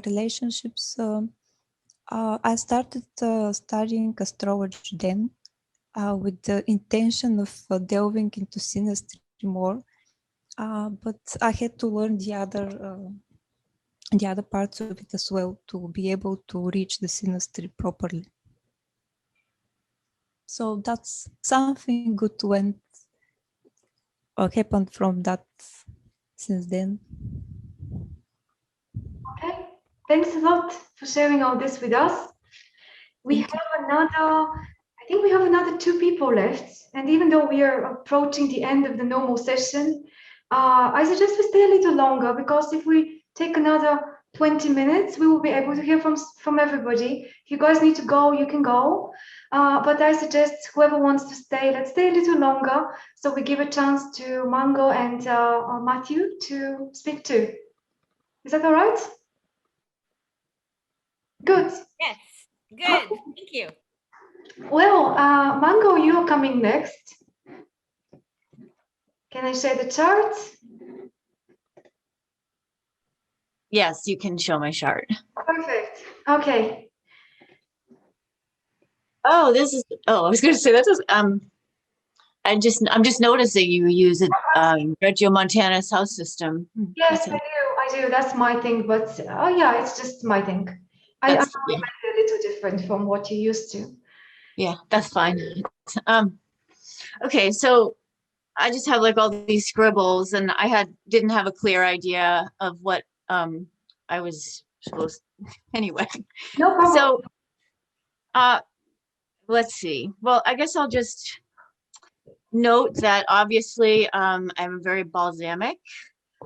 relationships, I started studying astrology then, with the intention of delving into synastry more, but I had to learn the other parts of it as well to be able to reach the synastry properly. So that's something good went happened from that since then. Okay. Thanks a lot for sharing all this with us. We have I think we have another 2 people left. And even though we are approaching the end of the normal session, I suggest we stay a little longer, because if we take another 20 minutes, we will be able to hear from everybody. If you guys need to go, you can go. But I suggest whoever wants to stay, let's stay a little longer, so we give a chance to Mango and Matthew to speak too. Is that all right? Good. Yes, good. Thank you. Well, Mango, you're coming next. Can I share the chart? Yes, you can show my chart. Perfect. Okay. Oh, I was going to say that is, I'm just noticing you use it, Reggio Montana's house system. Yes, I do. That's my thing. But oh yeah, it's just my thing. I'm Yeah. a little different from what you used to. Yeah, that's fine. Okay, so I just have like all these scribbles, and I didn't have a clear idea of what I was supposed anyway. No problem. So let's see. Well, I guess I'll just note that obviously I'm very balsamic.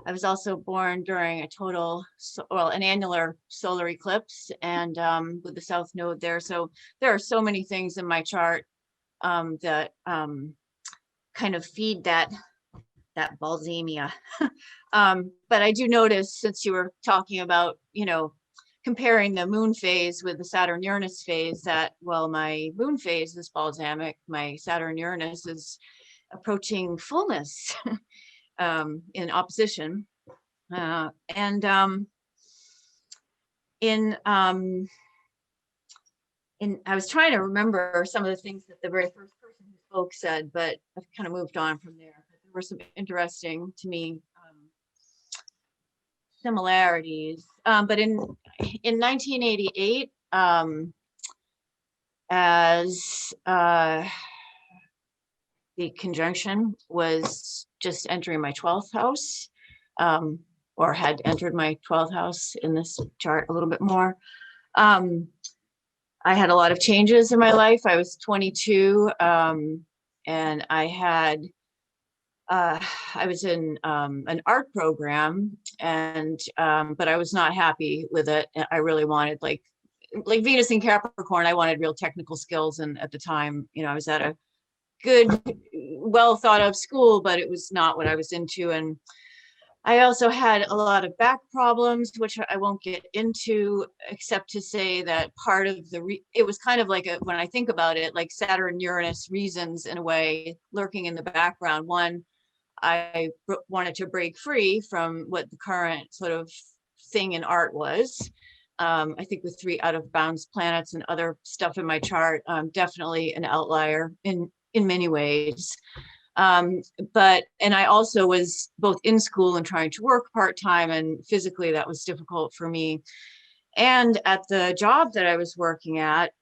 I was also born during an annular solar eclipse, and with the south node there. So there are so many things in my chart that kind of feed that balsamia. But I do notice, since you were talking about, comparing the moon phase with the Saturn Uranus phase, that, well, my moon phase is balsamic, my Saturn Uranus is approaching fullness in opposition. And I was trying to remember some of the things that the very first person who spoke said, but I've kind of moved on from there. But there were some interesting to me similarities. But in 1988, as the conjunction was just entering my 12th house, or had entered my 12th house in this chart a little bit more. I had a lot of changes in my life. I was 22, and I was in an art program, and but I was not happy with it. I really wanted like Venus in Capricorn, I wanted real technical skills. And at the time, you know, I was at a good, well thought of school, but it was not what I was into. And I also had a lot of back problems, which I won't get into, except to say that part of it was kind of like when I think about it, like Saturn Uranus reasons in a way lurking in the background. One, I wanted to break free from what the current sort of thing in art was. I think with 3 out of bounds planets and other stuff in my chart, definitely an outlier in many ways. And I also was both in school and trying to work part-time, and physically that was difficult for me. And at the job that I was working at,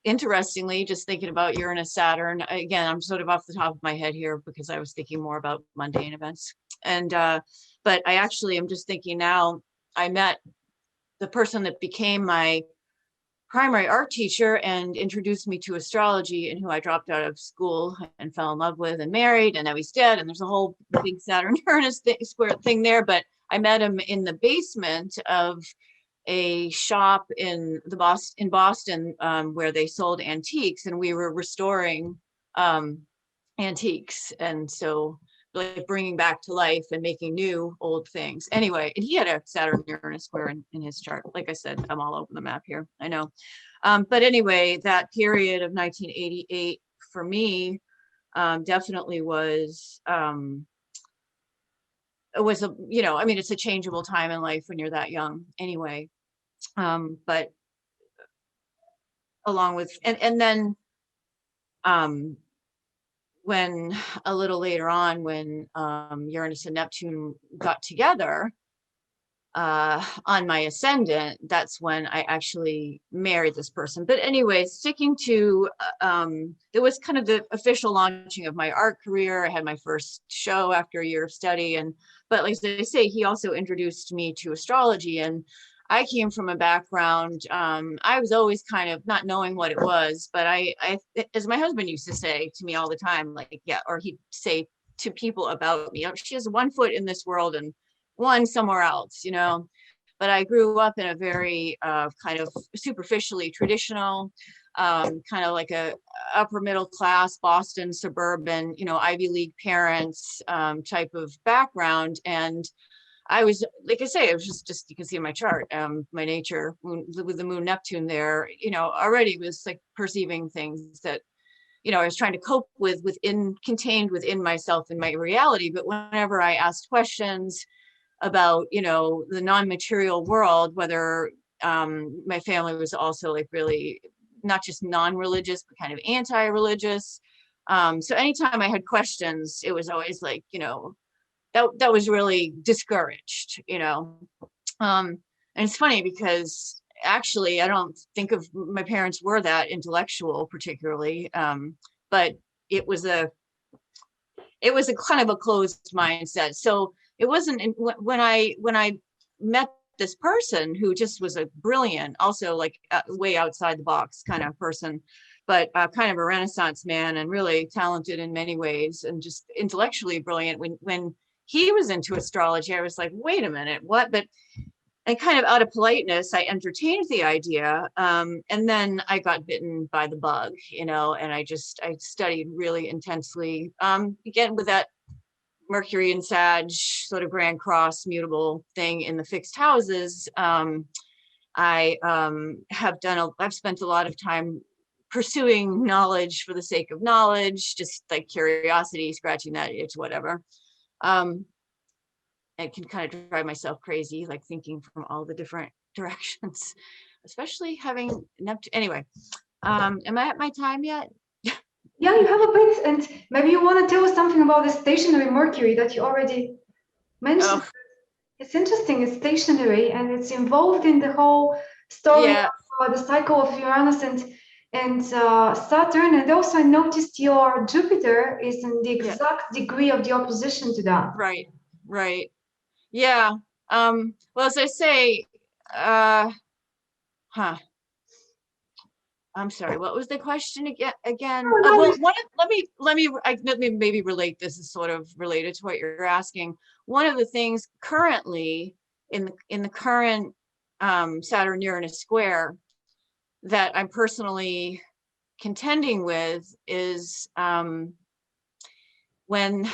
interestingly, just thinking about Uranus, Saturn, again, I'm sort of off the top of my head here because I was thinking more about mundane events. And, but I actually am just thinking now, I met the person that became my primary art teacher and introduced me to astrology, and who I dropped out of school and fell in love with and married, and now he's dead. And there's a whole big Saturn Uranus square thing there. But I met him in the basement of a shop in Boston, where they sold antiques, and we were restoring antiques, and so like bringing back to life and making new old things. Anyway, and he had a Saturn Uranus square in his chart. Like I said, I'm all over the map here, I know. But anyway, that period of 1988 for me definitely was it was a, you know, I mean, it's a changeable time in life when you're that young anyway. But along with, and then when a little later on, when Uranus and Neptune got together on my ascendant, that's when I actually married this person. But anyway, sticking to, it was kind of the official launching of my art career. I had my first show after a year of study. But like I say, he also introduced me to astrology. And I came from a background, I was always kind of not knowing what it was, but I, as my husband used to say to me all the time, like, yeah, or he'd say to people about me, oh, she has one foot in this world and one somewhere else, you know. But I grew up in a very kind of superficially traditional, kind of like a upper middle class Boston suburban, you know, Ivy League parents type of background. And I was, like I say, it was just you can see in my chart, my nature with the moon Neptune there, you know, already was like perceiving things that, you know, I was trying to cope with contained within myself and my reality. But whenever I asked questions about, you know, the non-material world, whether my family was also like really not just non-religious, but kind of anti-religious. So anytime I had questions, it was always like, you know, that was really discouraged, you know. And it's funny because actually I don't think of my parents were that intellectual particularly, but it was a kind of a closed mindset. So it wasn't when I met this person who just was a brilliant, also like way outside the box kind of person, but kind of a Renaissance man and really talented in many ways and just intellectually brilliant. When he was into astrology, I was like, wait a minute, what? But and kind of out of politeness, I entertained the idea. And then I got bitten by the bug, you know, and I studied really intensely. Again, with that Mercury and Sag sort of grand cross mutable thing in the fixed houses, I've spent a lot of time pursuing knowledge for the sake of knowledge, just like curiosity, scratching that itch, whatever. It can kind of drive myself crazy, like thinking from all the different directions, especially having Neptune. Anyway, am I at my time yet? Yeah, you have a bit, and maybe you want to tell us something about the stationary Mercury that you already mentioned. Oh. It's interesting, it's stationary, and it's involved in the whole story Yeah. of the cycle of Uranus and and Saturn, and also I noticed your Jupiter is in the Yeah. exact degree of the opposition to that. Right, right. Yeah. Well, as I say, I'm sorry, what was the question again? Oh, no, Well, let me maybe relate this is sort of related to what you're asking. One of the things currently in the current Saturn Uranus square that I'm personally contending with is when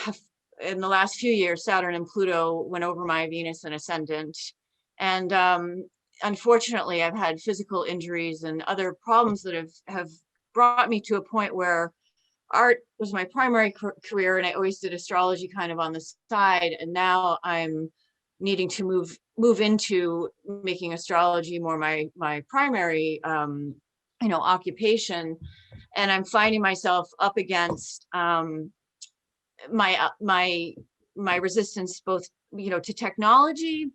in the last few years, Saturn and Pluto went over my Venus and ascendant. And unfortunately, I've had physical injuries and other problems that have brought me to a point where art was my primary career, and I always did astrology kind of on the side. And now I'm needing to move into making astrology more my primary occupation. And I'm finding myself up against my resistance both to technology,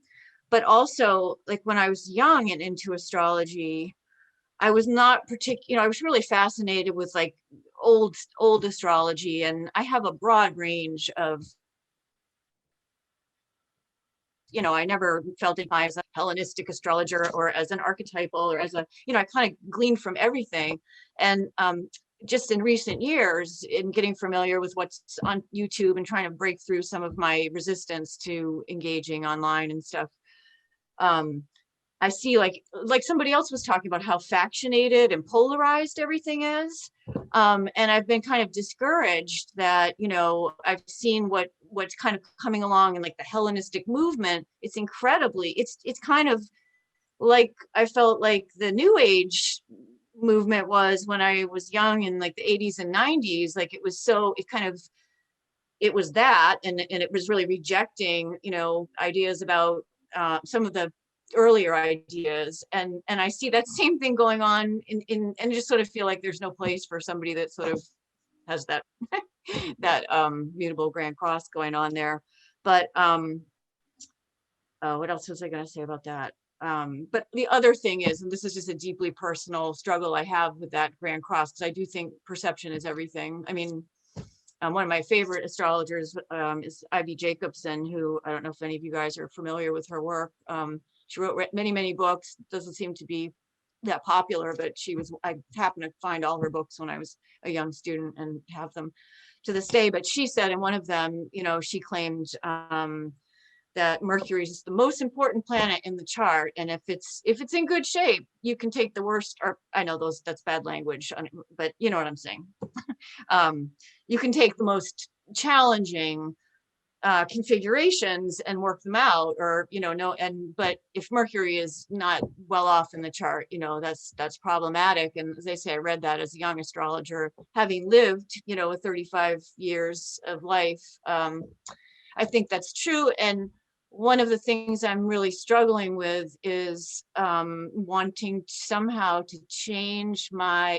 but also like when I was young and into astrology, I was not I was really fascinated with like old astrology, and I have a broad range of I never felt it as a Hellenistic astrologer or as an archetypal or as a I kind of gleaned from everything. And just in recent years, in getting familiar with what's on YouTube and trying to break through some of my resistance to engaging online and stuff, I see like somebody else was talking about how factionated and polarized everything is. And I've been kind of discouraged that, I've seen what's kind of coming along in like the Hellenistic movement. It's incredibly, it's kind of like, I felt like the New Age movement was when I was young in like the 80s and 90s. Like it was it was that, and it was really rejecting, ideas about some of the earlier ideas, and I see that same thing going on in and just sort of feel like there's no place for somebody that sort of has that that mutable grand cross going on there. But what else was I going to say about that? But the other thing is, and this is just a deeply personal struggle I have with that grand cross, because I do think perception is everything. I mean, one of my favorite astrologers is Ivy Jacobson, who I don't know if any of you guys are familiar with her work. She wrote many books, doesn't seem to be that popular, but I happened to find all her books when I was a young student and have them to this day. But she said in one of them, she claimed that Mercury is the most important planet in the chart. And if it's in good shape, you can take the worst, or I know that's bad language, but you know what I'm saying. You can take the most challenging configurations and work them out, or but if Mercury is not well off in the chart, that's problematic. And as I say, I read that as a young astrologer, having lived 35 years of life. I think that's true. And one of the things I'm really struggling with is wanting somehow to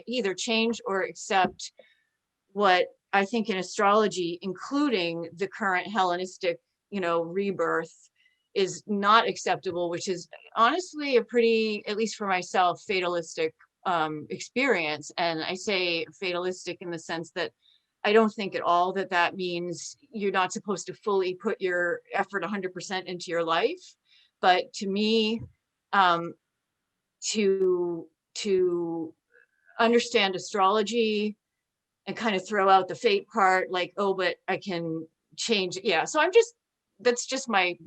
either change or accept what I think in astrology, including the current Hellenistic, rebirth, is not acceptable, which is honestly a pretty, at least for myself, fatalistic experience. And I say fatalistic in the sense that I don't think at all that means you're not supposed to fully put your effort 100% into your life. But to me, to understand astrology and kind of throw out the fate part, like, oh, but I can change. Yeah. So that's just my,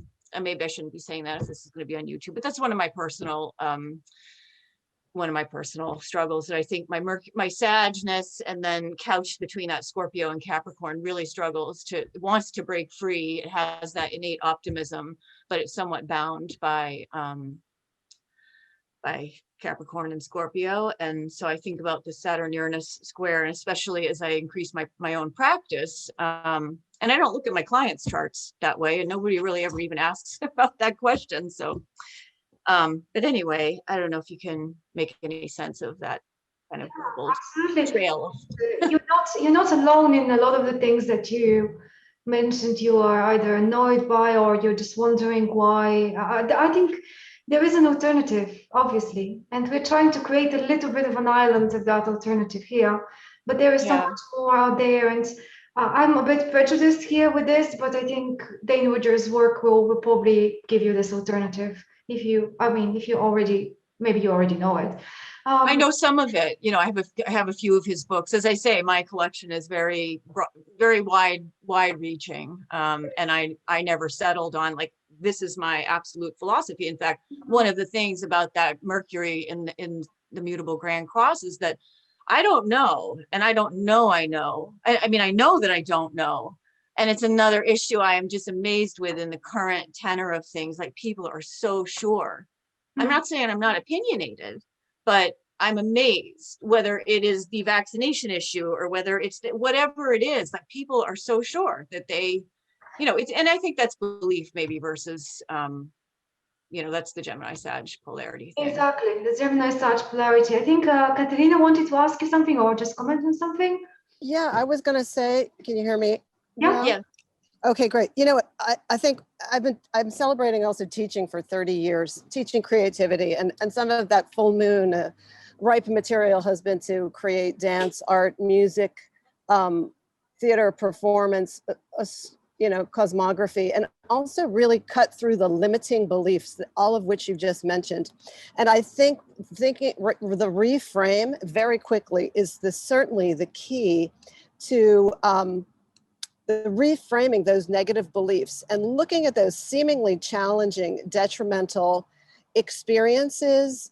maybe I shouldn't be saying that if this is going to be on YouTube, but that's one of my personal struggles, that I think my Sagittarius, and then couched between that Scorpio and Capricorn, really wants to break free. It has that innate optimism, but it's somewhat bound by Capricorn and Scorpio. And so I think about the Saturn Uranus square, and especially as I increase my own practice, and I don't look at my clients' charts that way, and nobody really ever even asks about that question. So but anyway, I don't know if you can make any sense of that kind of trail. You're not alone in a lot of the things that you mentioned. You are either annoyed by, or you're just wondering why. I think there is an alternative, obviously, and we're trying to create a little bit of an island of that alternative here. But there is so Yeah. much more out there, and I'm a bit prejudiced here with this, but I think Dane Rudhyar's work will probably give you this alternative. If you already, maybe you already know it. I know some of it. You know, I have a few of his books. As I say, my collection is very wide-reaching, and I never settled on like this is my absolute philosophy. In fact, one of the things about that Mercury in the mutable Grand Cross is that I don't know, and I don't know. I know. I mean, I know that I don't know, and it's another issue I am just amazed with in the current tenor of things. Like people are so sure. I'm not saying I'm not opinionated, but I'm amazed whether it is the vaccination issue or whether it's whatever it is, like people are so sure that they, you know, and I think that's belief maybe versus, you know, that's the Gemini Sag polarity thing. Exactly, the Gemini Sag polarity. I think Katerina wanted to ask you something or just comment on something. Yeah, I was going to say, can you hear me? Yeah. Yeah. Okay, great. You know, I think I'm celebrating also teaching for 30 years, teaching creativity, and some of that full moon ripe material has been to create dance, art, music, theater, performance, you know, cosmography, and also really cut through the limiting beliefs, all of which you've just mentioned. And I think thinking the reframe very quickly is certainly the key to the reframing those negative beliefs and looking at those seemingly challenging, detrimental experiences,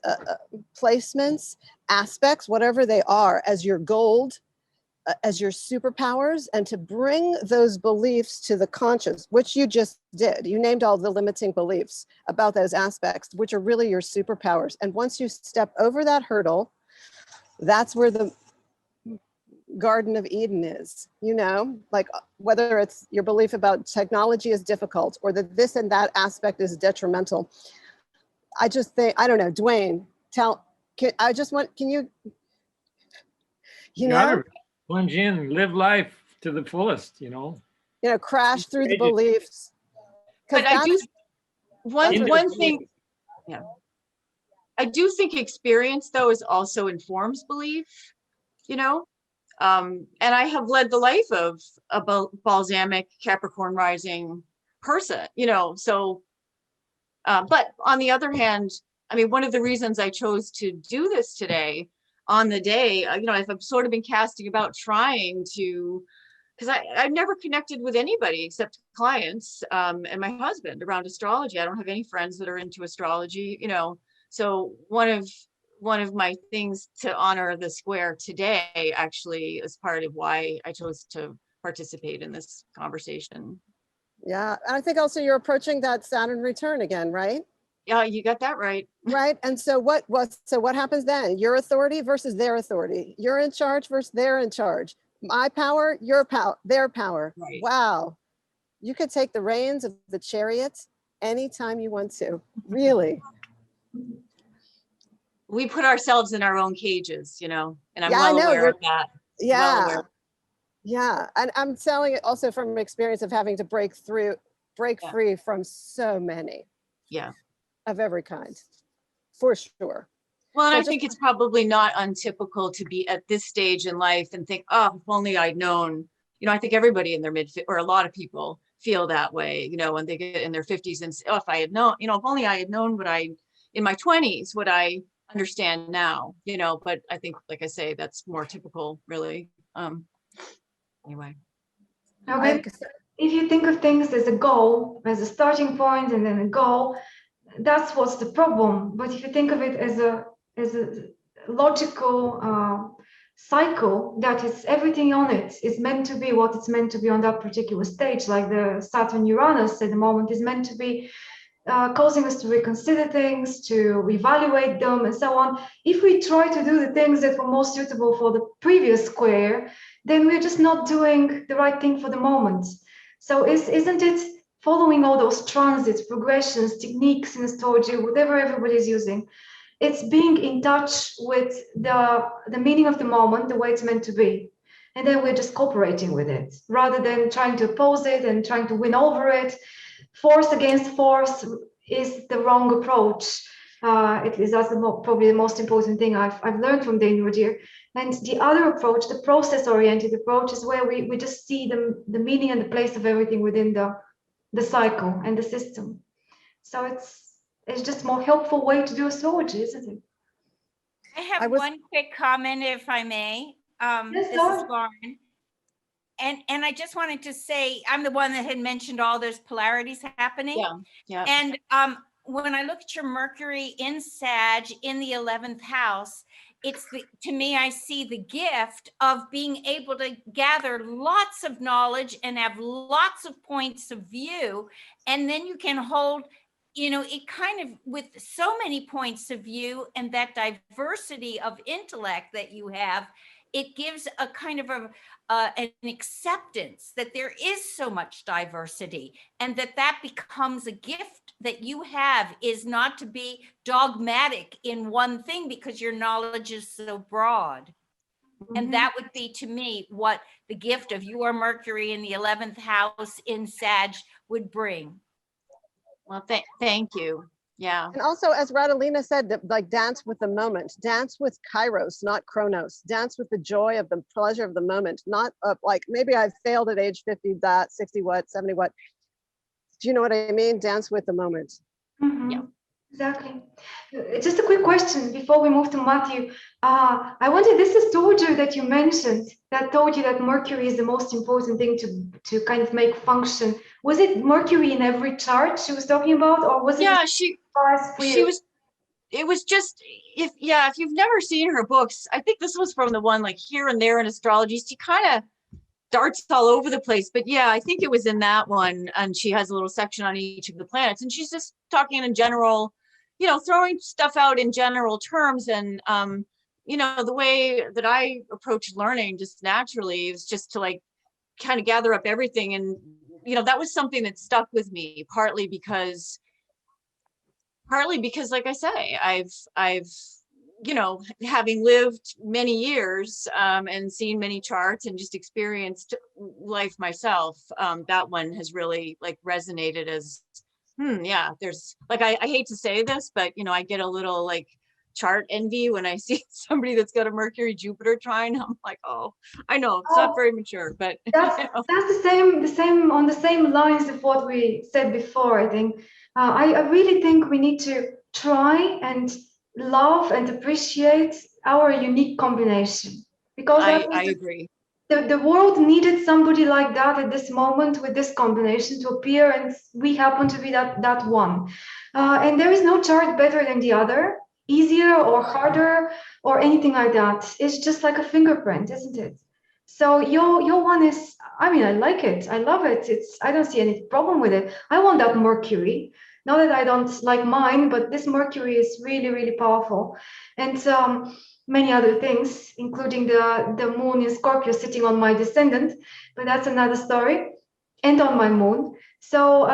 placements, aspects, whatever they are, as your gold, as your superpowers, and to bring those beliefs to the conscious, which you just did. You named all the limiting beliefs about those aspects, which are really your superpowers. And once you step over that hurdle, that's where the Garden of Eden is, you know, like whether it's your belief about technology is difficult or that this and that aspect is detrimental. I just think, I don't know, Dwayne, can you know, plunge in, live life to the fullest, you know. Crash through the beliefs. But I do, one the thing, yeah. I do think experience though is also informs belief, you know? And I have led the life of a balsamic Capricorn rising person, you know, so, but on the other hand, I mean, one of the reasons I chose to do this today on the day, you know, I've sort of been casting about trying to, because I've never connected with anybody except clients and my husband around astrology. I don't have any friends that are into astrology, you know, so one of my things to honor the square today actually is part of why I chose to participate in this conversation. Yeah, and I think also you're approaching that Saturn return again, right? Yeah, you got that right. Right. And so what happens then? Your authority versus their authority. You're in charge versus they're in charge. My power, your power, their power. Right. Wow. You could take the reins of the chariot anytime you want to. Really. We put ourselves in our own cages, you know, and I'm Yeah, well I know, aware of that. Yeah. Well aware. Yeah. And I'm telling it also from experience of having to break free from so many. Yeah. Of every kind, for sure. Well, and So I think it's probably not untypical to be at this stage in life and think, oh, if only I'd known, you know, I think everybody in their or a lot of people feel that way, you know, when they get in their 50s and say, oh, if I had known, you know, if only I had known what in my 20s, what I understand now, you know, but I think, like I say, that's more typical, really. Anyway. Okay. If you think of things as a goal, as a starting point and then a goal, that's what's the problem. But if you think of it as a logical cycle, that is everything on it is meant to be what it's meant to be on that particular stage, like the Saturn Uranus at the moment is meant to be causing us to reconsider things, to reevaluate them and so on. If we try to do the things that were more suitable for the previous square, then we're just not doing the right thing for the moment. So isn't it following all those transits, progressions, techniques in astrology, whatever everybody's using, it's being in touch with the meaning of the moment, the way it's meant to be. And then we're just cooperating with it, rather than trying to oppose it and trying to win over it, force against force. is the wrong approach. At least that's probably the most important thing I've learned from Dane Rudhyar. And the other approach, the process-oriented approach, is where we just see the meaning and the place of everything within the cycle and the system. So it's just a more helpful way to do astrology, isn't it? I have one quick comment, if I may. Yes, This is Lauren. And I just wanted to say, I'm the one that had mentioned all those polarities happening. Yeah. And when I look at your Mercury in Sag in the 11th house, to me, I see the gift of being able to gather lots of knowledge and have lots of points of view. And then you can hold, it kind of, with so many points of view and that diversity of intellect that you have, it gives a kind of an acceptance that there is so much diversity, and that becomes a gift that you have, is not to be dogmatic in one thing because your knowledge is so broad. And that would be, to me, what the gift of your Mercury in the 11th house in Sag would bring. Well, thank you. Yeah. And also, as Radilina said, like dance with the moment, dance with Kairos, not Chronos, dance with the joy of the pleasure of the moment, not like maybe I've failed at age 50, 60 what, 70 what. Do you know what I mean? Dance with the moment. Yeah. Exactly. Just a quick question before we move to Matthew. I wanted this astrologer that you mentioned that told you that Mercury is the most important thing to kind of make function. Was it Mercury in every chart she was talking about, or was it? Yeah, she was. It was just, if you've never seen her books, I think this was from the one like Here and There in Astrology. She kind of darts all over the place, but yeah, I think it was in that one, and she has a little section on each of the planets, and she's just talking in general, throwing stuff out in general terms. And the way that I approach learning just naturally is just to like kind of gather up everything. And that was something that stuck with me, partly because like I say, I've having lived many years and seen many charts and just experienced life myself, that one has really like resonated as, there's like, I hate to say this, but I get a little like chart envy when I see somebody that's got a Mercury Jupiter trine. I'm like, oh, I know it's not very mature, but that's the same on the same lines of what we said before. I think I really think we need to try and love and appreciate our unique combination, because I agree. The world needed somebody like that at this moment with this combination to appear, and we happen to be that one. And there is no chart better than the other, easier or harder or anything like that. It's just like a fingerprint, isn't it? So your one is, I like it. I love it. I don't see any problem with it. I want that Mercury. Not that I don't like mine, but this Mercury is really, really powerful. And many other things, including the moon in Scorpio sitting on my descendant, but that's another story, and on my moon. So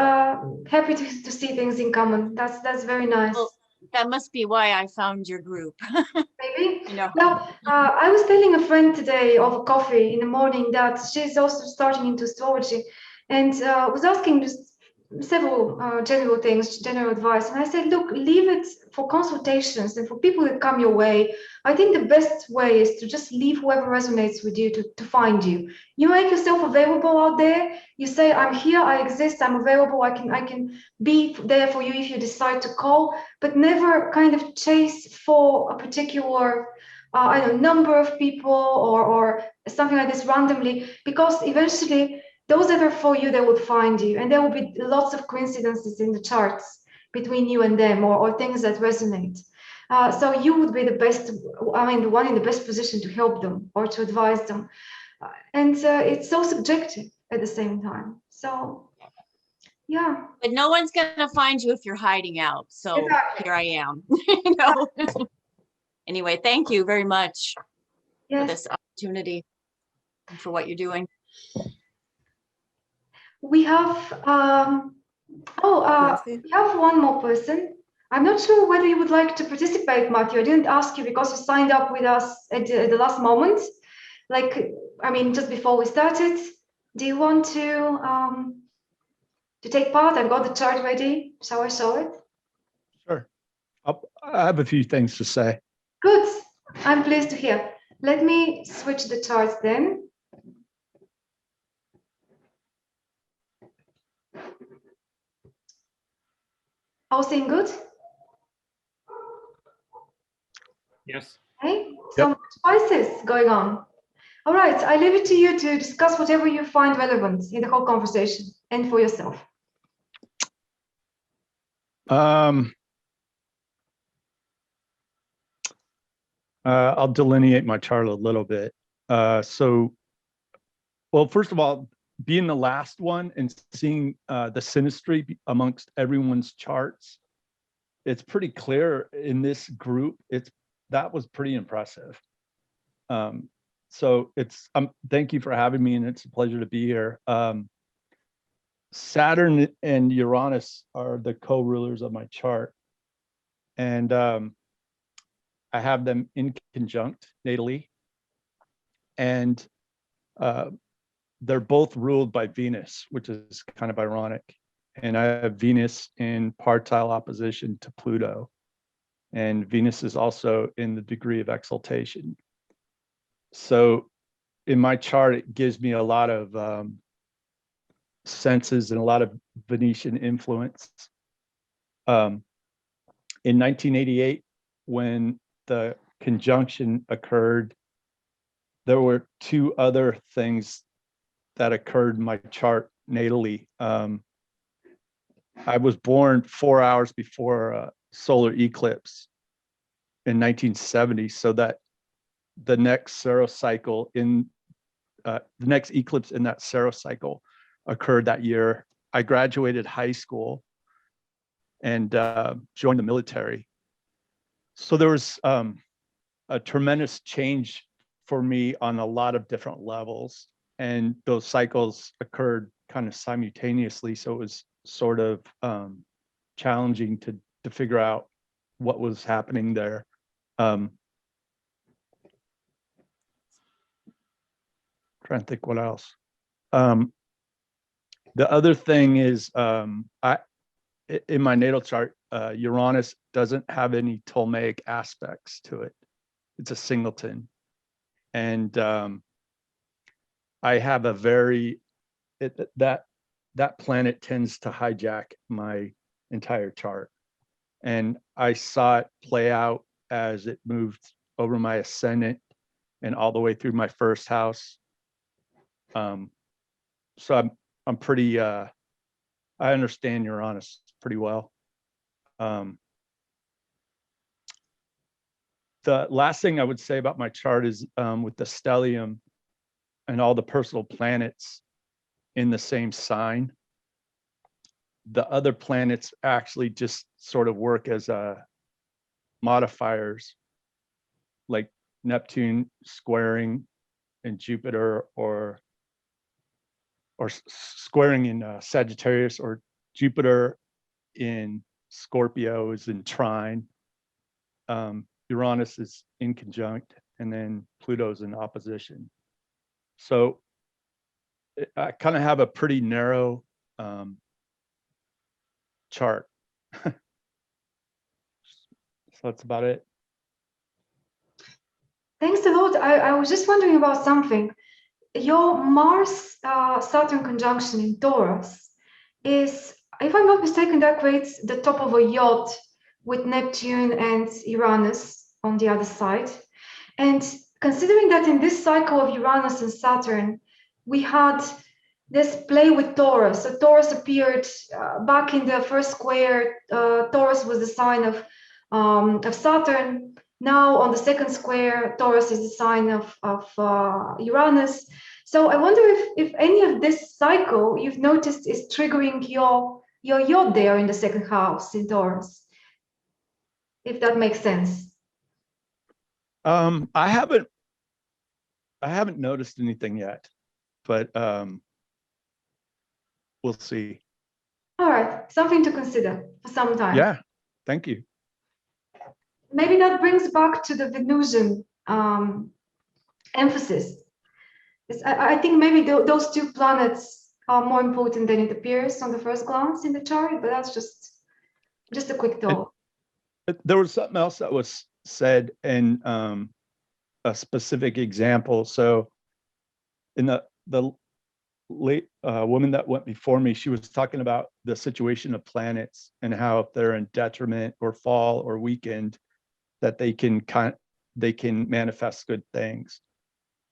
happy to see things in common. That's very nice. Well, that must be why I found your group. Maybe. Well, I was telling a friend today over coffee in the morning that she's also starting into astrology, and was asking just several general things, general advice. And I said, look, leave it for consultations and for people that come your way. I think the best way is to just leave whoever resonates with you to find you. You make yourself available out there. You say, I'm here, I exist, I'm available, I can be there for you if you decide to call, but never kind of chase for a particular number of people or something like this randomly, because eventually those that are for you, they will find you, and there will be lots of coincidences in the charts between you and them, or things that resonate. So you would be the best, the one in the best position to help them or to advise them. And it's so subjective at the same time. So, yeah. But no one's gonna find you if you're hiding out. So exactly. Here I am. Anyway, thank you very much for this opportunity and for what you're doing. We have we have one more person. I'm not sure whether you would like to participate, Matthew. I didn't ask you because you signed up with us at the last moment. Just before we started. Do you want to take part? I've got the chart ready. Shall I show it? I have a few things to say. Good. I'm pleased to hear. Let me switch the charts then. All seeing good? Yes. Okay, so much Pisces going on. All right, I leave it to you to discuss whatever you find relevant in the whole conversation and for yourself. I'll delineate my chart a little bit. Well, first of all, being the last one and seeing the synastry amongst everyone's charts, it's pretty clear in this group. That was pretty impressive. So thank you for having me, and it's a pleasure to be here. Saturn and Uranus are the co-rulers of my chart, and I have them in conjunct natally, and they're both ruled by Venus, which is kind of ironic. And I have Venus in partile opposition to Pluto, and Venus is also in the degree of exaltation. So in my chart, it gives me a lot of senses and a lot of Venetian influence. In 1988, when the conjunction occurred, there were two other things that occurred in my chart natally. I was born 4 hours before a solar eclipse in 1970, so that the next serocycle the next eclipse in that serocycle occurred that year. I graduated high school and joined the military. So there was a tremendous change for me on a lot of different levels, and those cycles occurred kind of simultaneously. So it was sort of challenging to figure out what was happening there. Trying to think what else. The other thing is, in my natal chart, Uranus doesn't have any Ptolemaic aspects to it. It's a singleton. And I have a that planet tends to hijack my entire chart. And I saw it play out as it moved over my ascendant and all the way through my first house. So I'm pretty, I understand Uranus pretty well. The last thing I would say about my chart is with the stellium and all the personal planets in the same sign, the other planets actually just sort of work as modifiers, like Neptune squaring in Jupiter, or squaring in Sagittarius, or Jupiter in Scorpio is in trine. Uranus is in conjunct, and then Pluto's in opposition. So I kind of have a pretty narrow chart. So that's about it. Thanks a lot. I was just wondering about something. Your Mars Saturn conjunction in Taurus is, if I'm not mistaken, that creates the top of a yacht with Neptune and Uranus on the other side. And considering that in this cycle of Uranus and Saturn, we had this play with Taurus. So Taurus appeared back in the first square. Taurus was the sign of Saturn. Now on the second square, Taurus is the sign of Uranus. So I wonder if any of this cycle you've noticed is triggering your yacht there in the second house in Taurus, if that makes sense. I haven't noticed anything yet, but we'll see. All right, something to consider for some time. Yeah, thank you. Maybe that brings back to the Venusian emphasis. I think maybe those two planets are more important than it appears on the first glance in the chart, but that's just a quick thought. there was something else that was said in a specific example. So in the late woman that went before me, she was talking about the situation of planets and how if they're in detriment or fall or weakened, that they can manifest good things.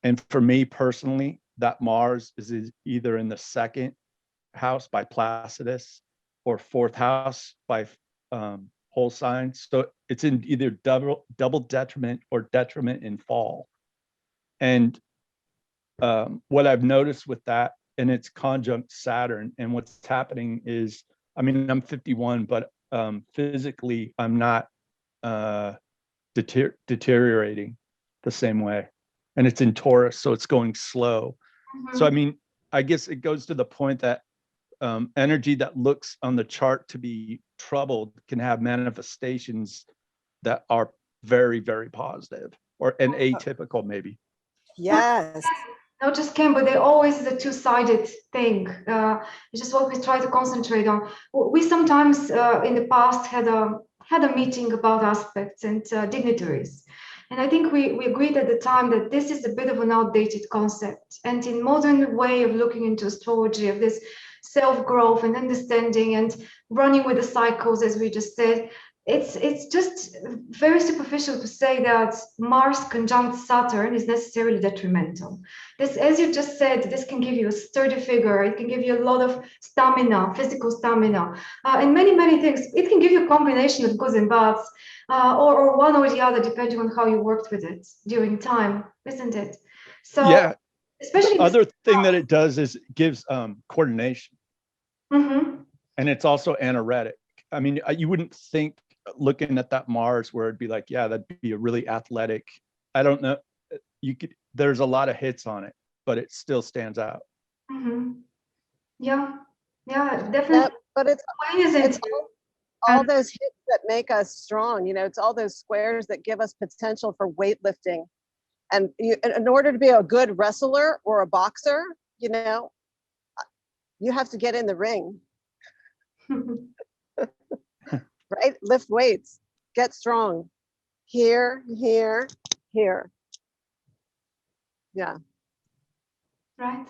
And for me personally, that Mars is either in the second house by Placidus or fourth house by whole sign. So it's in either double detriment or detriment in fall. And what I've noticed with that, and it's conjunct Saturn, and what's happening is, I mean, I'm 51, but physically I'm not deteriorating the same way. And it's in Taurus, so it's going slow. So, I mean, I guess it goes to the point that energy that looks on the chart to be troubled can have manifestations that are very, very positive or an atypical maybe. Yes. Not just can, but they always is a two-sided thing. It's just what we try to concentrate on. We sometimes in the past had a meeting about aspects and dignitaries. And I think we agreed at the time that this is a bit of an outdated concept. And in modern way of looking into astrology, of this self-growth and understanding and running with the cycles, as we just said, it's just very superficial to say that Mars conjunct Saturn is necessarily detrimental. This, as you just said, this can give you a sturdy figure. It can give you a lot of stamina, physical stamina, and many things. It can give you a combination of goods and bads, or one or the other, depending on how you worked with it during time, isn't it? So yeah, especially the other thing that it does is it gives coordination. Mm-hmm. And it's also anoretic. I mean, you wouldn't think looking at that Mars where it'd be like, yeah, that'd be a really athletic. I don't know. There's a lot of hits on it, but it still stands out. Mm-hmm. Yeah, definitely. Yeah, but it's all those hits that make us strong. You know, it's all those squares that give us potential for weightlifting. And in order to be a good wrestler or a boxer, you know, you have to get in the ring. Right? Lift weights, get strong. Here. Yeah. Right.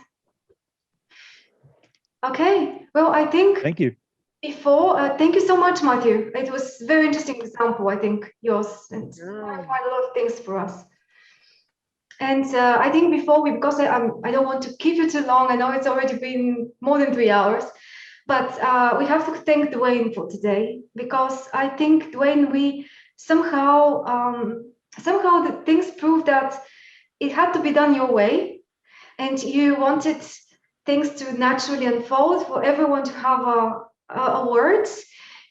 Okay. Well, I think Thank you. Thank you so much, Matthew. It was a very interesting example, I think, yours, and quite a lot of things for us. And I think because I don't want to keep you too long, I know it's already been more than 3 hours, but we have to thank Dwayne for today, because I think, Dwayne, we somehow the things prove that it had to be done your way, and you wanted things to naturally unfold for everyone to have a word,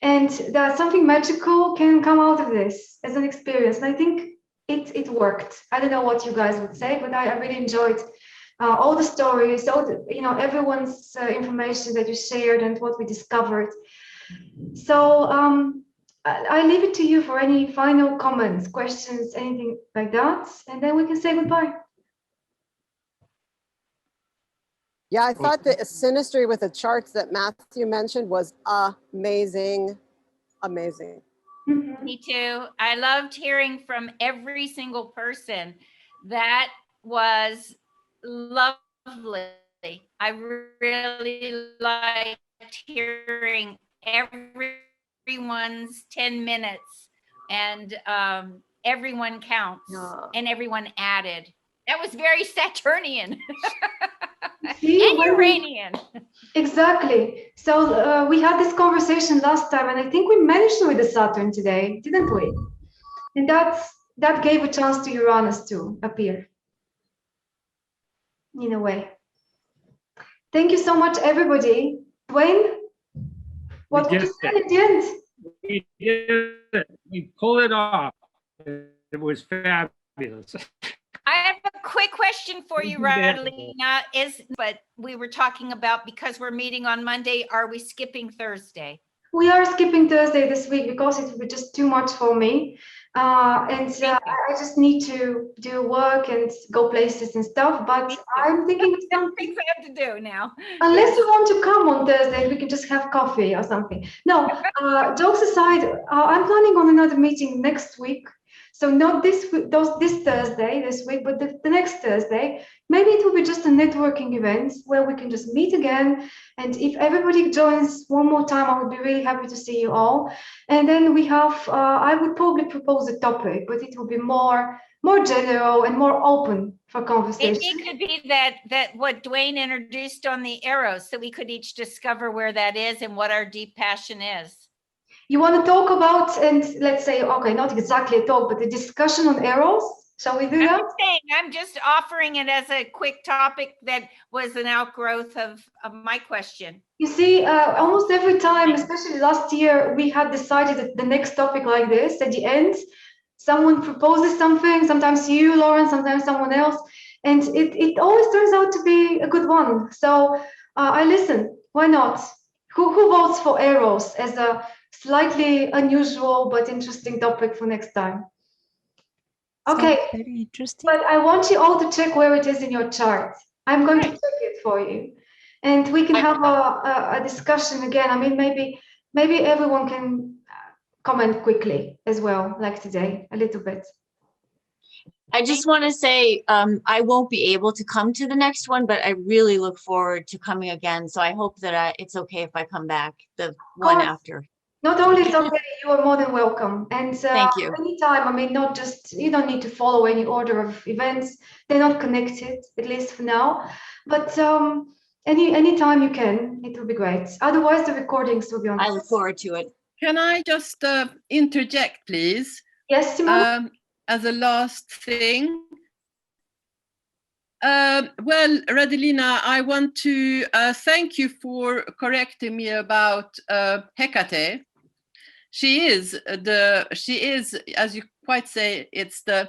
and that something magical can come out of this as an experience. And I think it worked. I don't know what you guys would say, but I really enjoyed all the stories, all the, everyone's information that you shared and what we discovered. So I leave it to you for any final comments, questions, anything like that, and then we can say goodbye. Yeah, I thought the synastry with the charts that Matthew mentioned was amazing. Amazing. Me too. I loved hearing from every single person. That was lovely. I really liked hearing everyone's 10 minutes, and everyone counts, and everyone added. That was very Saturnian. See, and Uranian. Exactly. So we had this conversation last time, and I think we managed with the Saturn today, didn't we? And that gave a chance to Uranus to appear, in a way. Thank you so much, everybody. Dwayne, what would you say at the end? We did it. We pulled it off. It was fabulous. I have a quick question for you, Radilina. But we were talking about, because we're meeting on Monday, are we skipping Thursday? We are skipping Thursday this week because it would be just too much for me. I just need to do work and go places and stuff. But I'm thinking of something. Things I have to do now. Unless you want to come on Thursday, we can just have coffee or something. No, jokes aside, I'm planning on another meeting next week. So not this Thursday, this week, but the next Thursday. Maybe it will be just a networking event where we can just meet again. And if everybody joins one more time, I would be really happy to see you all. And then we have, I would probably propose a topic, but it will be more general and more open for conversation. Maybe it could be that what Dwayne introduced on the arrows, so we could each discover where that is and what our deep passion is. You want to talk about, and let's say, okay, not exactly a talk, but a discussion on arrows? Shall we do that? I'm just offering it as a quick topic that was an outgrowth of my question. You see, almost every time, especially last year, we had decided that the next topic like this, at the end, someone proposes something, sometimes you, Lauren, sometimes someone else, and it always turns out to be a good one. So I listen, why not? Who votes for arrows as a slightly unusual but interesting topic for next time? Okay, very interesting. but I want you all to check where it is in your chart. I'm going to check it for you, and we can have a discussion again. I mean, maybe everyone can comment quickly as well, like today, a little bit. I just want to say, I won't be able to come to the next one, but I really look forward to coming again. So I hope that it's okay if I come back the one after. Not only it's okay, you are more than welcome. And thank you. Anytime, I mean, not just, you don't need to follow any order of events. They're not connected, at least for now. But anytime you can, it will be great. Otherwise, the recordings will be on. I look forward to it. Can I just interject, please? Yes, Simone? As a last thing. Well, Radilina, I want to thank you for correcting me about Hecate. She is, as you quite say, it's the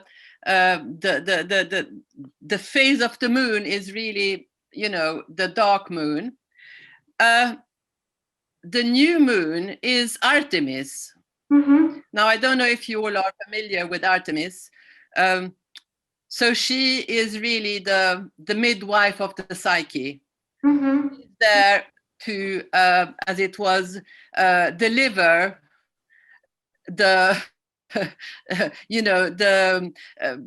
phase of the moon is really, you know, the dark moon. The new moon is Artemis. Mm-hmm. Now, I don't know if you all are familiar with Artemis. So she is really the midwife of the psyche. Mm-hmm. She's there to, as it was, deliver the, you know, the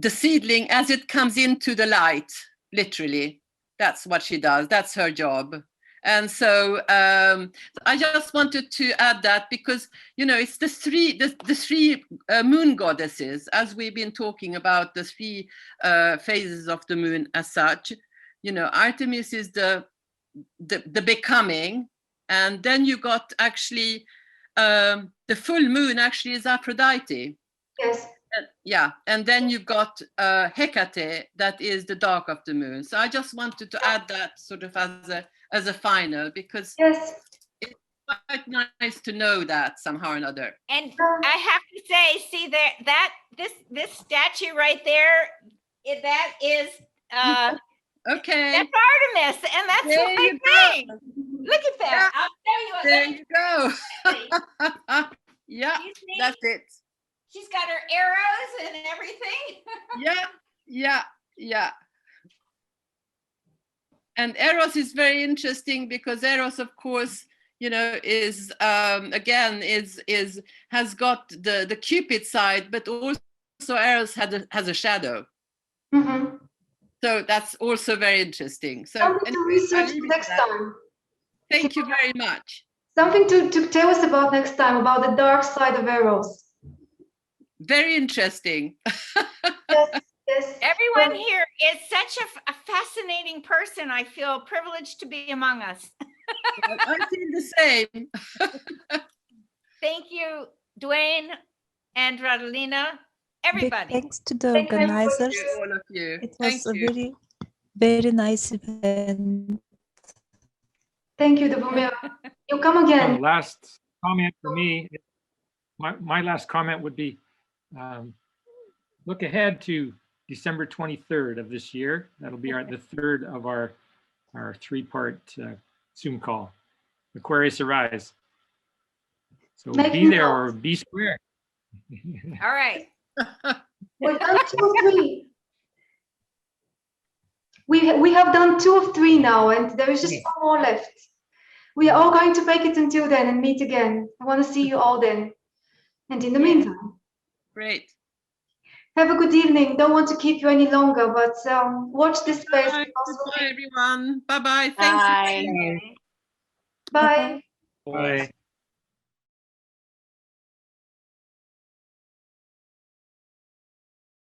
seedling as it comes into the light. Literally, that's what she does. That's her job. And so I just wanted to add that because, you know, it's the three moon goddesses, as we've been talking about the three phases of the moon as such. You know, Artemis is the becoming, and then you got actually the full moon actually is Aphrodite. Yes. Yeah, and then you've got Hecate, that is the dark of the moon. So I just wanted to add that sort of as a final, because yes, it's quite nice to know that somehow or another. And I have to say, see this statue right there, that is okay. That's Artemis, and that's my thing. Look at that. Yeah. I'll show you. There you go. Yeah, that's it. She's got her arrows and everything. Yeah. And Eros is very interesting because Eros, of course, you know, is again has got the Cupid side, but also Eros has a shadow. Mm-hmm. So that's also very interesting. So something to research next time. Thank you very much. Something to tell us about next time, about the dark side of Eros. Very interesting. Yes. Everyone here is such a fascinating person. I feel privileged to be among us. I feel the same. Thank you, Dwayne and Radilina, everybody. Big thanks to the organizers. Thank you, all of you. It was a very, very nice event. Thank you, Dubomir. You come again. Last comment for me, my last comment would be, look ahead to December 23rd of this year. That'll be the third of our three-part Zoom call. Aquarius Arise. So Make be me there know. or be square. All right. We've done 2 or 3. We have done 2 of 3 now, and there is just Yes. 1 more left. We are all going to make it until then and meet again. I want to see you all then. And in the Yeah. meantime, Great. have a good evening. Don't want to keep you any longer, but watch this space. Bye. because we'll Goodbye, be- everyone. Bye-bye. Thanks. Bye. Bye. Bye.